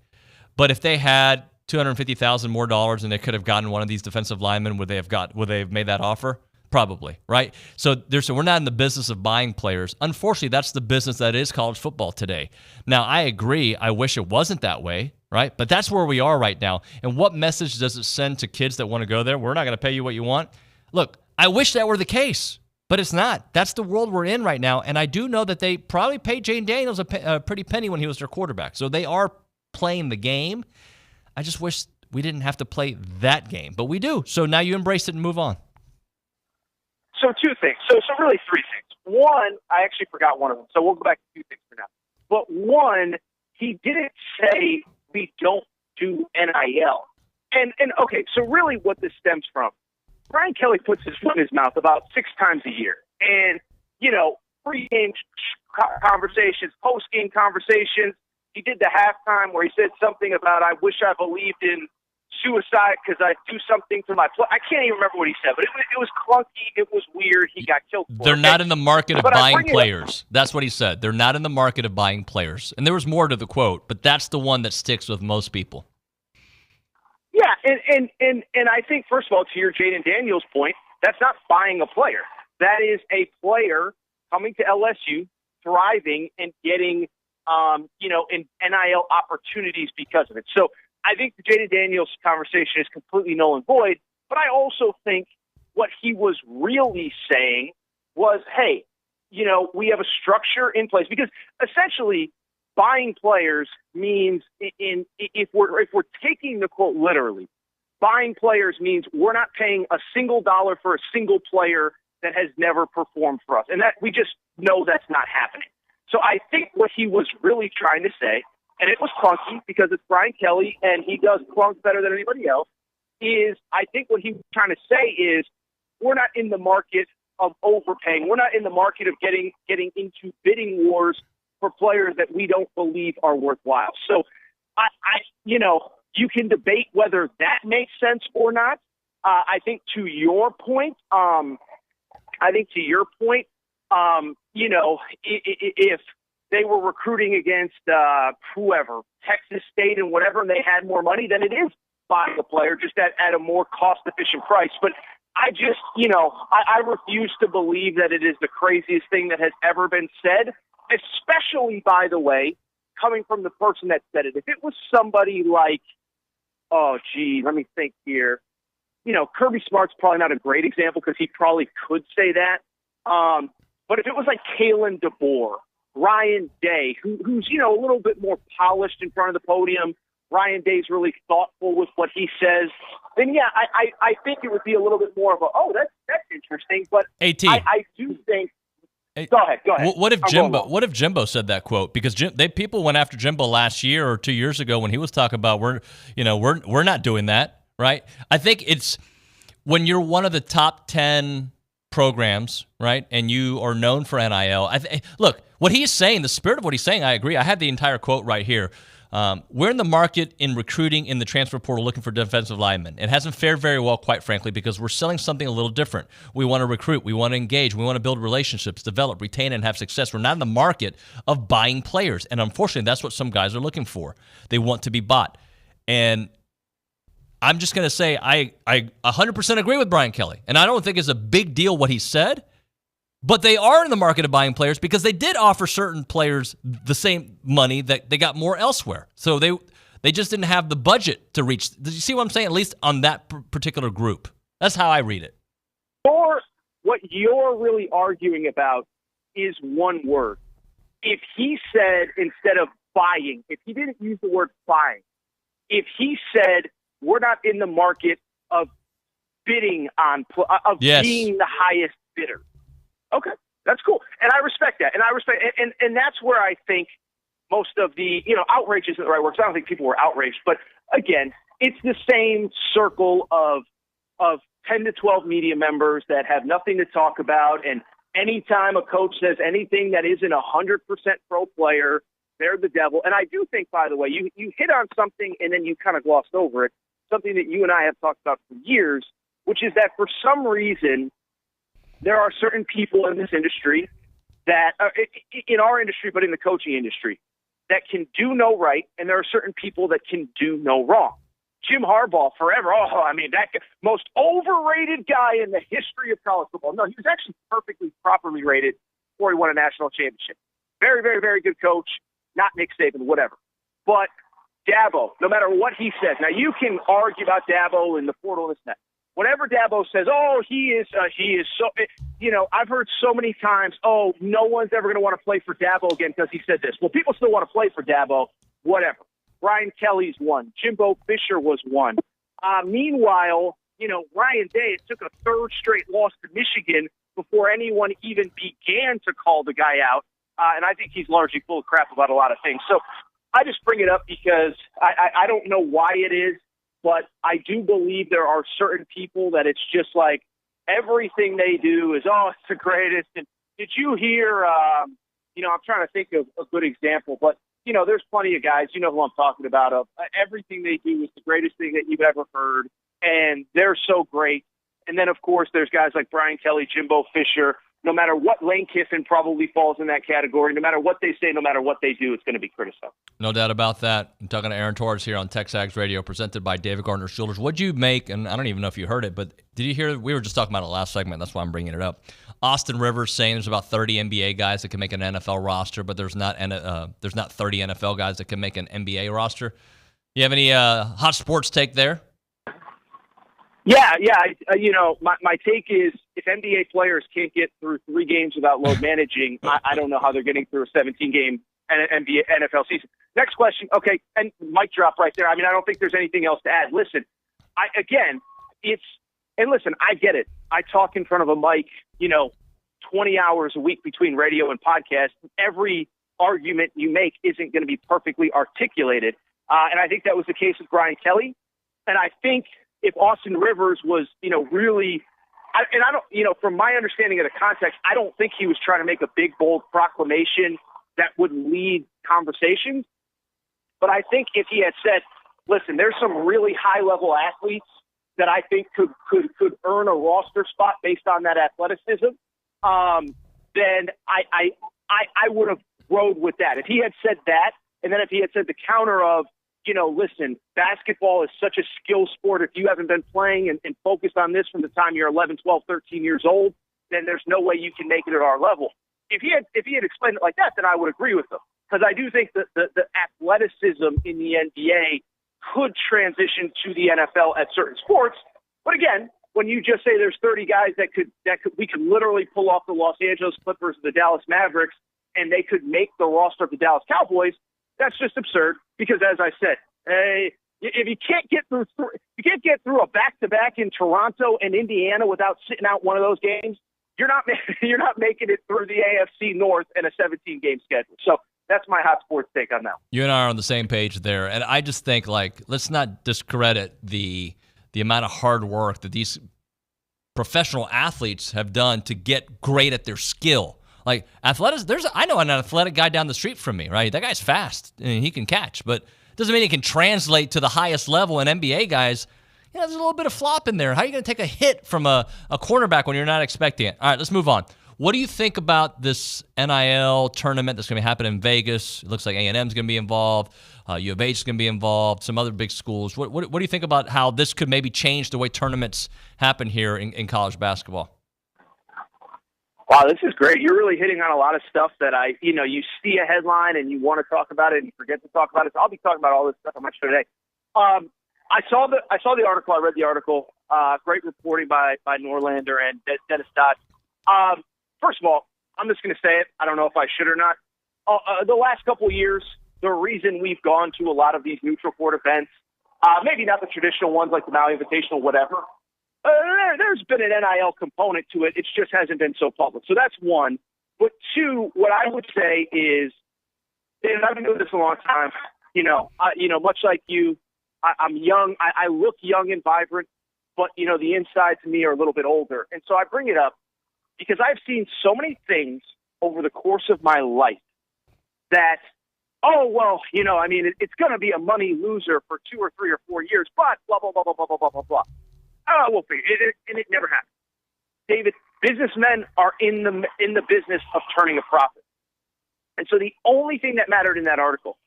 But if they had $250,000 more dollars and they could have gotten one of these defensive linemen, would they have made that offer? Probably, right? So we're not in the business of buying players. Unfortunately, that's the business that is college football today. Now, I agree. I wish it wasn't that way, right? But that's where we are right now. And what message does it send to kids that want to go there? We're not going to pay you what you want. Look, I wish that were the case, but it's not. That's the world we're in right now. And I do know that they probably paid Jane Daniels a pretty penny when he was their quarterback. So they are playing the game. I just wish we didn't have to play that game, but we do. So now you embrace it and move on. So two things. So really three things. One, I actually forgot one of them, so we'll go back to two things for now. But one, he didn't say we don't do NIL. And okay, so really what this stems from, Brian Kelly puts his foot in his mouth about 6 times a year. And, pre-game conversations, post-game conversations. He did the halftime where he said something about, I wish I believed in suicide because I do something to my play. I can't even remember what he said, but it was clunky. It was weird. He got killed for They're it. not in the market of buying players. That's what he said. They're not in the market of buying players. And there was more to the quote, but that's the one that sticks with most people. Yeah, and I think, first of all, to your Jaden Daniels point, that's not buying a player. That is a player coming to LSU, thriving, and getting, in NIL opportunities because of it. So I think the Jaden Daniels conversation is completely null and void, but I also think what he was really saying was, hey, we have a structure in place, because essentially buying players means, if we're taking the quote literally, buying players means we're not paying a single dollar for a single player that has never performed for us, and that we just know that's not happening. So I think what he was really trying to say, and it was clunky because it's Brian Kelly and he does clunk better than anybody else, is I think what he was trying to say is we're not in the market of overpaying. We're not in the market of getting into bidding wars for players that we don't believe are worthwhile. So you can debate whether that makes sense or not. I think to your point, if they were recruiting against whoever, Texas State and whatever, and they had more money, then it is buying a player just at a more cost-efficient price. But I just, I refuse to believe that it is the craziest thing that has ever been said, especially, by the way, coming from the person that said it. If it was somebody like, let me think here. Kirby Smart's probably not a great example because he probably could say that. But if it was like Kalen DeBoer, Ryan Day, who's a little bit more polished in front of the podium, Ryan Day's really thoughtful with what he says, then yeah, I think it would be a little bit more of that's interesting. But I do think. Go ahead. What if Jimbo said that quote? Because people went after Jimbo last year or 2 years ago when he was talking about we're not doing that, right? I think it's when you're one of the top 10 programs, right, and you are known for NIL. Look, what he's saying, the spirit of what he's saying, I agree. I have the entire quote right here. We're in the market in recruiting in the transfer portal looking for defensive linemen. It hasn't fared very well, quite frankly, because we're selling something a little different. We want to recruit. We want to engage. We want to build relationships, develop, retain, and have success. We're not in the market of buying players. And unfortunately, that's what some guys are looking for. They want to be bought. And I'm just going to say I 100% agree with Brian Kelly. And I don't think it's a big deal what he said. But they are in the market of buying players because they did offer certain players the same money that they got more elsewhere. So They just didn't have the budget to reach. Did you see what I'm saying? At least on that particular group. That's how I read it. Or what you're really arguing about is one word. If he said, instead of buying, if he didn't use the word buying, if he said, we're not in the market of bidding on, being the highest bidder. Okay, that's cool. And I respect that. And that's where I think most of the, outrage isn't the right word, 'cause I don't think people were outraged. But again, it's the same circle of 10 to 12 media members that have nothing to talk about. And anytime a coach says anything that isn't 100% pro player, they're the devil. And I do think, by the way, you hit on something and then you kind of glossed over it, something that you and I have talked about for years, which is that for some reason, there are certain people in this industry that, in our industry, but in the coaching industry, that can do no right, and there are certain people that can do no wrong. Jim Harbaugh, forever, that most overrated guy in the history of college football. No, he was actually perfectly, properly rated before he won a national championship. Very, very, very good coach, not Nick Saban, whatever. But Dabo, no matter what he says, now you can argue about Dabo and the portal and this and that. Whenever Dabo says, he is so, I've heard so many times, no one's ever going to want to play for Dabo again because he said this. Well, people still want to play for Dabo, whatever. Brian Kelly's one. Jimbo Fisher was one. Meanwhile, Ryan Day, it took a third straight loss to Michigan before anyone even began to call the guy out. And I think he's largely full of crap about a lot of things. So I just bring it up because I don't know why it is, but I do believe there are certain people that it's just like everything they do is, it's the greatest. And did you hear, I'm trying to think of a good example, but, there's plenty of guys, who I'm talking about, of everything they do is the greatest thing that you've ever heard, and they're so great. And then, of course, there's guys like Brian Kelly, Jimbo Fisher. No matter what, Lane Kiffin probably falls in that category. No matter what they say, no matter what they do, it's going to be criticized. No doubt about that. I'm talking to Aaron Torres here on TexAgs Radio, presented by David Gardner Shoulders. What'd you make, and I don't even know if you heard it, but did you hear, we were just talking about it last segment, that's why I'm bringing it up. Austin Rivers saying there's about 30 NBA guys that can make an NFL roster, but there's not 30 NFL guys that can make an NBA roster. You have any hot sports take there? Yeah. My take is if NBA players can't get through 3 games without load managing, I don't know how they're getting through a 17-game NFL season. Next question. Okay, and mic drop right there. I don't think there's anything else to add. Listen, I get it. I talk in front of a mic, 20 hours a week between radio and podcast. Every argument you make isn't going to be perfectly articulated. And I think that was the case with Brian Kelly. And I think if Austin Rivers was, really, from my understanding of the context, I don't think he was trying to make a big, bold proclamation that would lead conversations. But I think if he had said, listen, there's some really high-level athletes that I think could earn a roster spot based on that athleticism, then I would have rode with that. If he had said that, and then if he had said the counter of, listen, basketball is such a skill sport. If you haven't been playing and focused on this from the time you're 11, 12, 13 years old, then there's no way you can make it at our level. If he had explained it like that, then I would agree with him. Because I do think that the athleticism in the NBA could transition to the NFL at certain sports. But again, when you just say there's 30 guys that we could literally pull off the Los Angeles Clippers and the Dallas Mavericks, and they could make the roster of the Dallas Cowboys, that's just absurd. Because as I said, if you can't get through a back-to-back in Toronto and Indiana without sitting out one of those games, you're not making it through the AFC North in a 17-game schedule. So that's my hot sports take on that. You and I are on the same page there, and I just think let's not discredit the amount of hard work that these professional athletes have done to get great at their skill. Like athletics, I know an athletic guy down the street from me, right? That guy's fast and he can catch, but it doesn't mean he can translate to the highest level. And NBA guys, there's a little bit of flop in there. How are you going to take a hit from a cornerback when you're not expecting it? All right, let's move on. What do you think about this NIL tournament that's going to happen in Vegas? It looks like A&M is going to be involved. U of H is going to be involved. Some other big schools. What do you think about how this could maybe change the way tournaments happen here in college basketball? Wow, this is great. You're really hitting on a lot of stuff that you see a headline and you want to talk about it and you forget to talk about it. So I'll be talking about all this stuff on my show today. I saw the article. I read the article. Great reporting by Norlander and Dennis Dodd. First of all, I'm just going to say it. I don't know if I should or not. The last couple of years, the reason we've gone to a lot of these neutral court events, maybe not the traditional ones like the Maui Invitational, whatever, there's been an NIL component to it. It just hasn't been so public. So that's one. But two, what I would say is, David, I've been doing this a long time. Much like you, I'm young. I look young and vibrant, but, the insides to me are a little bit older. And so I bring it up because I've seen so many things over the course of my life that, it's going to be a money loser for 2 or 3 or 4 years, but blah, blah, blah, blah, blah, blah, blah, blah, blah. We'll figure it. And it never happened. David, businessmen are in the business of turning a profit. And so the only thing that mattered in that article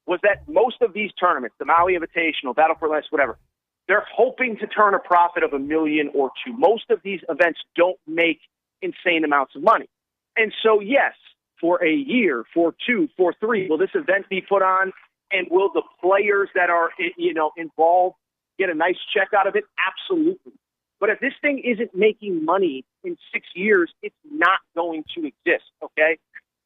was that most of these tournaments, the Maui Invitational, Battle for Less, whatever, they're hoping to turn a profit of $1 million or $2 million. Most of these events don't make insane amounts of money. And so, yes, for a year, for 2, for 3, will this event be put on? And will the players that are, involved get a nice check out of it? Absolutely. But if this thing isn't making money in 6 years, it's not going to exist. Okay.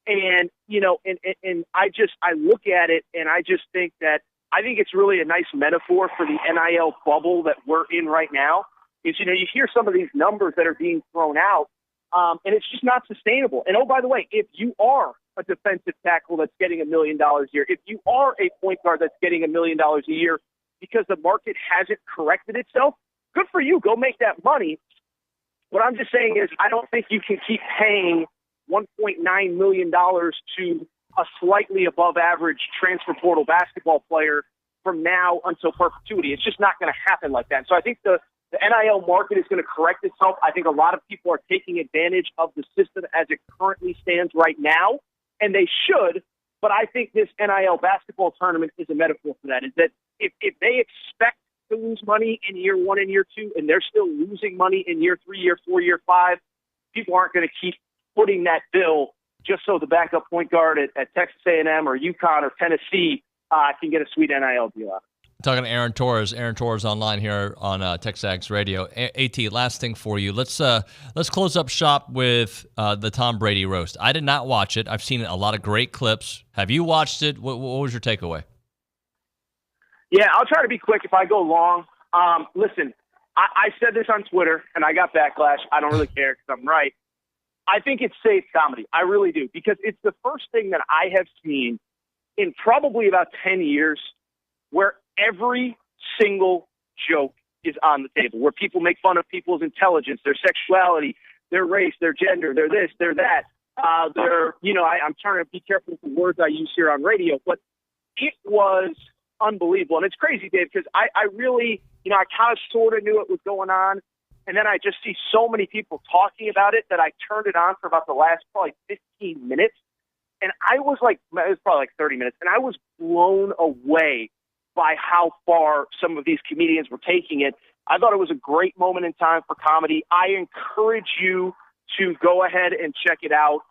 And, and I look at it and I just think that I think it's really a nice metaphor for the NIL bubble that we're in right now is, you hear some of these numbers that are being thrown out and it's just not sustainable. And, oh, by the way, if you are a defensive tackle that's getting $1 million a year, if you are a point guard that's getting $1 million a year because the market hasn't corrected itself, good for you. Go make that money. What I'm just saying is I don't think you can keep paying $1.9 million to a slightly above average transfer portal basketball player from now until perpetuity. It's just not going to happen like that. So I think the NIL market is going to correct itself. I think a lot of people are taking advantage of the system as it currently stands right now, and they should. But I think this NIL basketball tournament is a metaphor for that, is that if they expect to lose money in year 1 and year 2, and they're still losing money in year 3, year 4, year 5, people aren't going to keep putting that bill just so the backup point guard at Texas A&M or UConn or Tennessee can get a sweet NIL deal out of it. Talking to Aaron Torres. Aaron Torres online here on TexAgs Radio. AT, last thing for you. Let's close up shop with the Tom Brady roast. I did not watch it. I've seen a lot of great clips. Have you watched it? What was your takeaway? Yeah, I'll try to be quick if I go long. Listen, I said this on Twitter, and I got backlash. I don't really care because I'm right. I think it's safe comedy. I really do, because it's the first thing that I have seen in probably about 10 years where every single joke is on the table, where people make fun of people's intelligence, their sexuality, their race, their gender, their this, their that. I'm trying to be careful with the words I use here on radio, but it was unbelievable. And it's crazy, Dave, because I really, I kind of sort of knew it was going on. And then I just see so many people talking about it that I turned it on for about the last probably 15 minutes. And I was like, it was probably like 30 minutes. And I was blown away by how far some of these comedians were taking it. I thought it was a great moment in time for comedy. I encourage you to go ahead and check it out.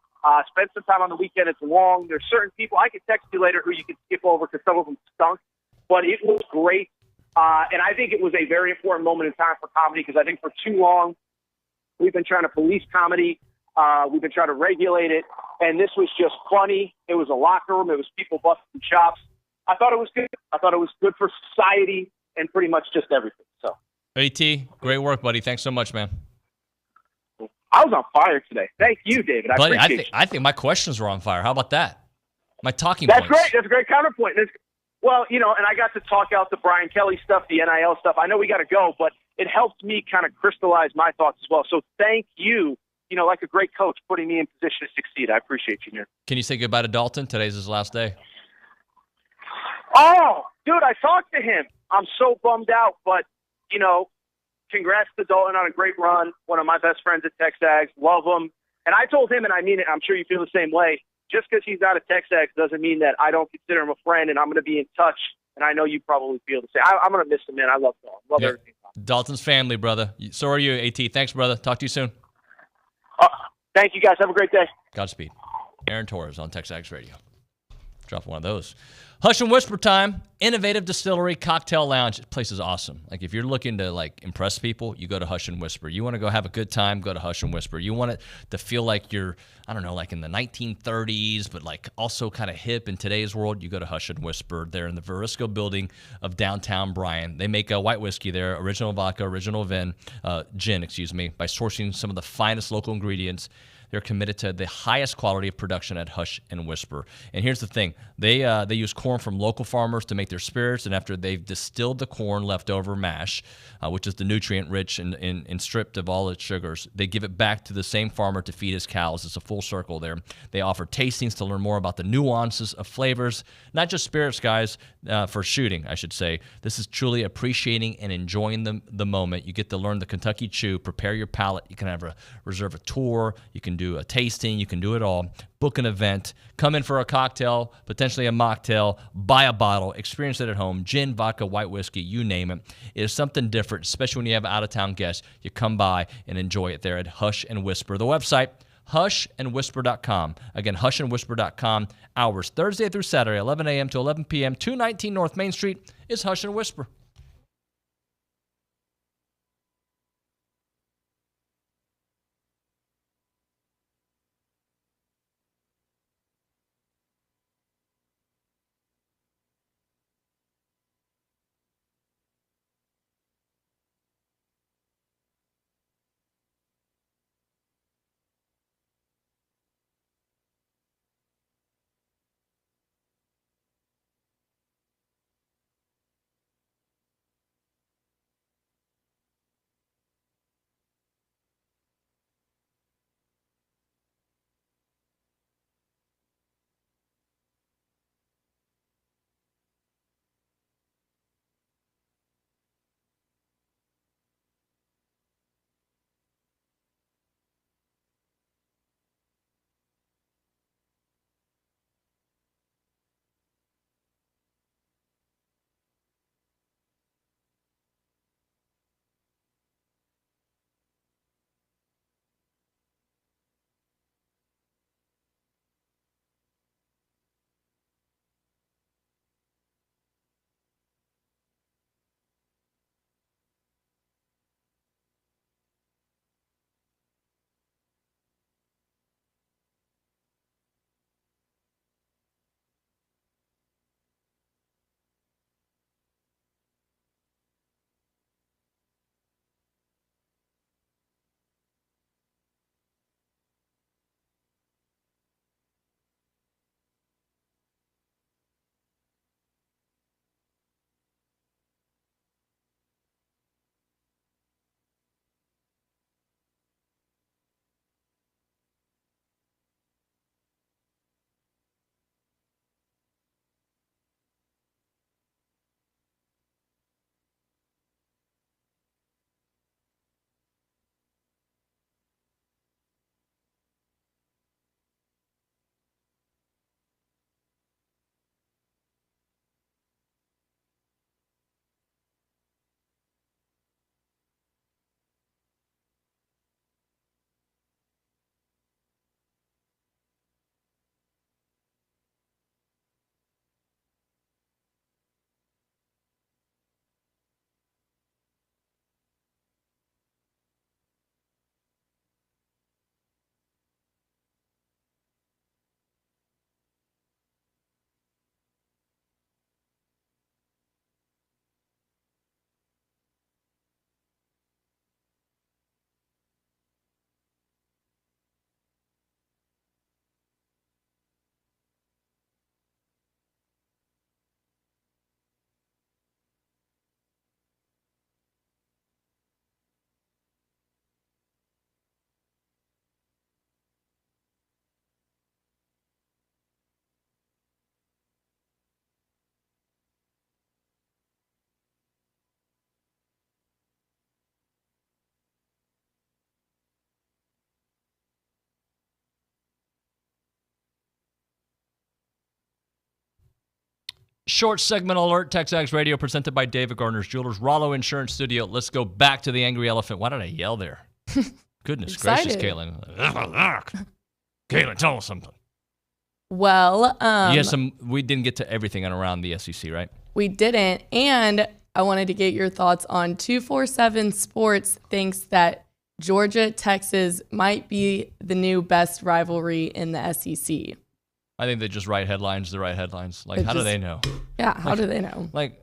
Spend some time on the weekend. It's long. There's certain people, I could text you later, who you could skip over because some of them stunk. But it was great. And I think it was a very important moment in time for comedy, because I think for too long we've been trying to police comedy. We've been trying to regulate it. And this was just funny. It was a locker room. It was people busting chops. I thought it was good. I thought it was good for society and pretty much just everything. So, AT, great work, buddy. Thanks so much, man. I was on fire today. Thank you, David. Buddy, appreciate I think my questions were on fire. How about that? My talking That's points. great. That's a great counterpoint. Well, and I got to talk out the Brian Kelly stuff, the NIL stuff. I know we got to go, but it helped me kind of crystallize my thoughts as well. So thank you, like a great coach, putting me in position to succeed. I appreciate you, man. Can you say goodbye to Dalton? Today's his last day. Oh, dude, I talked to him. I'm so bummed out, but, congrats to Dalton on a great run. One of my best friends at TexAgs. Love him. And I told him, and I mean it, I'm sure you feel the same way, just because he's not a TexAgs doesn't mean that I don't consider him a friend, and I'm going to be in touch. And I know you probably feel the same. I'm going to miss him, man. I love Dalton. Love everything. Dalton's family, brother. So are you, AT. Thanks, brother. Talk to you soon. Thank you, guys. Have a great day. Godspeed. Aaron Torres on TexAgs Radio. Drop one of those. Hush and Whisper time. Innovative Distillery Cocktail Lounge. This place is awesome. Like, if you're looking to, like, impress people, you go to Hush and Whisper. You want to go have a good time, go to Hush and Whisper. You want it to feel like you're, I don't know, like in the 1930s, but, like, also kind of hip in today's world, you go to Hush and Whisper. They're in the Verisco building of downtown Bryan. They make a white whiskey there, original vodka, original gin, by sourcing some of the finest local ingredients. They're committed to the highest quality of production at Hush and Whisper. And here's the thing. They use corn from local farmers to make their spirits, and after they've distilled the corn leftover mash, which is the nutrient-rich and stripped of all its sugars, they give it back to the same farmer to feed his cows. It's a full circle there. They offer tastings to learn more about the nuances of flavors, not just spirits, guys, for shooting, I should say. This is truly appreciating and enjoying the moment. You get to learn the Kentucky Chew, prepare your palate. You can reserve a tour. You can do a tasting. You can do it all. Book an event. Come in for a cocktail, potentially a mocktail. Buy a bottle. Experience it at home. Gin, vodka, white whiskey, you name it. It is something different, especially when you have out-of-town guests. You come by and enjoy it there at Hush and Whisper. The website, hushandwhisper.com. Again, hushandwhisper.com. Hours Thursday through Saturday, 11 a.m. to 11 p.m. 219 North Main Street is Hush and Whisper. Short segment alert, TexAgs Radio, presented by David Gardner's Jewelers, Rollo Insurance Studio. Let's go back to the Angry Elephant. Why did I yell there? Goodness Excited. gracious, Caitlin. Caitlin, tell us something. Well, we didn't get to everything around the SEC, right? we didn't. And I wanted to get your thoughts on 247 Sports thinks that Georgia, Texas might be the new best rivalry in the SEC. I think they just write headlines the right headlines. Like, how do they know? Yeah, how do they know? Like,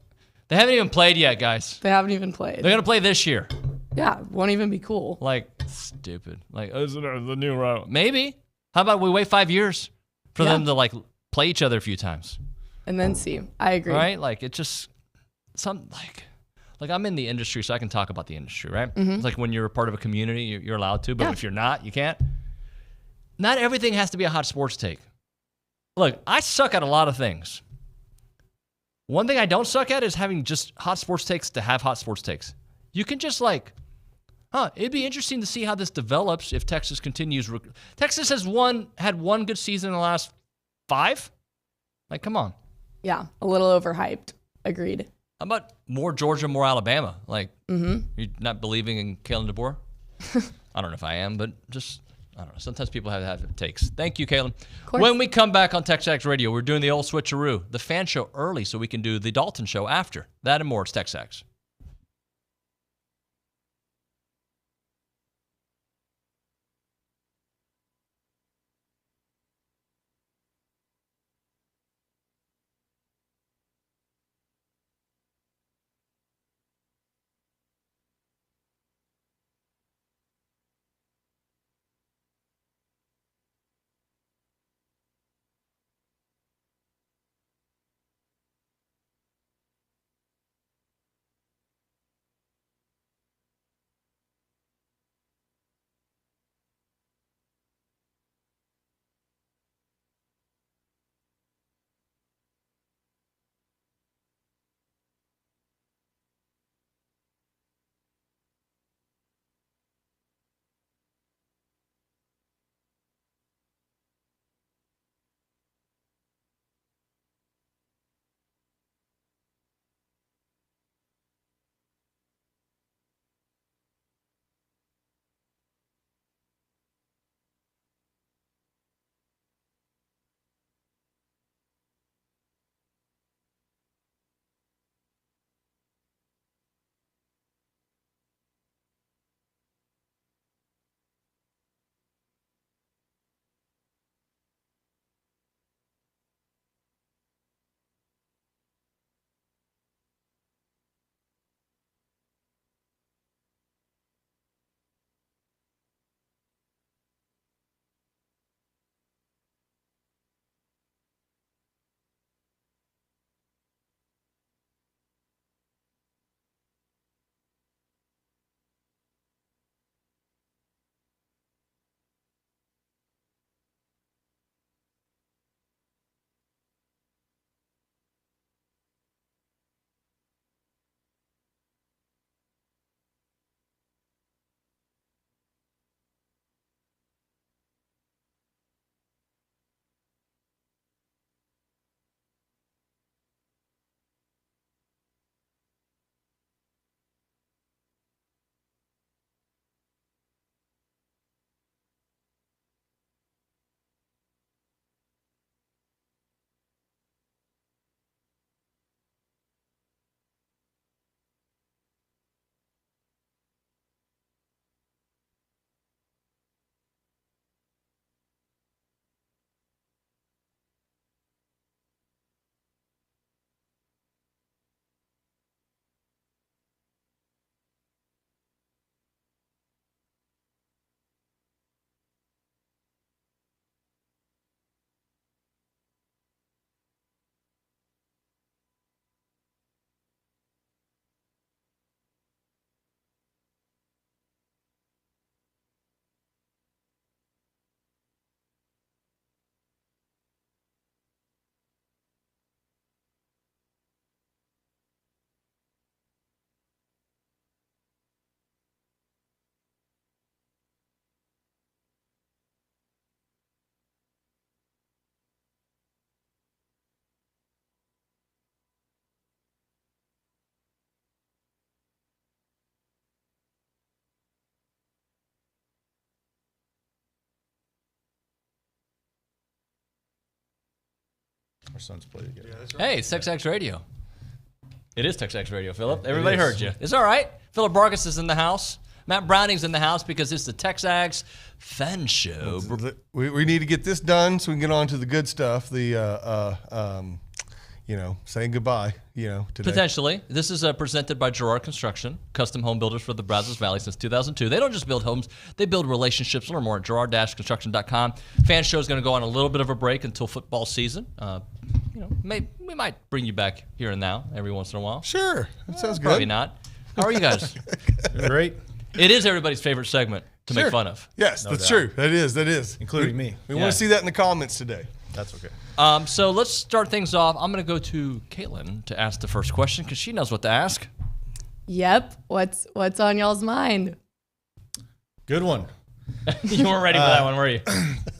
they haven't even played yet, guys. They haven't even played. They're going to play this year. Yeah, won't even be cool. Like, stupid. Like, isn't it the new rival? Maybe. How about we wait 5 years for them to, like, play each other a few times? And then see. I agree. Right? Like, it just, like I'm in the industry, so I can talk about the industry, right? Mm-hmm. It's like when you're a part of a community, you're allowed to, but if you're not, you can't. Not everything has to be a hot sports take. Look, I suck at a lot of things. One thing I don't suck at is having just hot sports takes to have hot sports takes. You can just it'd be interesting to see how this develops if Texas continues. Texas had one good season in the last 5. Like, come on. Yeah, a little overhyped. Agreed. How about more Georgia, more Alabama? Like, Mm-hmm. you're not believing in Kalen DeBoer? I don't know if I am, but just, I don't know. Sometimes people have takes. Thank you, Kalen. When we come back on TexAgs Radio, we're doing the old switcheroo, the fan show early so we can do the Dalton show after. That and more. It's TexAgs. sons play together. Yeah, that's right. Hey, it's TexAgs Radio. It is TexAgs Radio, Philip. Everybody heard you. It's all right. Philip Vargas is in the house. Matt Browning's in the house because it's the TexAgs Fan Show. We need to get this done so we can get on to the good stuff. The saying goodbye. Today. Potentially. This is presented by Girard Construction, custom home builders for the Brazos Valley since 2002. They don't just build homes; they build relationships. Learn more at girard-construction.com. Fan Show is going to go on a little bit of a break until football season. We might bring you back here and now every once in a while. Sure, that sounds good. Probably not. How are you guys? Great. It is everybody's favorite segment to make fun of. Yes, that's true. That is. Including me. We want to see that in the comments today. That's okay. So let's start things off. I'm going to go to Caitlin to ask the first question because she knows what to ask. Yep. What's on y'all's mind? Good one. You weren't ready for that one, were you?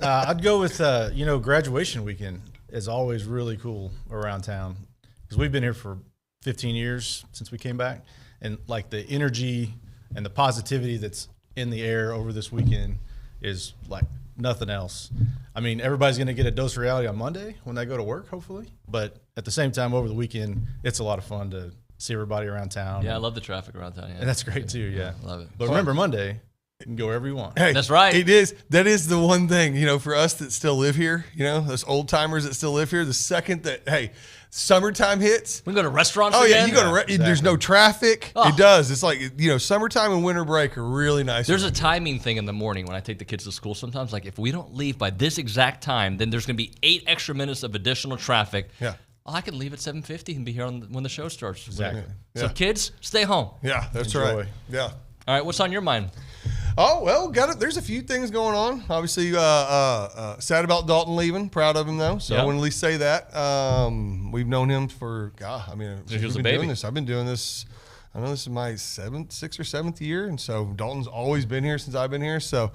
I'd go with, graduation weekend is always really cool around town because we've been here for 15 years since we came back. And like the energy and the positivity that's in the air over this weekend is like nothing else. I mean, everybody's going to get a dose of reality on Monday when they go to work, hopefully. But at the same time, over the weekend, it's a lot of fun to see everybody around town. Yeah, I love the traffic around town. Yeah. And that's great too, yeah. Love it. But remember, Monday, you can go wherever you want. Hey, that's right. It is. That is the one thing, for us that still live here, those old timers that still live here, the second that, summertime hits. We can go to restaurants again. You go to exactly. There's no traffic. Oh. It does. It's like, summertime and winter break are really nice. There's a timing thing in the morning when I take the kids to school sometimes. Like, if we don't leave by this exact time, then there's going to be 8 extra minutes of additional traffic. Yeah. I can leave at 7:50 and be here when the show starts. Exactly. So, kids, stay home. Yeah, that's Enjoy. right. Yeah. All right, what's on your mind? Oh, well, there's a few things going on. Obviously, sad about Dalton leaving. Proud of him, though. So I want to at least say that. We've known him for, he was a baby. Doing this. I've been doing this. I know this is my 6th or 7th year. And so Dalton's always been here since I've been here. So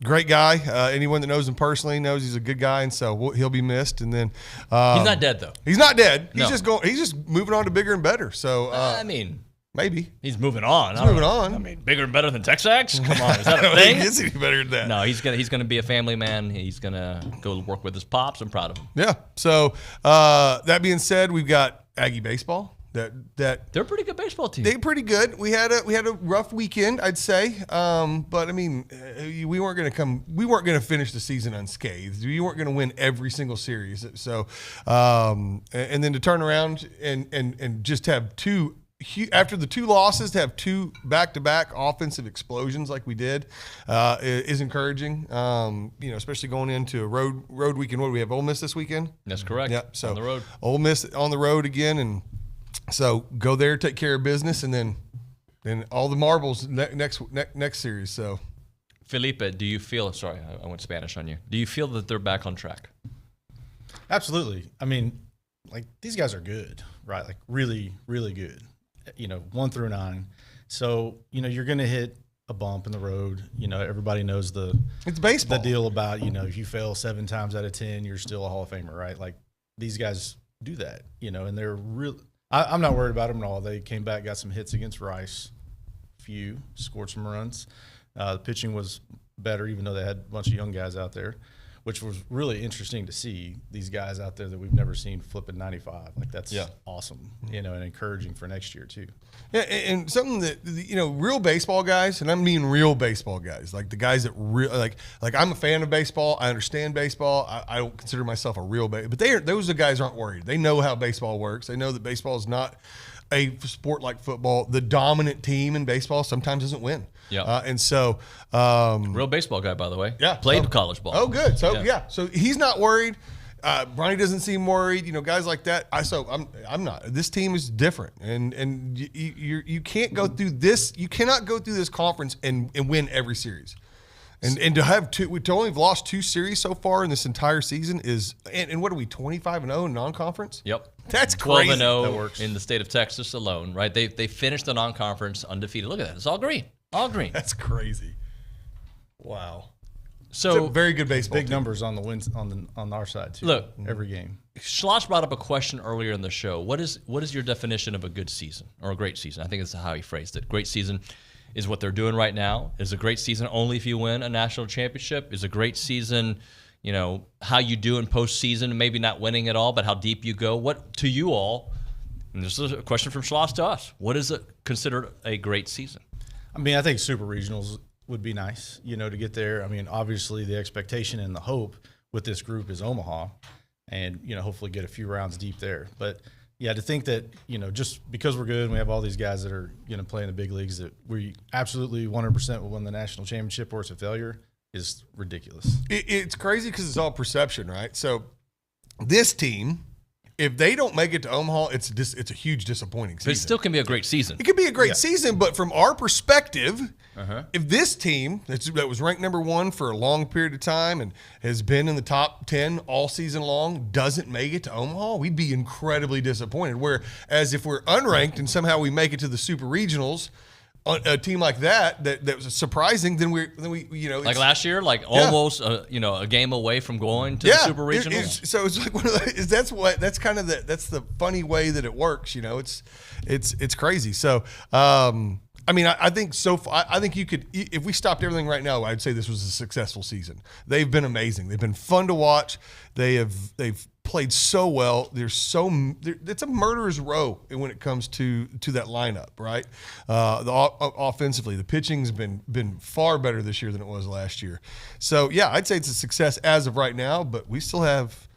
great guy. Anyone that knows him personally knows he's a good guy. And so he'll be missed. And then he's not dead, though. He's not dead. He's No. He's just moving on to bigger and better. So, maybe. He's moving on. He's moving on. I mean, bigger and better than TexAgs? Come on, is that a thing? He is any better than that. No, he's gonna be a family man. He's gonna go work with his pops. I'm proud of him. Yeah. So that being said, we've got Aggie baseball. They're a pretty good baseball team. They're pretty good. We had a rough weekend, I'd say. But I mean, we weren't gonna finish the season unscathed. We weren't gonna win every single series. So and then to turn around and just have after the 2 losses, to have 2 back-to-back offensive explosions like we did is encouraging. Especially going into a road weekend. What do we have? Ole Miss this weekend? That's correct. Yeah. So on the road. Ole Miss on the road again, and so go there, take care of business, and then all the marbles next series. So, Felipe, do you feel? Sorry, I went Spanish on you. Do you feel that they're back on track? Absolutely. I mean, like these guys are good, right? Like really, really good. 1 through 9. So, you're going to hit a bump in the road. Everybody knows it's baseball. The deal about, if you fail 7 times out of 10, you're still a Hall of Famer, right? Like these guys do that, and they're real. I'm not worried about them at all. They came back, got some hits against Rice, scored some runs. The pitching was better, even though they had a bunch of young guys out there, which was really interesting to see these guys out there that we've never seen flipping 95. Like that's awesome, and encouraging for next year too. Yeah, and something that real baseball guys, and I mean real baseball guys, like the guys that like I'm a fan of baseball. I understand baseball. I don't consider myself a real but those guys aren't worried. They know how baseball works. They know that baseball is not a sport like football. The dominant team in baseball sometimes doesn't win. Yeah. And so real baseball guy, by the way. Yeah. Played college ball. Oh, good. So so he's not worried. Bronny doesn't seem worried. Guys like that. I'm not. This team is different, and you can't go through this. You cannot go through this conference and win every series. And to have to only have lost 2 series so far in this entire season is and what are we 25-0 in non-conference? Yep. That's crazy. 12-0 in the state of Texas alone, right? They finished the non-conference undefeated. Look at that. It's all green. All green. That's crazy. Wow. So it's a very good baseball. Big team. numbers on the wins on our side too. Look, every game. Schloss brought up a question earlier in the show. What is your definition of a good season or a great season? I think that's how he phrased it. Great season is what they're doing right now. Is a great season only if you win a national championship? Is a great season how you do in postseason, maybe not winning it all, but how deep you go. What to you all? And this is a question from Schloss to us. What is it considered a great season? I mean, I think super regionals would be nice, to get there. I mean, obviously the expectation and the hope with this group is Omaha, and hopefully get a few rounds deep there. But yeah, to think that just because we're good and we have all these guys that are going to play in the big leagues, that we absolutely 100% will win the national championship or it's a failure is ridiculous. It's crazy because it's all perception, right? So this team, if they don't make it to Omaha, it's a huge disappointing season. But it still can be a great season. It could be a great season, but from our perspective, if this team that was ranked number 1 for a long period of time and has been in the top 10 all season long doesn't make it to Omaha, we'd be incredibly disappointed. Whereas if we're unranked and somehow we make it to the super regionals, a team like that was surprising, then we like last year, almost a game away from going to the super regionals. So it's like one of those, that's kind of that's the funny way that it works. It's crazy. So I mean, I think so far, I think you could, if we stopped everything right now, I'd say this was a successful season. They've been amazing. They've been fun to watch. They've played so well. It's a murderer's row when it comes to that lineup, right? Offensively, the pitching's been far better this year than it was last year. So yeah, I'd say it's a success as of right now, but we still have.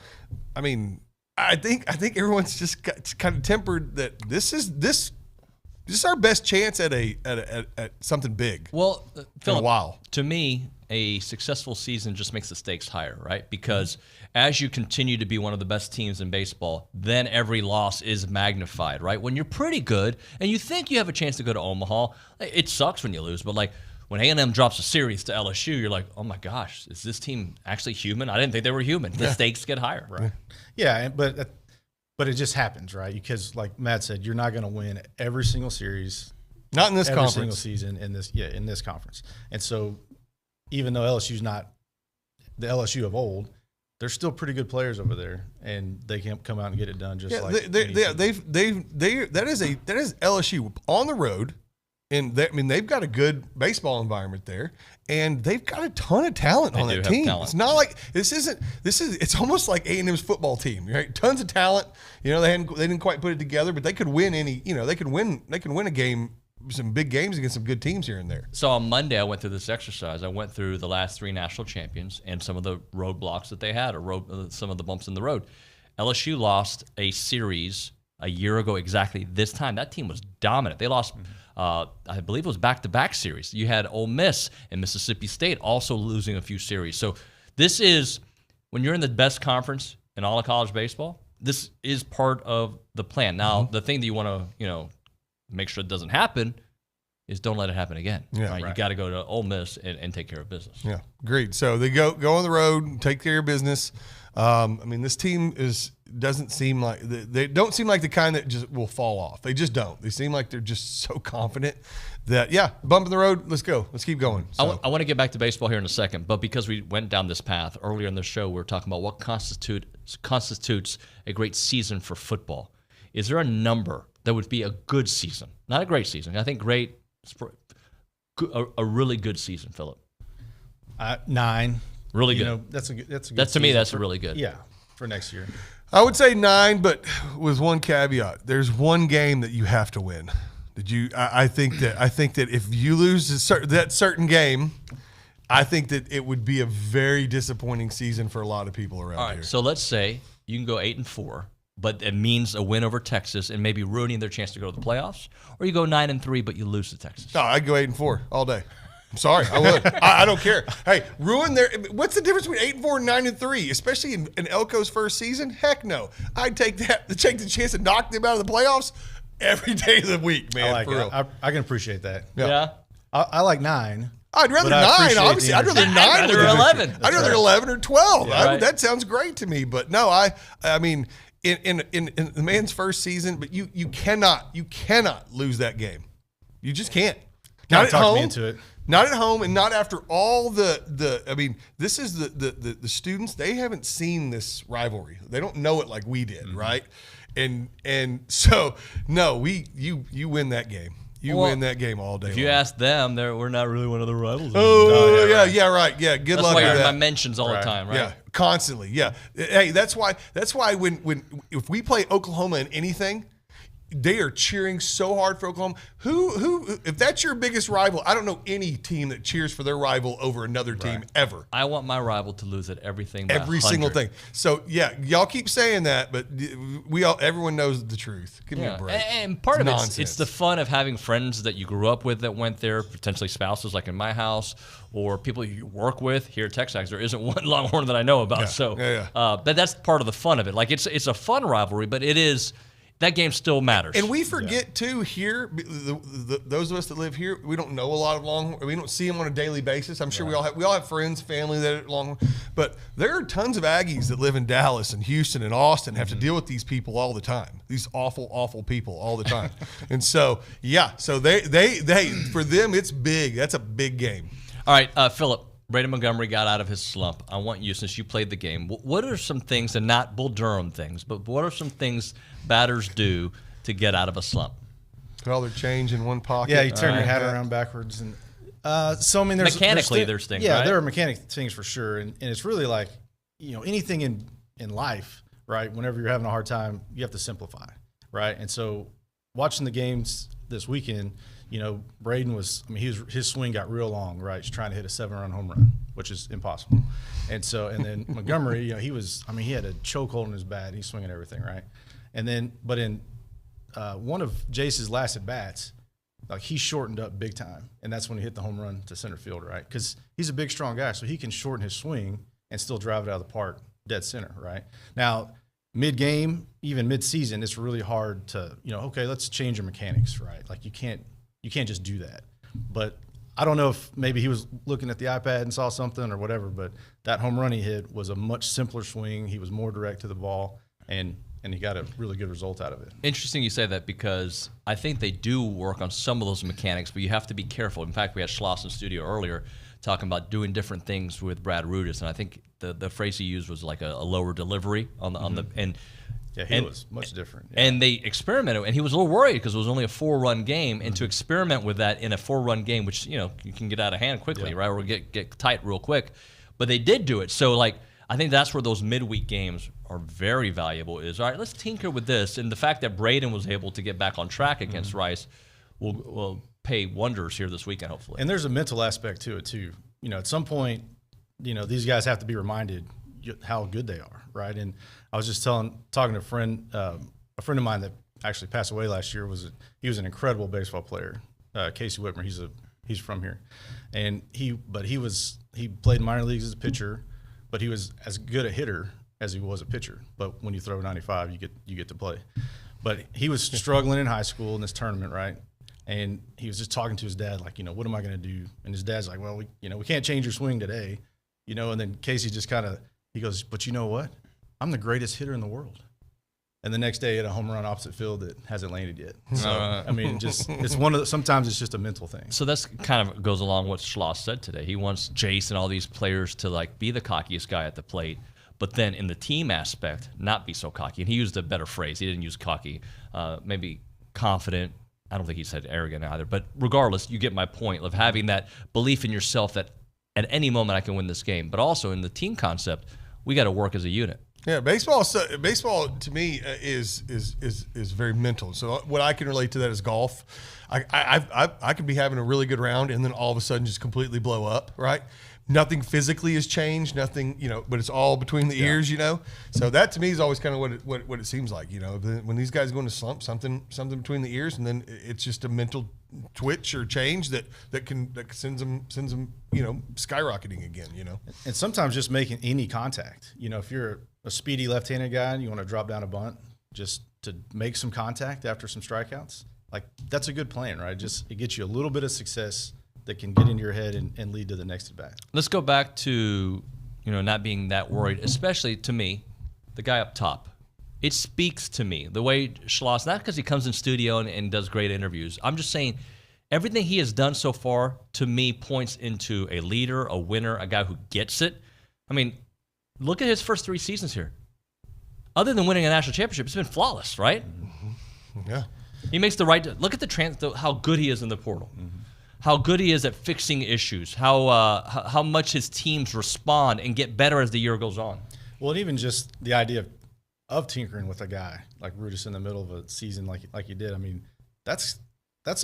I mean, I think everyone's just kind of tempered that this is our best chance at something big. Well, Phillip, in a while. To me, a successful season just makes the stakes higher, right? Because as you continue to be one of the best teams in baseball, then every loss is magnified, right? When you're pretty good and you think you have a chance to go to Omaha, it sucks when you lose, but when A&M drops a series to LSU, you're like, oh my gosh, is this team actually human? I didn't think they were human. The stakes get higher. Right. Yeah, but it just happens, right? Because like Matt said, you're not going to win every single series. Not in this conference. Every single season in this conference. And so even though LSU's not the LSU of old, they're still pretty good players over there, and they can come out and get it done that is LSU on the road, and they've got a good baseball environment there, and they've got a ton of talent on that team. It's not like it's almost like A&M's football team, right? Tons of talent. They didn't quite put it together, but they could win they can win a game, some big games against some good teams here and there. So on Monday, I went through this exercise. I went through the last 3 national champions and some of the roadblocks that they had, or some of the bumps in the road. LSU lost a series a year ago exactly this time. That team was dominant. They lost, I believe it was back-to-back series. You had Ole Miss and Mississippi State also losing a few series. So this is, when you're in the best conference in all of college baseball, this is part of the plan. Now, the thing that you want to, make sure it doesn't happen is don't let it happen again. Yeah, right? You got to go to Ole Miss and take care of business. Yeah, agreed. So they go on the road, take care of business. I mean, this team doesn't seem like they don't seem like the kind that just will fall off. They just don't. They seem like they're just so confident that bump in the road. Let's go. Let's keep going. So. I want to get back to baseball here in a second, but because we went down this path earlier in the show, we were talking about what constitutes a great season for football. Is there a number that would be a good season? Not a great season. I think great, a really good season, Phillip. 9. Really good. That's a good. To me, that's really good. Yeah, for next year. I would say 9, but with one caveat. There's one game that you have to win. I think that if you lose that certain game, I think that it would be a very disappointing season for a lot of people around here. So let's say you can go 8-4. But it means a win over Texas and maybe ruining their chance to go to the playoffs, or you go 9-3, but you lose to Texas. No, I'd go 8-4 all day. I'm sorry, I would. I don't care. Hey, ruin their. What's the difference between 8-4 and 9-3, especially in Elko's first season? Heck no. I'd take the chance to knock them out of the playoffs every day of the week, man. I like it. I can appreciate that. Yeah. I like 9. I'd rather 9, obviously. I'd rather 9. I'd rather 11. I'd rather 11 or 12. Yeah, right. That sounds great to me. But no, I mean. In the man's first season, but you cannot lose that game. You just can't. Not at home. Me into it. Not at home, and not after all the. I mean, this is the students. They haven't seen this rivalry. They don't know it like we did, right? And so no, you win that game. You win that game all day If long. you ask them, we're not really one of the rivals. Oh, yeah, right. Yeah, good That's luck why with you're that. in my mentions all the time, right? Yeah, constantly. Yeah. Hey, that's why when if we play Oklahoma in anything, they are cheering so hard for Oklahoma. Who if that's your biggest rival, I don't know any team that cheers for their rival over another team ever. I want my rival to lose at everything. By Every 100. single thing. So yeah, y'all keep saying that, but everyone knows the truth. Give me a break. And part of nonsense. it's the fun of having friends that you grew up with that went there, potentially spouses like in my house, or people you work with here at TexAgs. There isn't one Longhorn that I know about. But that's part of the fun of it. Like it's a fun rivalry, but it is. That game still matters. And we forget, too, here, those of us that live here, we don't know a lot of Longhorn. We don't see them on a daily basis. I'm sure we all have friends, family that are Longhorn. But there are tons of Aggies that live in Dallas and Houston and Austin have to deal with these people all the time, these awful, awful people all the time. And so, so they for them, it's big. That's a big game. All right, Philip. Braden Montgomery got out of his slump. I want you, since you played the game, what are some things, and not Bull Durham things, but what are some things batters do to get out of a slump? Put all their change in one pocket. Yeah, you turn your hat around backwards. And so, I mean, there's there's things, yeah, right? there are mechanic things for sure. And it's really like, anything in life, right? Whenever you're having a hard time, you have to simplify, right? And so watching the games this weekend, Braden his swing got real long, right? He's trying to hit a 7-run home run, which is impossible. And then Montgomery, he had a chokehold in his bat. He's swinging everything, right? But in one of Jace's last at bats, like he shortened up big time, and that's when he hit the home run to center field, right? Because he's a big, strong guy, so he can shorten his swing and still drive it out of the park, dead center, right? Now, mid-game, even mid-season, it's really hard to, okay, let's change your mechanics, right? Like you can't just do that. But I don't know if maybe he was looking at the iPad and saw something or whatever, but that home run he hit was a much simpler swing. He was more direct to the ball, and he got a really good result out of it. Interesting you say that, because I think they do work on some of those mechanics, but you have to be careful. In fact, we had Schloss in studio earlier talking about doing different things with Brad Rudis, and I think the phrase he used was like a lower delivery on the and. Yeah, he was much different. Yeah. And they experimented, and he was a little worried because it was only a 4-run game, and to experiment with that in a 4-run game, which you can get out of hand quickly, right, or get tight real quick. But they did do it. So I think that's where those midweek games are very valuable. Is all right, let's tinker with this, and the fact that Braden was able to get back on track against Rice will pay wonders here this weekend, hopefully. And there's a mental aspect to it too. At some point, these guys have to be reminded how good they are, right? And I was just talking to a friend of mine that actually passed away last year. He was an incredible baseball player, Casey Whitmer. He's from here, and he played minor leagues as a pitcher, but he was as good a hitter as he was a pitcher. But when you throw 95, you get to play. But he was struggling in high school in this tournament, right? And he was just talking to his dad, like, what am I going to do? And his dad's like, well, we can't change your swing today, And then Casey just he goes, but you know what? I'm the greatest hitter in the world. And the next day, he had a home run opposite field that hasn't landed yet. So sometimes it's just a mental thing. So that's kind of goes along what Schloss said today. He wants Jace and all these players to be the cockiest guy at the plate, but then in the team aspect, not be so cocky. And he used a better phrase. He didn't use cocky, maybe confident. I don't think he said arrogant either. But regardless, you get my point of having that belief in yourself that at any moment I can win this game. But also in the team concept, we got to work as a unit. Yeah, baseball to me is very mental. So what I can relate to that is golf. I could be having a really good round and then all of a sudden just completely blow up, right? Nothing physically has changed, nothing, but it's all between the ears, So that to me is always kind of what it seems like, when these guys go into slump, something between the ears, and then it's just a mental twitch or change that sends them skyrocketing again, And sometimes just making any contact, if you're a speedy left-handed guy and you want to drop down a bunt just to make some contact after some strikeouts, that's a good plan, right? It gets you a little bit of success that can get into your head and lead to the next at bat. Let's go back to, not being that worried, especially to me, the guy up top. It speaks to me, the way Schloss, not because he comes in studio and does great interviews. I'm just saying everything he has done so far, to me, points into a leader, a winner, a guy who gets it. I mean, look at his first 3 seasons here. Other than winning a national championship, it's been flawless, right? Yeah. He makes the right. Look at how good he is in the portal. How good he is at fixing issues. How much his teams respond and get better as the year goes on. Well, and even just the idea of tinkering with a guy like Rudis in the middle of a season like you did. I mean, that's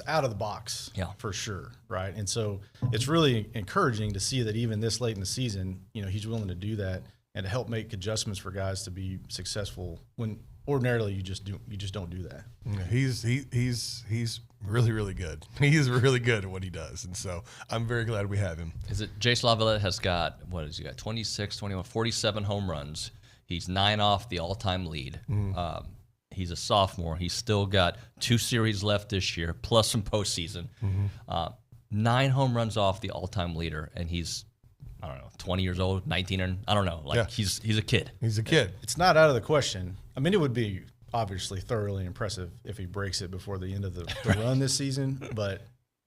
out of the box, for sure, right? And so it's really encouraging to see that even this late in the season, he's willing to do that and to help make adjustments for guys to be successful when ordinarily you just don't do that. Yeah, he's really, really good. He is really good at what he does, and so I'm very glad we have him. Is it Jay Lavalette has got, what has he got, 26, 21, 47 home runs. He's 9 off the all-time lead. He's a sophomore. He's still got 2 series left this year, plus some postseason. 9 home runs off the all-time leader, and he's, I don't know, 20 years old, 19, and I don't know. He's a kid. He's a kid. It's not out of the question. I mean, it would be obviously thoroughly impressive if he breaks it before the end of the run this season, but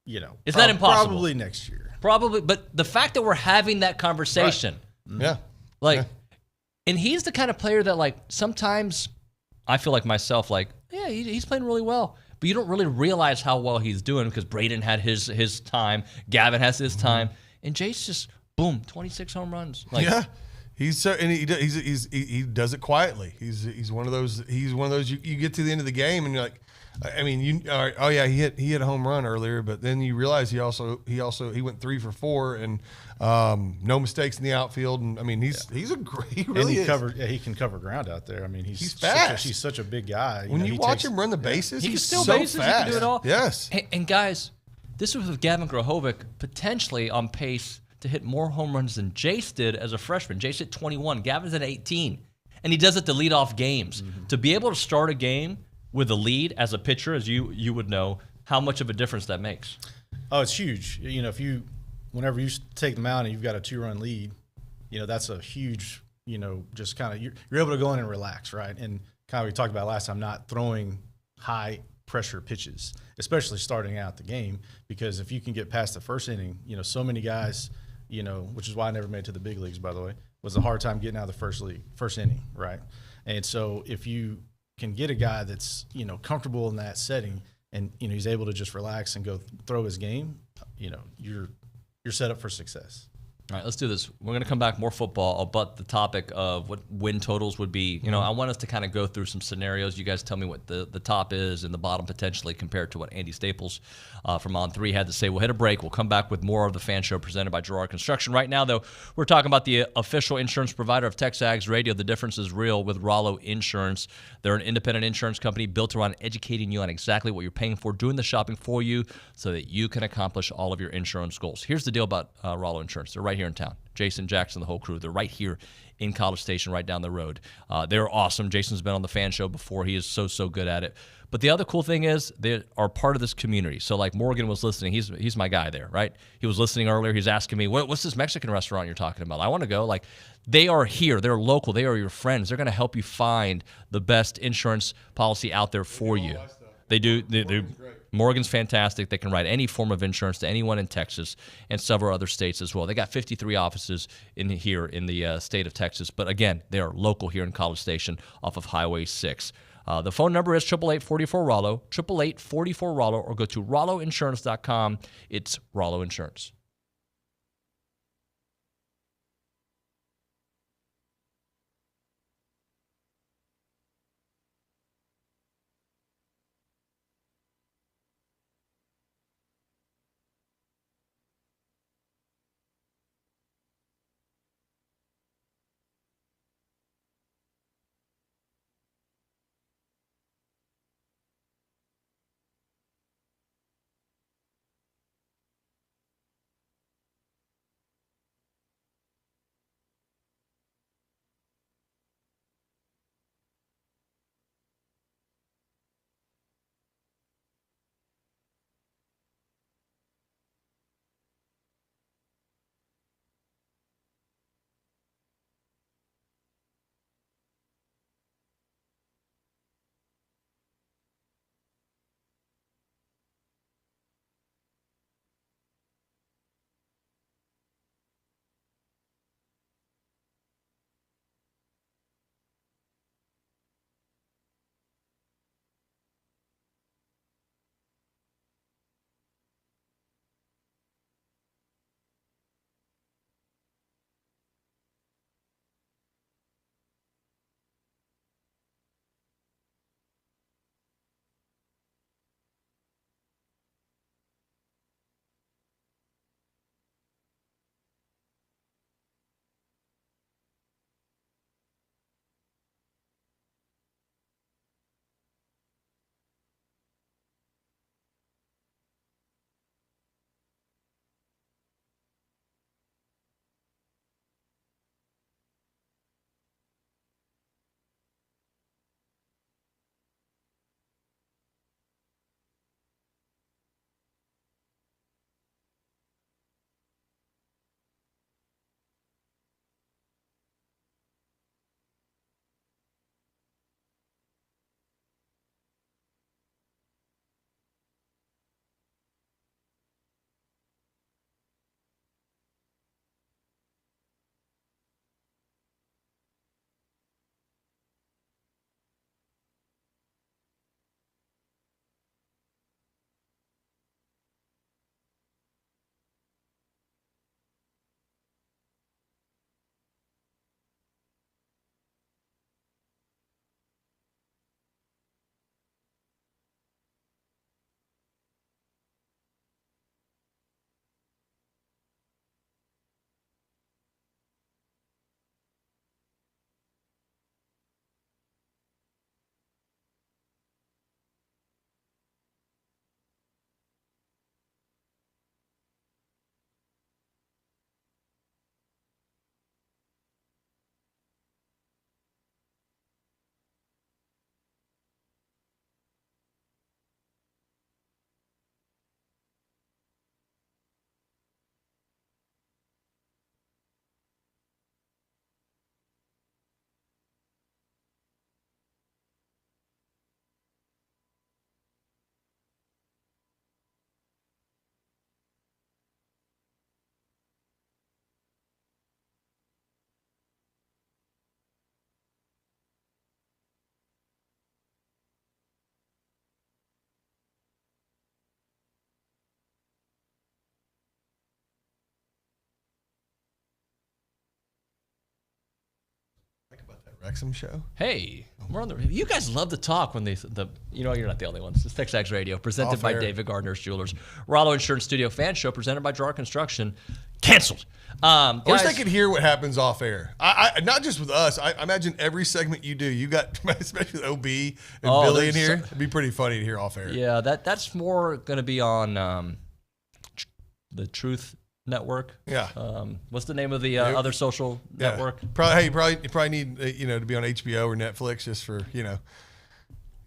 it's not impossible. Probably next year. Probably, but the fact that we're having that conversation, and he's the kind of player that sometimes I feel like myself, he's playing really well, but you don't really realize how well he's doing because Braden had his time, Gavin has his time, and Jace just boom, 26 home runs. He does it quietly. He's one of those. He's one of those. You get to the end of the game and you're like, I mean, he hit a home run earlier, but then you realize he went 3 for 4 and no mistakes in the outfield. And I mean, he's a great. He really is. He can cover ground out there. I mean, he's fast. He's such a big guy. When you watch him run the bases, he can he's steal so bases. fast. He can do it all. Yes. And guys, this was with Gavin Grahovic potentially on pace to hit more home runs than Jace did as a freshman. Jace hit 21. Gavin's at 18. And he does it to lead off games. To be able to start a game with a lead as a pitcher, as you would know, how much of a difference that makes. Oh, it's huge. Whenever you take the mound and you've got a 2-run lead, that's a huge, just kind of, you're able to go in and relax, right? And kind of we talked about last time, not throwing high pressure pitches, especially starting out the game, because if you can get past the first inning, so many guys, which is why I never made it to the big leagues, by the way, was a hard time getting out of the first inning, right? And so if you can get a guy that's, comfortable in that setting and, he's able to just relax and go throw his game, you're set up for success. All right, let's do this. We're going to come back more football, but the topic of what win totals would be. I want us to kind of go through some scenarios. You guys tell me what the top is and the bottom potentially compared to what Andy Staples from On 3 had to say. We'll hit a break. We'll come back with more of the fan show presented by Gerard Construction. Right now, though, we're talking about the official insurance provider of TexAgs Radio. The difference is real with Rollo Insurance. They're an independent insurance company built around educating you on exactly what you're paying for, doing the shopping for you so that you can accomplish all of your insurance goals. Here's the deal about Rollo Insurance. They're right here in town. Jason, Jackson, the whole crew, they're right here in College Station, right down the road. They're awesome. Jason's been on the fan show before. He is so good at it. But the other cool thing is they are part of this community. So like Morgan was listening. He's my guy there, right? He was listening earlier. He's asking me, what's this Mexican restaurant you're talking about? I want to go. Like, they are here. They're local. They are your friends. They're going to help you find the best insurance policy out there for you. They do. Morgan's fantastic. They can write any form of insurance to anyone in Texas and several other states as well. They got 53 offices here in the state of Texas. But again, they are local here in College Station off of Highway 6. The phone number is 888-44-ROLLO, 888-44-ROLLO, or go to rolloinsurance.com. It's Rollo Insurance. Wrexham show. Hey, we're on the. You guys love to talk when you're not the only ones. It's TexAgs Radio, presented by David Gardner's Jewelers. Rollo Insurance Studio fan show presented by Jar Construction. Canceled. I wish I could hear what happens off air. I not just with us. I imagine every segment you do, you got, especially with OB and Billy in here. It'd be pretty funny to hear off air. Yeah, that's more going to be on the Truth Network. Yeah. What's the name of the other social network? You probably need to be on HBO or Netflix just for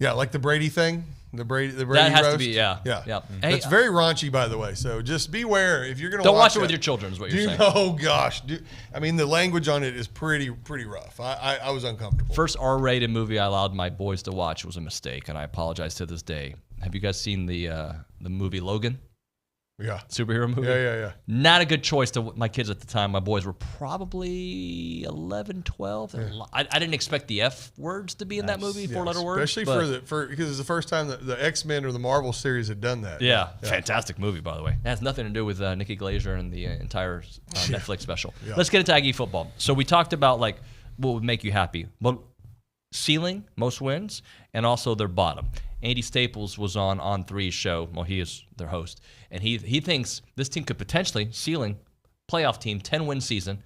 like the Brady thing. The Brady that has roast. To be yeah. Hey, it's very raunchy, by the way. So just beware if you're going to watch it with your children. Is what you're saying? Oh gosh, the language on it is pretty rough. I was uncomfortable. First R-rated movie I allowed my boys to watch was a mistake, and I apologize to this day. Have you guys seen the movie Logan? Yeah. Superhero movie? Yeah. Not a good choice to my kids at the time. My boys were probably 11, 12. Yeah. I didn't expect the F words to be in that movie, four-letter words. Especially because it's the first time that the X-Men or the Marvel series had done that. Yeah. Fantastic movie, by the way. It has nothing to do with Nikki Glaser and the entire Netflix special. Yeah. Let's get into Aggie football. So we talked about what would make you happy. Well, ceiling, most wins, and also their bottom. Andy Staples was on On3's show. Well, he is their host. And he thinks this team could potentially, ceiling, playoff team, 10-win season.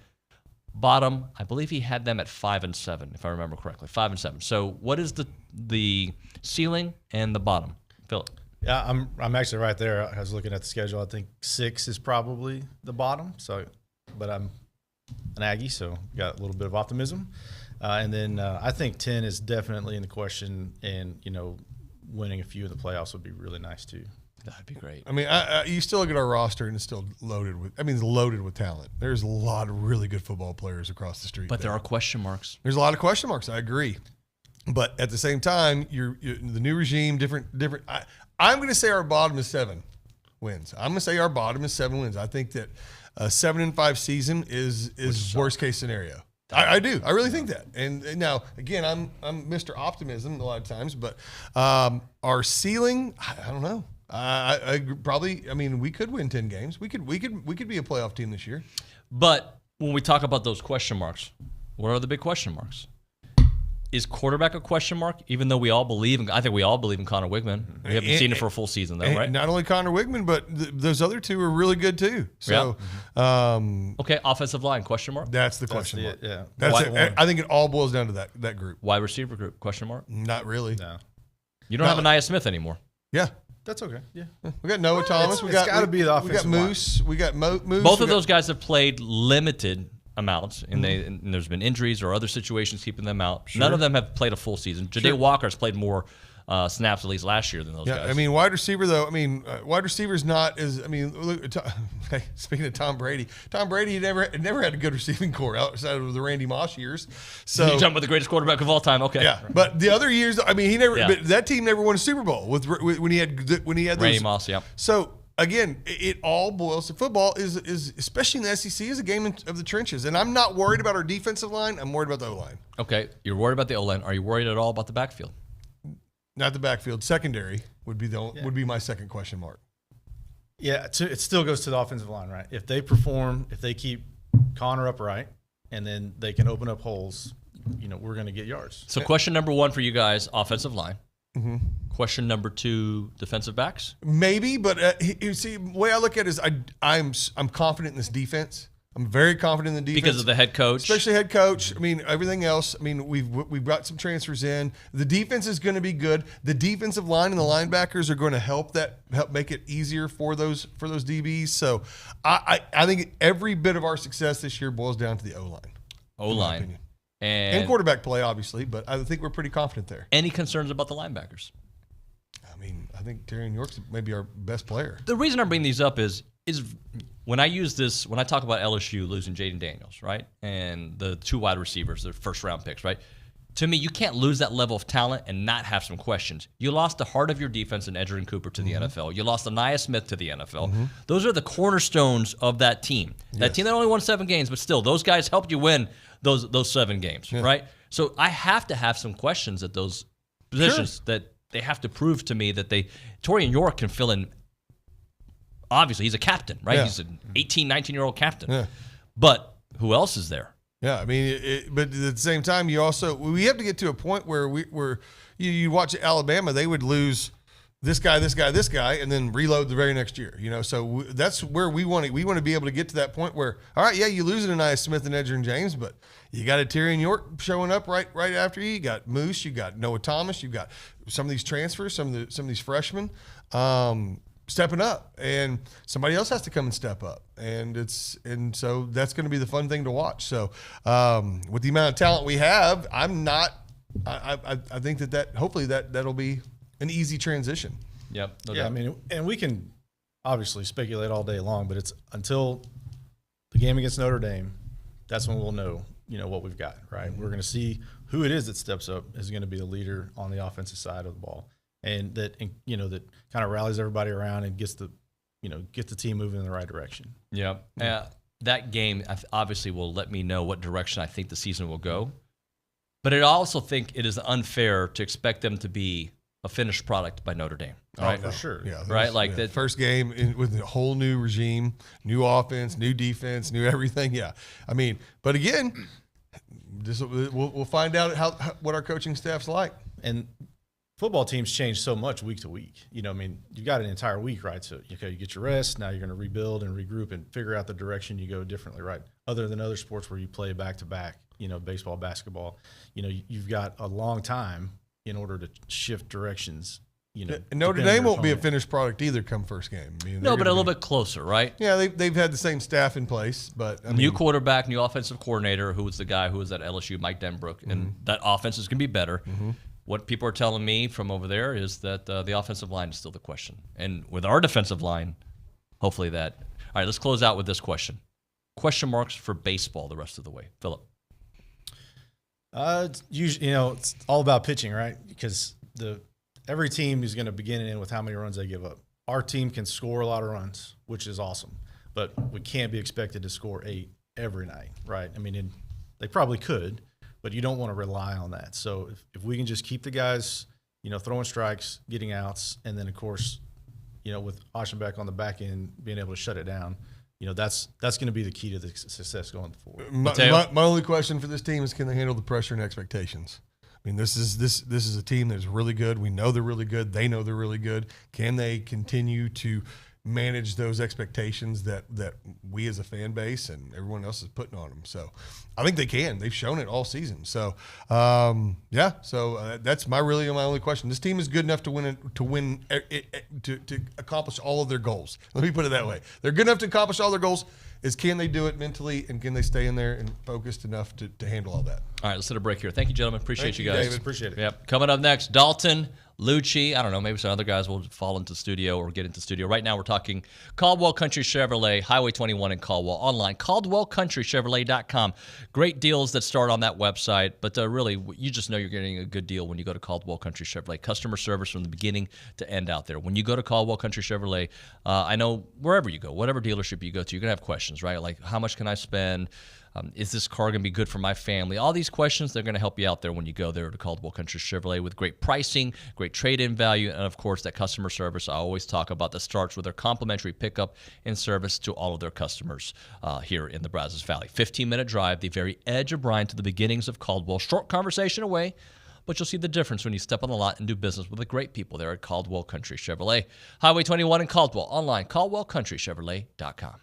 Bottom, I believe he had them at 5-7, if I remember correctly. 5-7. So what is the ceiling and the bottom? Philip. Yeah, I'm actually right there. I was looking at the schedule. I think 6 is probably the bottom. So, but I'm an Aggie, so got a little bit of optimism. And then I think 10 is definitely in the question, and winning a few of the playoffs would be really nice too. That'd be great. You still look at our roster and it's still loaded with talent. There's a lot of really good football players across the street. But there are question marks. There's a lot of question marks. I agree. But at the same time, you're the new regime, different. I'm going to say our bottom is 7 wins. I'm going to say our bottom is 7 wins. I think that a 7-5 season is worst case scenario. I do. I really think that. And now, again, I'm Mr. Optimism a lot of times, but our ceiling, I don't know. I probably. We could win 10 games. We could be a playoff team this year. But when we talk about those question marks, what are the big question marks? Is quarterback a question mark? Even though I think we all believe in Connor Wigman. We haven't seen it for a full season, though, right? Not only Connor Wigman, but those other two are really good too. So, okay, offensive line question mark. That's the question mark. Yeah, that's it. I think it all boils down to that group. Wide receiver group question mark. Not really. No. You don't have Anaya Smith anymore. Yeah. That's okay. Yeah. We got Noah Thomas. It's got to be the offensive line. We got Moose. We got Moose. Both of those guys have played limited amounts, and there's been injuries or other situations keeping them out. Sure. None of them have played a full season. Ja'Day Walker's played more snaps at least last year than those guys. Wide receiver though. Wide receiver's not as. Speaking of Tom Brady never had a good receiving core outside of the Randy Moss years. So you're talking about the greatest quarterback of all time. Okay. Yeah, but the other years, he never. Yeah. But that team never won a Super Bowl when he had Randy Moss. Yeah. So. Again, it all boils to football is especially in the SEC, is a game of the trenches. And I'm not worried about our defensive line. I'm worried about the O-line. Okay, you're worried about the O-line. Are you worried at all about the backfield? Not the backfield. Secondary would be my second question mark. Yeah, it still goes to the offensive line, right? If they perform, if they keep Connor upright, and then they can open up holes, we're going to get yards. So question number 1 for you guys, offensive line. Mm-hmm. Question number 2, defensive backs? Maybe, but you see, the way I look at it is I'm confident in this defense. I'm very confident in the defense. Because of the head coach? Especially head coach. Everything else. We've got some transfers in. The defense is going to be good. The defensive line and the linebackers are going to help make it easier for those DBs. So I think every bit of our success this year boils down to the O-line. O-line. And quarterback play, obviously, but I think we're pretty confident there. Any concerns about the linebackers? I think Terry York's maybe our best player. The reason I'm bringing these up is when I talk about LSU losing Jaden Daniels, right, and the 2 wide receivers, their first-round picks, right, to me, you can't lose that level of talent and not have some questions. You lost the heart of your defense in Edgerrin Cooper to the NFL. You lost Anaya Smith to the NFL. Mm-hmm. Those are the cornerstones of that team. That team that only won 7 games, but still, those guys helped you win those 7 games, right? So I have to have some questions at those positions that they have to prove to me that Torian York can fill in. Obviously, he's a captain, right? Yeah. He's an 18, 19-year-old captain. Yeah. But who else is there? Yeah, I mean, but at the same time, we have to get to a point where you watch Alabama, they would lose this guy, and then reload the very next year. So that's where we want to be able to get to that point where, all right, yeah, you lose an Anaya Smith and Edgerrin James, but you got a Tyrion York showing up right after you. You got Moose, you got Noah Thomas, you got some of these transfers, some of these freshmen stepping up, and somebody else has to come and step up, and so that's going to be the fun thing to watch. So with the amount of talent we have, I think that hopefully that'll be an easy transition. Yep. I mean, and we can obviously speculate all day long, but it's until the game against Notre Dame, that's when we'll know, what we've got, right? We're going to see who it is that steps up is going to be the leader on the offensive side of the ball, and that kind of rallies everybody around and gets the team moving in the right direction. Yep. That game obviously will let me know what direction I think the season will go, but I also think it is unfair to expect them to be a finished product by Notre Dame. Right? For sure. Yeah. Right? Like that first game with a whole new regime, new offense, new defense, new everything. Yeah. I mean, but again, we'll find out what our coaching staff's like. And football teams change so much week to week. I mean, you've got an entire week, right? So, you get your rest. Now you're going to rebuild and regroup and figure out the direction you go differently, right? Other than other sports where you play back-to-back, baseball, basketball, you've got a long time in order to shift directions. And Notre Dame won't be a finished product either come first game. I mean, no, but a little bit closer, right? Yeah, they've had the same staff in place, but new quarterback, new offensive coordinator, who was the guy who was at LSU, Mike Denbrook, and that offense is going to be better. What people are telling me from over there is that the offensive line is still the question. And with our defensive line, hopefully that. All right, let's close out with this question. Question marks for baseball the rest of the way. Philip. It's usually, it's all about pitching, right? Because every team is going to begin and end with how many runs they give up. Our team can score a lot of runs, which is awesome, but we can't be expected to score 8 every night, right? I mean, they probably could, but you don't want to rely on that. So if we can just keep the guys, throwing strikes, getting outs, and then of course, with Aschenbeck on the back end being able to shut it down, that's going to be the key to the success going forward. My only question for this team is, can they handle the pressure and expectations? I mean, this is a team that's really good. We know they're really good. They know they're really good. Can they continue to manage those expectations that we as a fan base and everyone else is putting on them? So I think they can. They've shown it all season. So that's my only question. This team is good enough to accomplish all of their goals. Let me put it that way. They're good enough to accomplish all their goals. Can they do it mentally, and can they stay in there and focused enough to handle all that? All right, let's hit a break here. Thank you, gentlemen. Appreciate you guys. David. Appreciate it. Yep. Coming up next, Dalton Liucci. I don't know, maybe some other guys will fall into studio or get into studio. Right now we're talking Caldwell Country Chevrolet, Highway 21 in Caldwell. Online, CaldwellCountryChevrolet.com. Great deals that start on that website, but really, you just know you're getting a good deal when you go to Caldwell Country Chevrolet. Customer service from the beginning to end out there. When you go to Caldwell Country Chevrolet, I know wherever you go, whatever dealership you go to, you're going to have questions, right? Like, how much can I spend? Is this car going to be good for my family? All these questions, they're going to help you out there when you go there to Caldwell Country Chevrolet with great pricing, great trade-in value, and, of course, that customer service I always talk about that starts with their complimentary pickup and service to all of their customers here in the Brazos Valley. 15-minute drive, the very edge of Bryan to the beginnings of Caldwell. Short conversation away, but you'll see the difference when you step on the lot and do business with the great people there at Caldwell Country Chevrolet. Highway 21 in Caldwell. Online, CaldwellCountryChevrolet.com.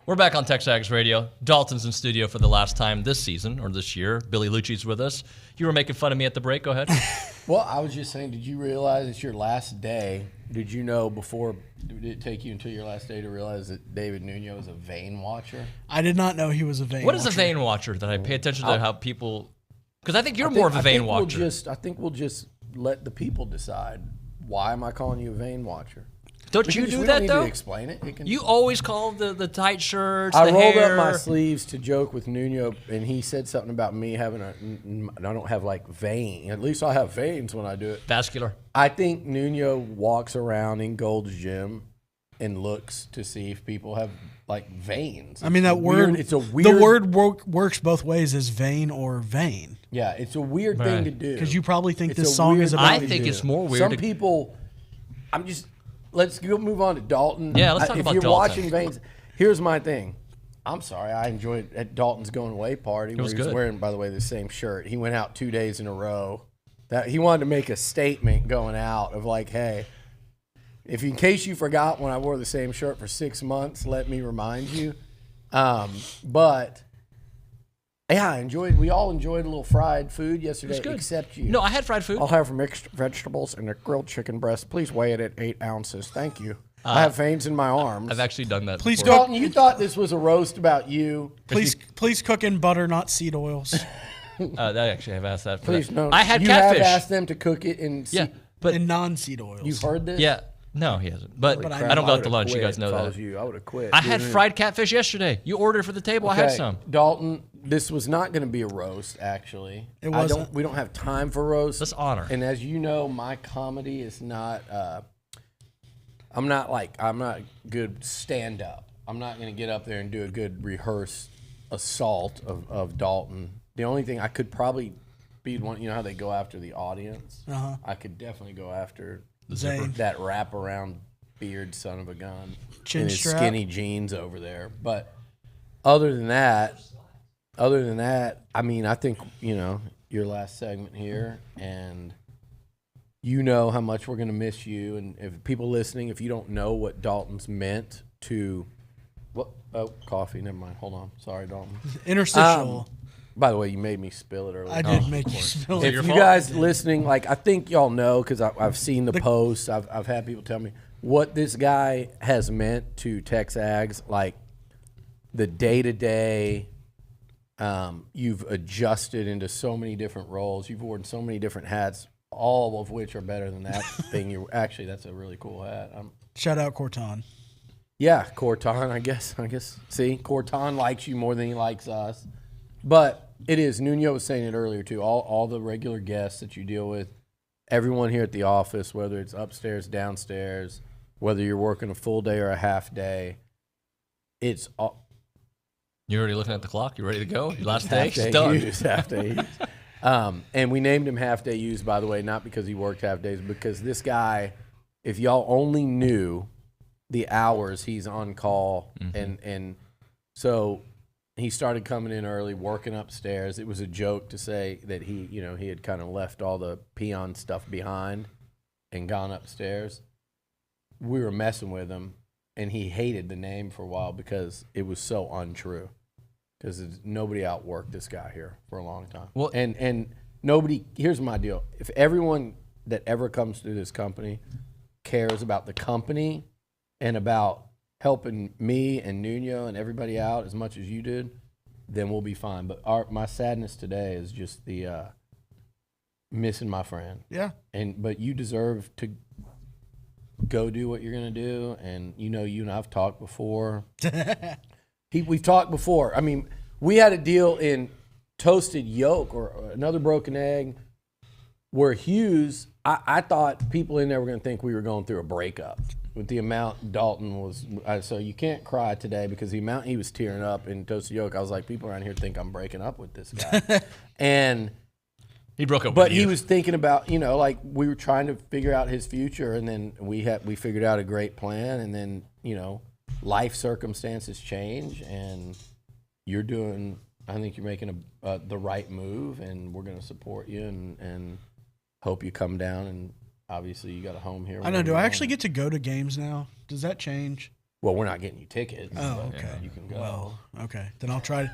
We're back on TexAgs Radio. Dalton's in studio for the last time this season or this year. Billy Liucci's with us. You were making fun of me at the break. Go ahead. Well, I was just saying, did you realize it's your last day? Did you know before, did it take you until your last day to realize that David Nuño is a vein watcher? I did not know he was a vein watcher. What is a vein watcher? That I pay attention to how people, because I think you're more of a vein watcher. I think we'll just let the people decide. Why am I calling you a vein watcher? Don't you do we that, don't need though? To explain it. You always call the tight shirts, I the rolled hair. up my sleeves to joke with Nuño, and he said something about me having I don't have like vein. At least I have veins when I do it. Vascular. I think Nuño walks around in Gold's Gym and looks to see if people have like veins. I mean, that word, it's a weird. The word works both ways as vein or vein. Yeah, it's a weird thing to do. Because you probably think It's this a song weird is about. I think it's more weird. Some people, let's go move on to Dalton. Yeah, let's talk about If you're Dalton. watching veins, here's my thing. I'm sorry, I enjoyed at Dalton's going away party where was he was good. wearing, by the way, the same shirt. He went out 2 days in a row. That he wanted to make a statement going out of like, hey, if in case you forgot when I wore the same shirt for 6 months, let me remind you. But yeah, we all enjoyed a little fried food yesterday, good. except you. No, I had fried food. I'll have mixed vegetables and a grilled chicken breast. Please weigh it at 8 ounces. Thank you. I have veins in my arms. I've actually done that. Please before. Dalton, you thought this was a roast about you. Please cook in butter, not seed oils. I actually have asked that. For Please that. no. I had you catfish. have asked them to cook it in but in non-seed oils. You've heard this? Yeah. No, he hasn't. But Holy I crap, don't go out to would've lunch. You quit guys know if I that. was you. I would have quit. I had fried catfish yesterday. You ordered for the table. I had some. Dalton, this was not going to be a roast, actually. It wasn't. We don't have time for roast. Let's honor. And as you know, my comedy is not. I'm not good stand up. I'm not going to get up there and do a good rehearsed assault of Dalton. The only thing I could probably be one. You know how they go after the audience. I could definitely go after that wraparound beard son of a gun Chin in his strap. skinny jeans over there. But other than that, I mean, I think your last segment here, and you know how much we're going to miss you. And if people listening, if you don't know what Dalton's meant to, coffee. Never mind. Hold on. Sorry, Dalton. Interstitial. By the way, you made me spill it earlier. I did make you spill it. If you guys listening, I think y'all know because I've seen the posts. I've had people tell me what this guy has meant to TexAgs, like the day-to-day. You've adjusted into so many different roles. You've worn so many different hats, all of which are better than that thing. Actually, that's a really cool hat. Shout out Corton. Yeah, Corton, I guess. See, Corton likes you more than he likes us. But it is. Nuño was saying it earlier, too. All the regular guests that you deal with, everyone here at the office, whether it's upstairs, downstairs, whether you're working a full day or a half day, it's all. You're already looking at the clock? You ready to go? Your last day? Half-day Done. use, half-day use. And we named him Half-Day Use, by the way, not because he worked half days, because this guy, if y'all only knew the hours he's on call, and so he started coming in early, working upstairs. It was a joke to say that he had kind of left all the peon stuff behind and gone upstairs. We were messing with him, and he hated the name for a while because it was so untrue. Because nobody outworked this guy here for a long time. Well, and nobody. Here's my deal: if everyone that ever comes through this company cares about the company and about helping me and Nuño and everybody out as much as you did, then we'll be fine. But my sadness today is just the missing my friend. Yeah. But you deserve to go do what you're gonna do, and you and I've talked before. We've talked before. I mean, we had a deal in Toasted Yolk or Another Broken Egg where Hughes, I thought people in there were going to think we were going through a breakup with the amount Dalton was. So you can't cry today because the amount he was tearing up in Toasted Yolk, I was like, people around here think I'm breaking up with this guy. And he broke up but with you. he was thinking about, like we were trying to figure out his future, and then we figured out a great plan, and then, life circumstances change, and I think you're making the right move, and we're going to support you and hope you come down. And obviously you got a home here. I know. Do I actually get to go to games now? Does that change? Well, we're not getting you tickets. Oh, but okay. You can go. Well, okay. Then I'll try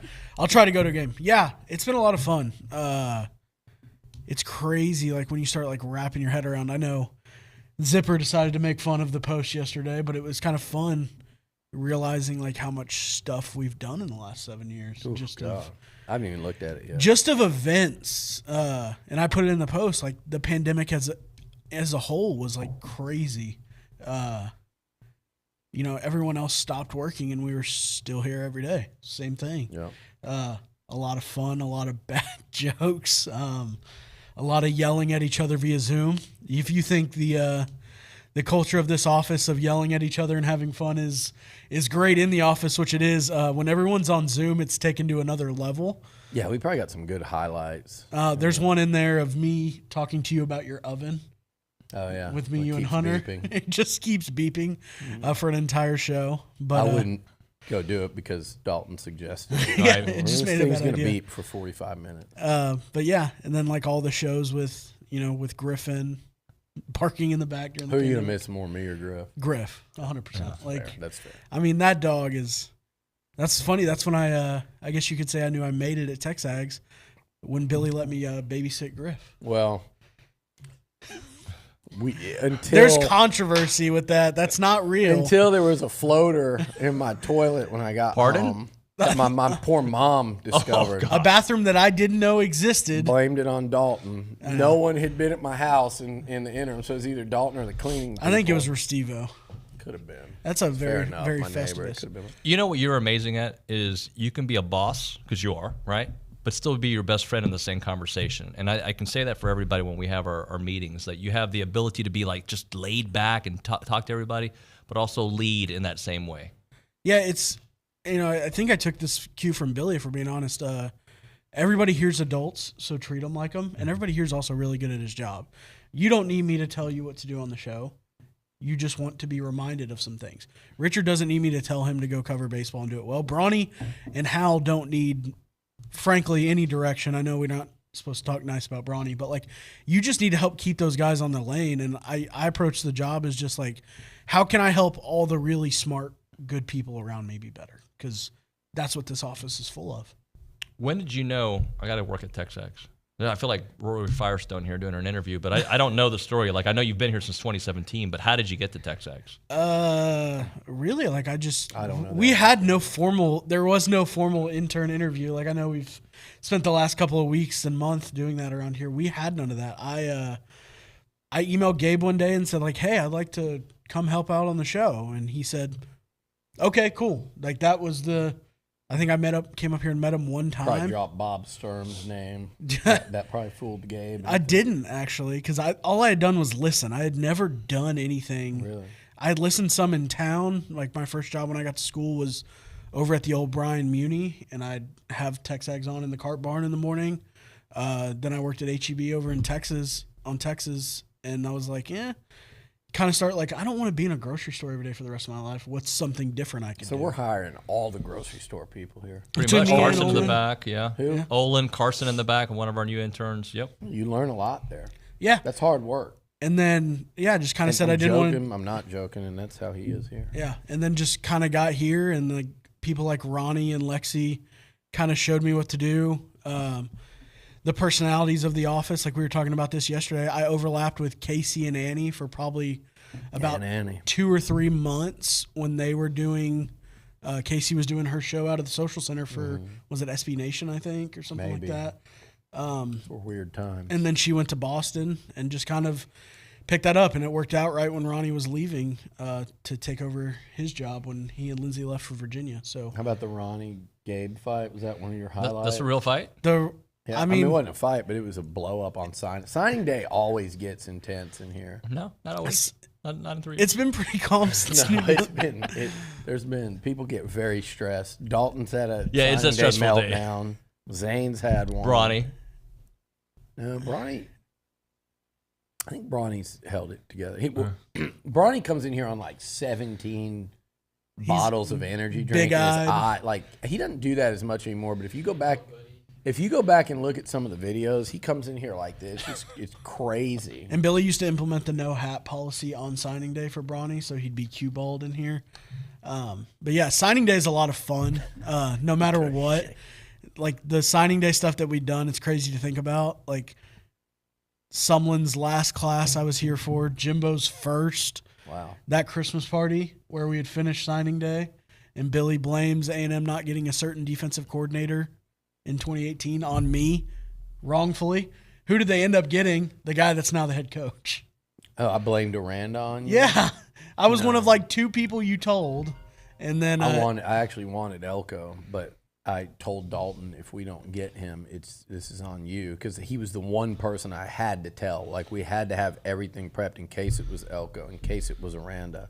to go to a game. Yeah, it's been a lot of fun. It's crazy, like when you start like wrapping your head around. I know Zipper decided to make fun of the post yesterday, but it was kind of fun realizing like how much stuff we've done in the last 7 years. Ooh, just God. of, I haven't even looked at it yet. just of events. And I put it in the post, like the pandemic as a whole was like crazy. You know, everyone else stopped working and we were still here every day. Same thing. Yeah. A lot of fun, a lot of bad jokes, a lot of yelling at each other via Zoom. If you think the culture of this office of yelling at each other and having fun is great in the office, which it is, when everyone's on Zoom, it's taken to another level. Yeah, we probably got some good highlights. There's one in there of me talking to you about your oven. Oh, yeah. With me, It you, and keeps Hunter. beeping. It just keeps beeping for an entire show. But I wouldn't go do it because Dalton suggested it. Yeah, it just made a bad going to idea. beep for 45 minutes. But yeah, and then like all the shows with Griffin barking in the back during the Who are you going to pandemic. miss more, me or Griff? Griff, 100%. Like fair. That's fair. I mean, that dog is. That's funny. That's when I guess you could say I knew I made it at TexAgs when Billy let me babysit Griff. Well, There's controversy with that. That's not real. Until there was a floater in my toilet when I got home. That my poor mom discovered. A bathroom that I didn't know existed. Blamed it on Dalton. No one had been at my house in the interim, so it was either Dalton or the cleaning I think it people. was Restivo. Could have been. That's a Fair very, enough. very My neighbor, it festive. could have been. You know what you're amazing at is you can be a boss, because you are, right? But still be your best friend in the same conversation. And I can say that for everybody when we have our meetings, that you have the ability to be like just laid back and talk to everybody, but also lead in that same way. Yeah, it's, I think I took this cue from Billy, if we're being honest. Everybody here's adults, so treat them like them. And everybody here's also really good at his job. You don't need me to tell you what to do on the show. You just want to be reminded of some things. Richard doesn't need me to tell him to go cover baseball and do it well. Bronny and Hal don't need, frankly, any direction. I know we're not supposed to talk nice about Bronny, but like you just need to help keep those guys on the lane. And I approach the job as just like, how can I help all the really smart, good people around me be better? Because that's what this office is full of. When did you know I got to work at TexAgs? I feel like Rory Firestone here doing an interview, but I don't know the story. Like I know you've been here since 2017, but how did you get to TexAgs? Really? Like I don't know. We had there was no formal intern interview. Like I know we've spent the last couple of weeks and month doing that around here. We had none of that. I emailed Gabe one day and said like, hey, I'd like to come help out on the show. And he said, okay, cool. Like that was I think I came up here and met him one time. Probably dropped Bob Sturm's name. that probably fooled Gabe. I didn't actually, because all I had done was listen. I had never done anything. Really? I had listened some in town. Like my first job when I got to school was over at the old Brian Muni, and I'd have TexAgs on in the cart barn in the morning. Then I worked at HEB over in Texas, and I was like, kind of start like, I don't want to be in a grocery store every day for the rest of my life. What's something different I can do? So we're hiring all the grocery store people here. Pretty much. Carson in the back, yeah. Who? Olin, Carson in the back, and one of our new interns. Yep. You learn a lot there. Yeah. That's hard work. And then, just kind of said I didn't want to. I'm not joking, and that's how he is here. Yeah. And then just kind of got here, and like people like Ronnie and Lexi kind of showed me what to do. The personalities of the office, like we were talking about this yesterday, I overlapped with Casey and Annie for probably about 2 or 3 months when they were doing, Casey was doing her show out of the social center for, was it SB Nation, I think, or something Maybe. like that. For weird times. And then she went to Boston and just kind of picked that up, and it worked out right when Ronnie was leaving to take over his job when he and Lindsay left for Virginia. So how about the Ronnie Gabe fight? Was that one of your highlights? That's a real fight? I mean, it wasn't a fight, but it was a blow up on signing day. Always gets intense in here. No, not always. Not in 3 years. It's been pretty calm since. No, there's been people get very stressed. Dalton's had a it's a stressful meltdown. day. Zane's had one. Bronny. No, Bronny. I think Bronny's held it together. Bronny comes in here on like 17 bottles of energy drink. Big-eyed. Like he doesn't do that as much anymore. But if you go back and look at some of the videos, he comes in here like this. It's crazy. And Billy used to implement the no hat policy on signing day for Bronny, so he'd be cue balled in here. But yeah, signing day is a lot of fun. No matter what, like the signing day stuff that we've done, it's crazy to think about. Like Sumlin's last class I was here for, Jimbo's first. Wow. That Christmas party where we had finished signing day, and Billy blames A&M not getting a certain defensive coordinator in 2018 on me, wrongfully. Who did they end up getting? The guy that's now the head coach. Oh, I blamed Aranda on you? Yeah. I was one of like 2 people you told, and then I actually wanted Elko, but I told Dalton if we don't get him, this is on you, because he was the one person I had to tell. Like we had to have everything prepped in case it was Elko, in case it was Aranda.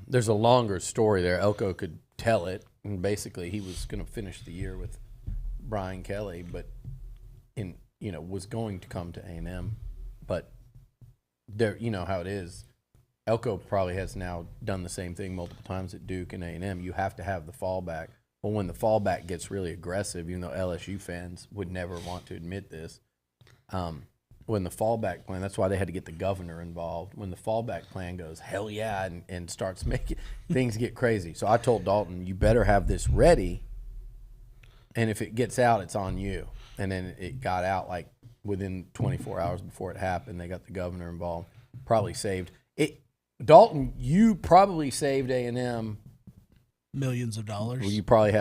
There's a longer story there. Elko could tell it, and basically he was going to finish the year with Brian Kelly, but was going to come to A&M, but there, you know how it is. Elko probably has now done the same thing multiple times at Duke and A&M. You have to have the fallback. Well, when the fallback gets really aggressive, even though LSU fans would never want to admit this, when the fallback plan, that's why they had to get the governor involved. When the fallback plan goes, hell yeah, and starts making things get crazy. So I told Dalton, you better have this ready, and if it gets out, it's on you. And then it got out like within 24 hours before it happened. They got the governor involved. Probably saved it. Dalton, you probably saved A&M millions of dollars. Well, you probably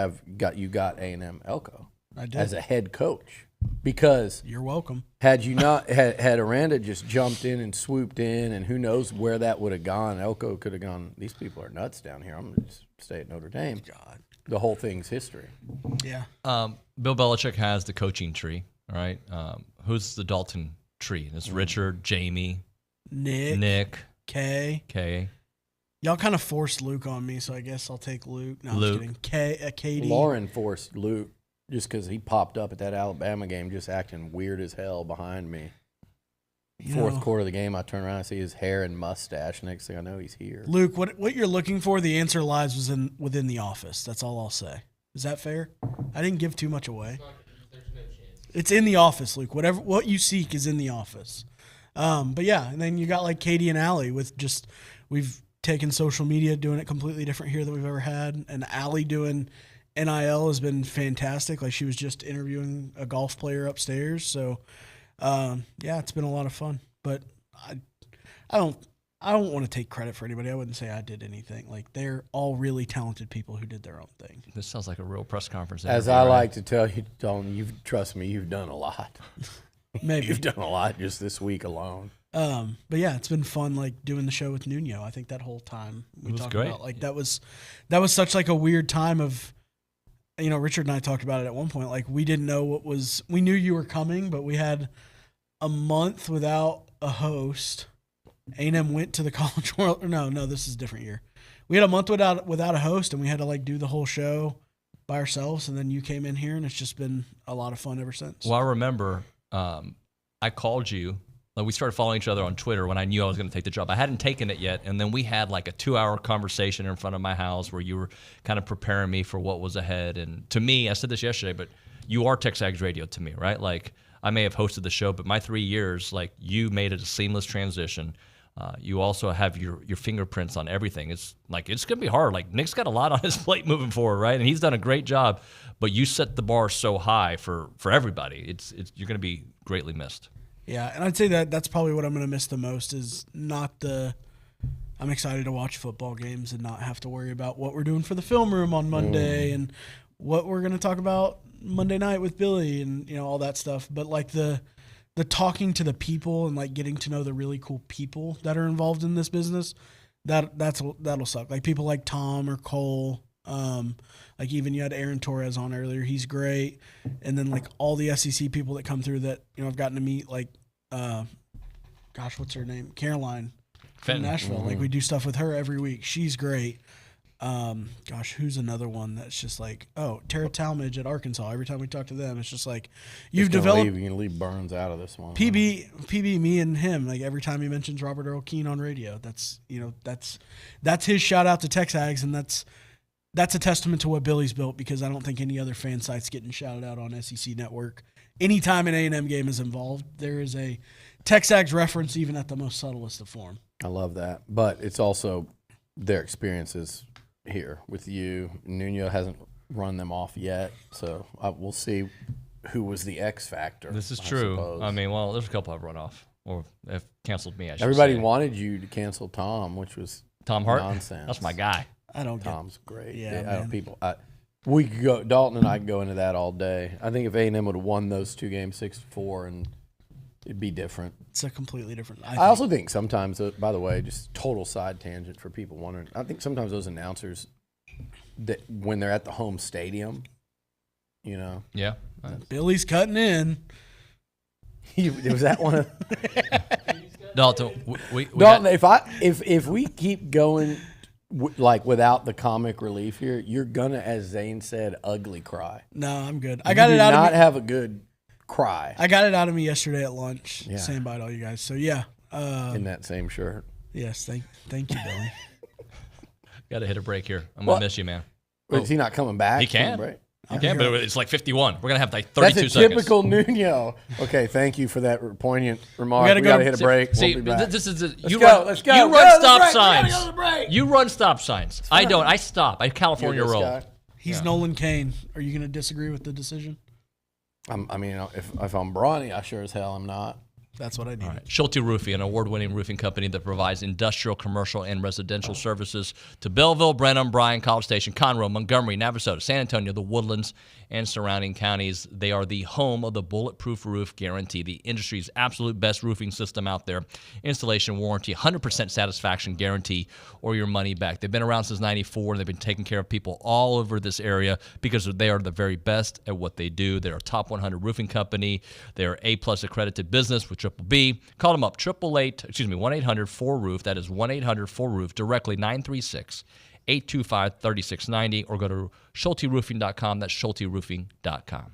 got A&M Elko. I did. As a head coach, because you're welcome. Had you not had Aranda just jumped in and swooped in, and who knows where that would have gone. Elko could have gone, these people are nuts down here. I'm going to stay at Notre Dame. God. The whole thing's history. Yeah. Bill Belichick has the coaching tree, all right? Who's the Dalton tree? It's Richard, Jamie, Nick, Kay. Y'all kind of forced Luke on me, so I guess I'll take Luke. No, Luke. I'm just kidding. Katie. Lauren forced Luke just because he popped up at that Alabama game just acting weird as hell behind me. Fourth quarter of the game, I turn around and see his hair and mustache. Next thing I know, he's here. Luke, what you're looking for, the answer lies within the office. That's all I'll say. Is that fair? I didn't give too much away. There's no chance. It's in the office, Luke. What you seek is in the office. But yeah, and then you got like Katie and Allie with just we've taken social media, doing it completely different here than we've ever had. And Allie doing NIL has been fantastic. Like she was just interviewing a golf player upstairs. So yeah, it's been a lot of fun. But I don't want to take credit for anybody. I wouldn't say I did anything. Like they're all really talented people who did their own thing. This sounds like a real press conference. As I like to tell you, Dalton, trust me, you've done a lot. Maybe you've done a lot just this week alone. But yeah, it's been fun like doing the show with Nuño. I think that whole time we talked great. about like that was such like a weird time of, you know, Richard and I talked about it at one point. Like we didn't know we knew you were coming, but we had a month without a host. A&M went to the College World. No, this is a different year. We had a month without a host, and we had to like do the whole show by ourselves. And then you came in here, and it's just been a lot of fun ever since. Well, I remember I called you. Like we started following each other on Twitter when I knew I was going to take the job. I hadn't taken it yet, and then we had like a 2-hour conversation in front of my house where you were kind of preparing me for what was ahead. And to me, I said this yesterday, but you are TexAgs Radio to me, right? Like I may have hosted the show, but my 3 years, like you made it a seamless transition. You also have your fingerprints on everything. It's like it's going to be hard. Like Nick's got a lot on his plate moving forward, right? And he's done a great job, but you set the bar so high for everybody. It's you're going to be greatly missed. Yeah, and I'd say that's probably what I'm going to miss the most is not I'm excited to watch football games and not have to worry about what we're doing for the film room on Monday and what we're going to talk about Monday night with Billy and, you know, all that stuff. But like the talking to the people and like getting to know the really cool people that are involved in this business, that'll suck. Like people like Tom or Cole, like even you had Aaron Torres on earlier. He's great. And then like all the SEC people that come through that, you know, I've gotten to meet like, what's her name? Caroline from Nashville. Like we do stuff with her every week. She's great. Who's another one that's just like, Tara Talmadge at Arkansas. Every time we talk to them, it's just like you're gonna leave Burns out of this one. PB, me and him. Like every time he mentions Robert Earl Keen on radio, that's his shout out to TexAgs, and that's a testament to what Billy's built because I don't think any other fan site's getting shouted out on SEC Network. Anytime an A&M game is involved, there is a TexAgs reference, even at the most subtlest of form. I love that, but it's also their experiences here with you. Nuño hasn't run them off yet, so we'll see who was the X factor. This is I true. suppose. I mean, well, there's a couple I've run off or have canceled me. I should Everybody say. wanted you to cancel Tom, which was Tom Hart. nonsense. That's my guy. I don't. Tom's great. Yeah, I don't, man. we could go. Dalton and I could go into that all day. I think if A&M would have won those 2 games 6-4, and it'd be different. It's a completely different. I also think sometimes, by the way, just total side tangent for people wondering. I think sometimes those announcers, that when they're at the home stadium, Yeah. Billy's cutting in. Was that one of Dalton? We Dalton, if we keep going without the comic relief here, you're gonna, as Zane said, ugly cry. No, I'm good. I got it out of me. Not have a good cry. I got it out of me yesterday at lunch. Yeah. Saying bye to all you guys. So yeah. In that same shirt. Yes. Thank you, Billy. Got to hit a break here. I'm gonna miss you, man. Is he not coming back? He can. Break? He can, but it's like 51. We're gonna have like 32 That's a seconds. typical Nuño. Okay, thank you for that poignant remark. We We gotta got to hit a break. See, We'll be back. this is Let's go. You Go run to the stop break. We signs. gotta go to the break. You run stop signs. I don't. I stop. I California You're this roll. guy? He's Nolan Kane. Are you going to disagree with the decision? I mean, if I'm brawny, I sure as hell am not. That's what I need. All right. Schulte Roofing, an award-winning roofing company that provides industrial, commercial, and residential services to Belleville, Brenham, Bryan, College Station, Conroe, Montgomery, Navasota, San Antonio, the Woodlands, and surrounding counties. They are the home of the Bulletproof Roof Guarantee, the industry's absolute best roofing system out there. Installation warranty, 100% satisfaction guarantee, or your money back. They've been around since '94, and they've been taking care of people all over this area because they are the very best at what they do. They're a top 100 roofing company. They're A+ accredited business with Triple B. Call them up, 1-800-4ROOF. That is 1-800-4ROOF, directly 936-825-3690, or go to schulteroofing.com. That's schulteroofing.com.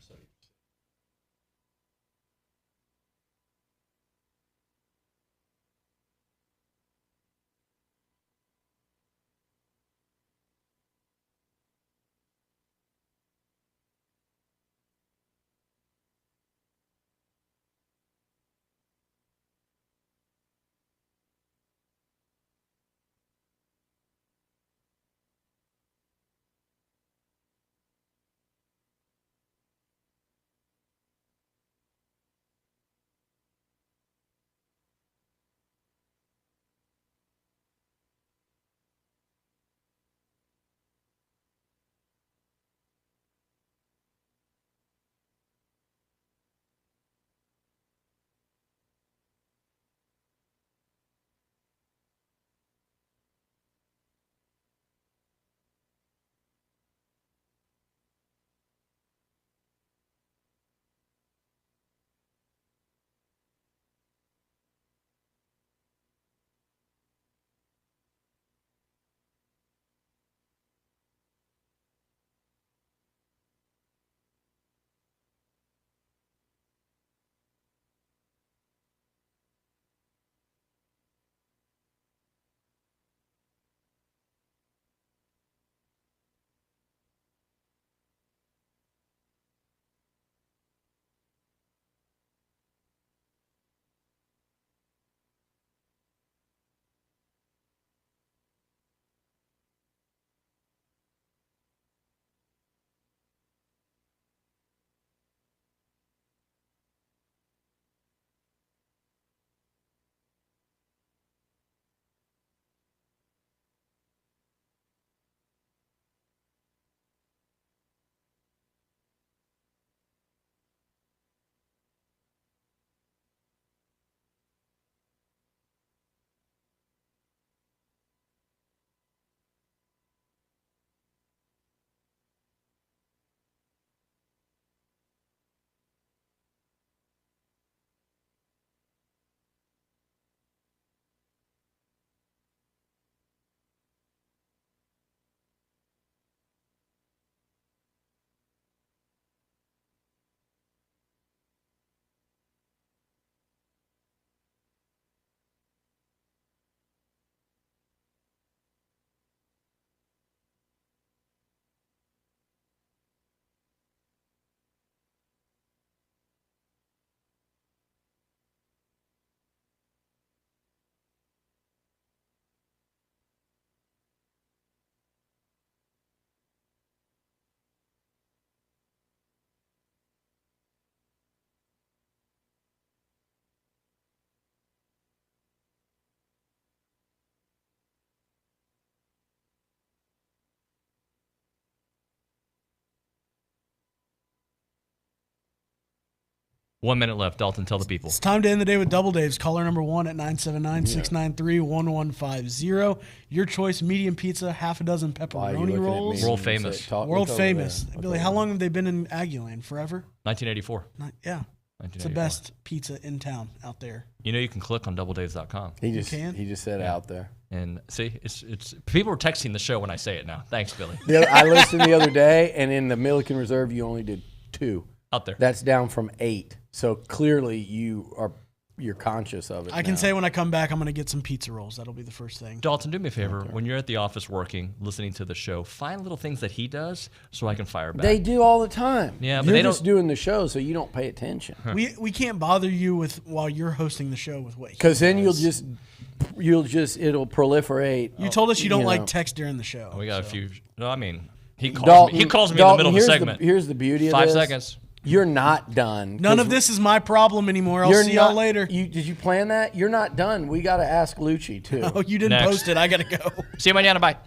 1 minute left. Dalton, tell the people. It's time to end the day with Double Dave's. Caller number 1 at 979-693-1150. Your choice, medium pizza, half a dozen pepperoni rolls. World famous. World famous. Billy, how long have they been in Aggie Land? Forever? 1984. Yeah. It's the best pizza in town out there. You know you can click on doubledaves.com. He just said out there. And see, it's people are texting the show when I say it now. Thanks, Billy. I listened the other day, and in the Milliken Reserve, you only did 2. Out there. That's down from 8. So clearly you're conscious of it. I can say when I come back, I'm going to get some pizza rolls. That'll be the first thing. Dalton, do me a favor. When you're at the office working, listening to the show, find little things that he does so I can fire back. They do all the time. Yeah, but you're they just don't doing the show, so you don't pay attention. We can't bother you with while you're hosting the show with what. Because then it'll proliferate. You told us you don't like text during the show. We got a few. No, I mean, he calls me in the middle of the segment. Here's the beauty of 5 this. seconds. You're not done. None of this is my problem anymore. I'll see y'all later. Did you plan that? You're not done. We got to ask Liucci, too. Oh, you didn't post it. I got to go. See you mañana. Bye.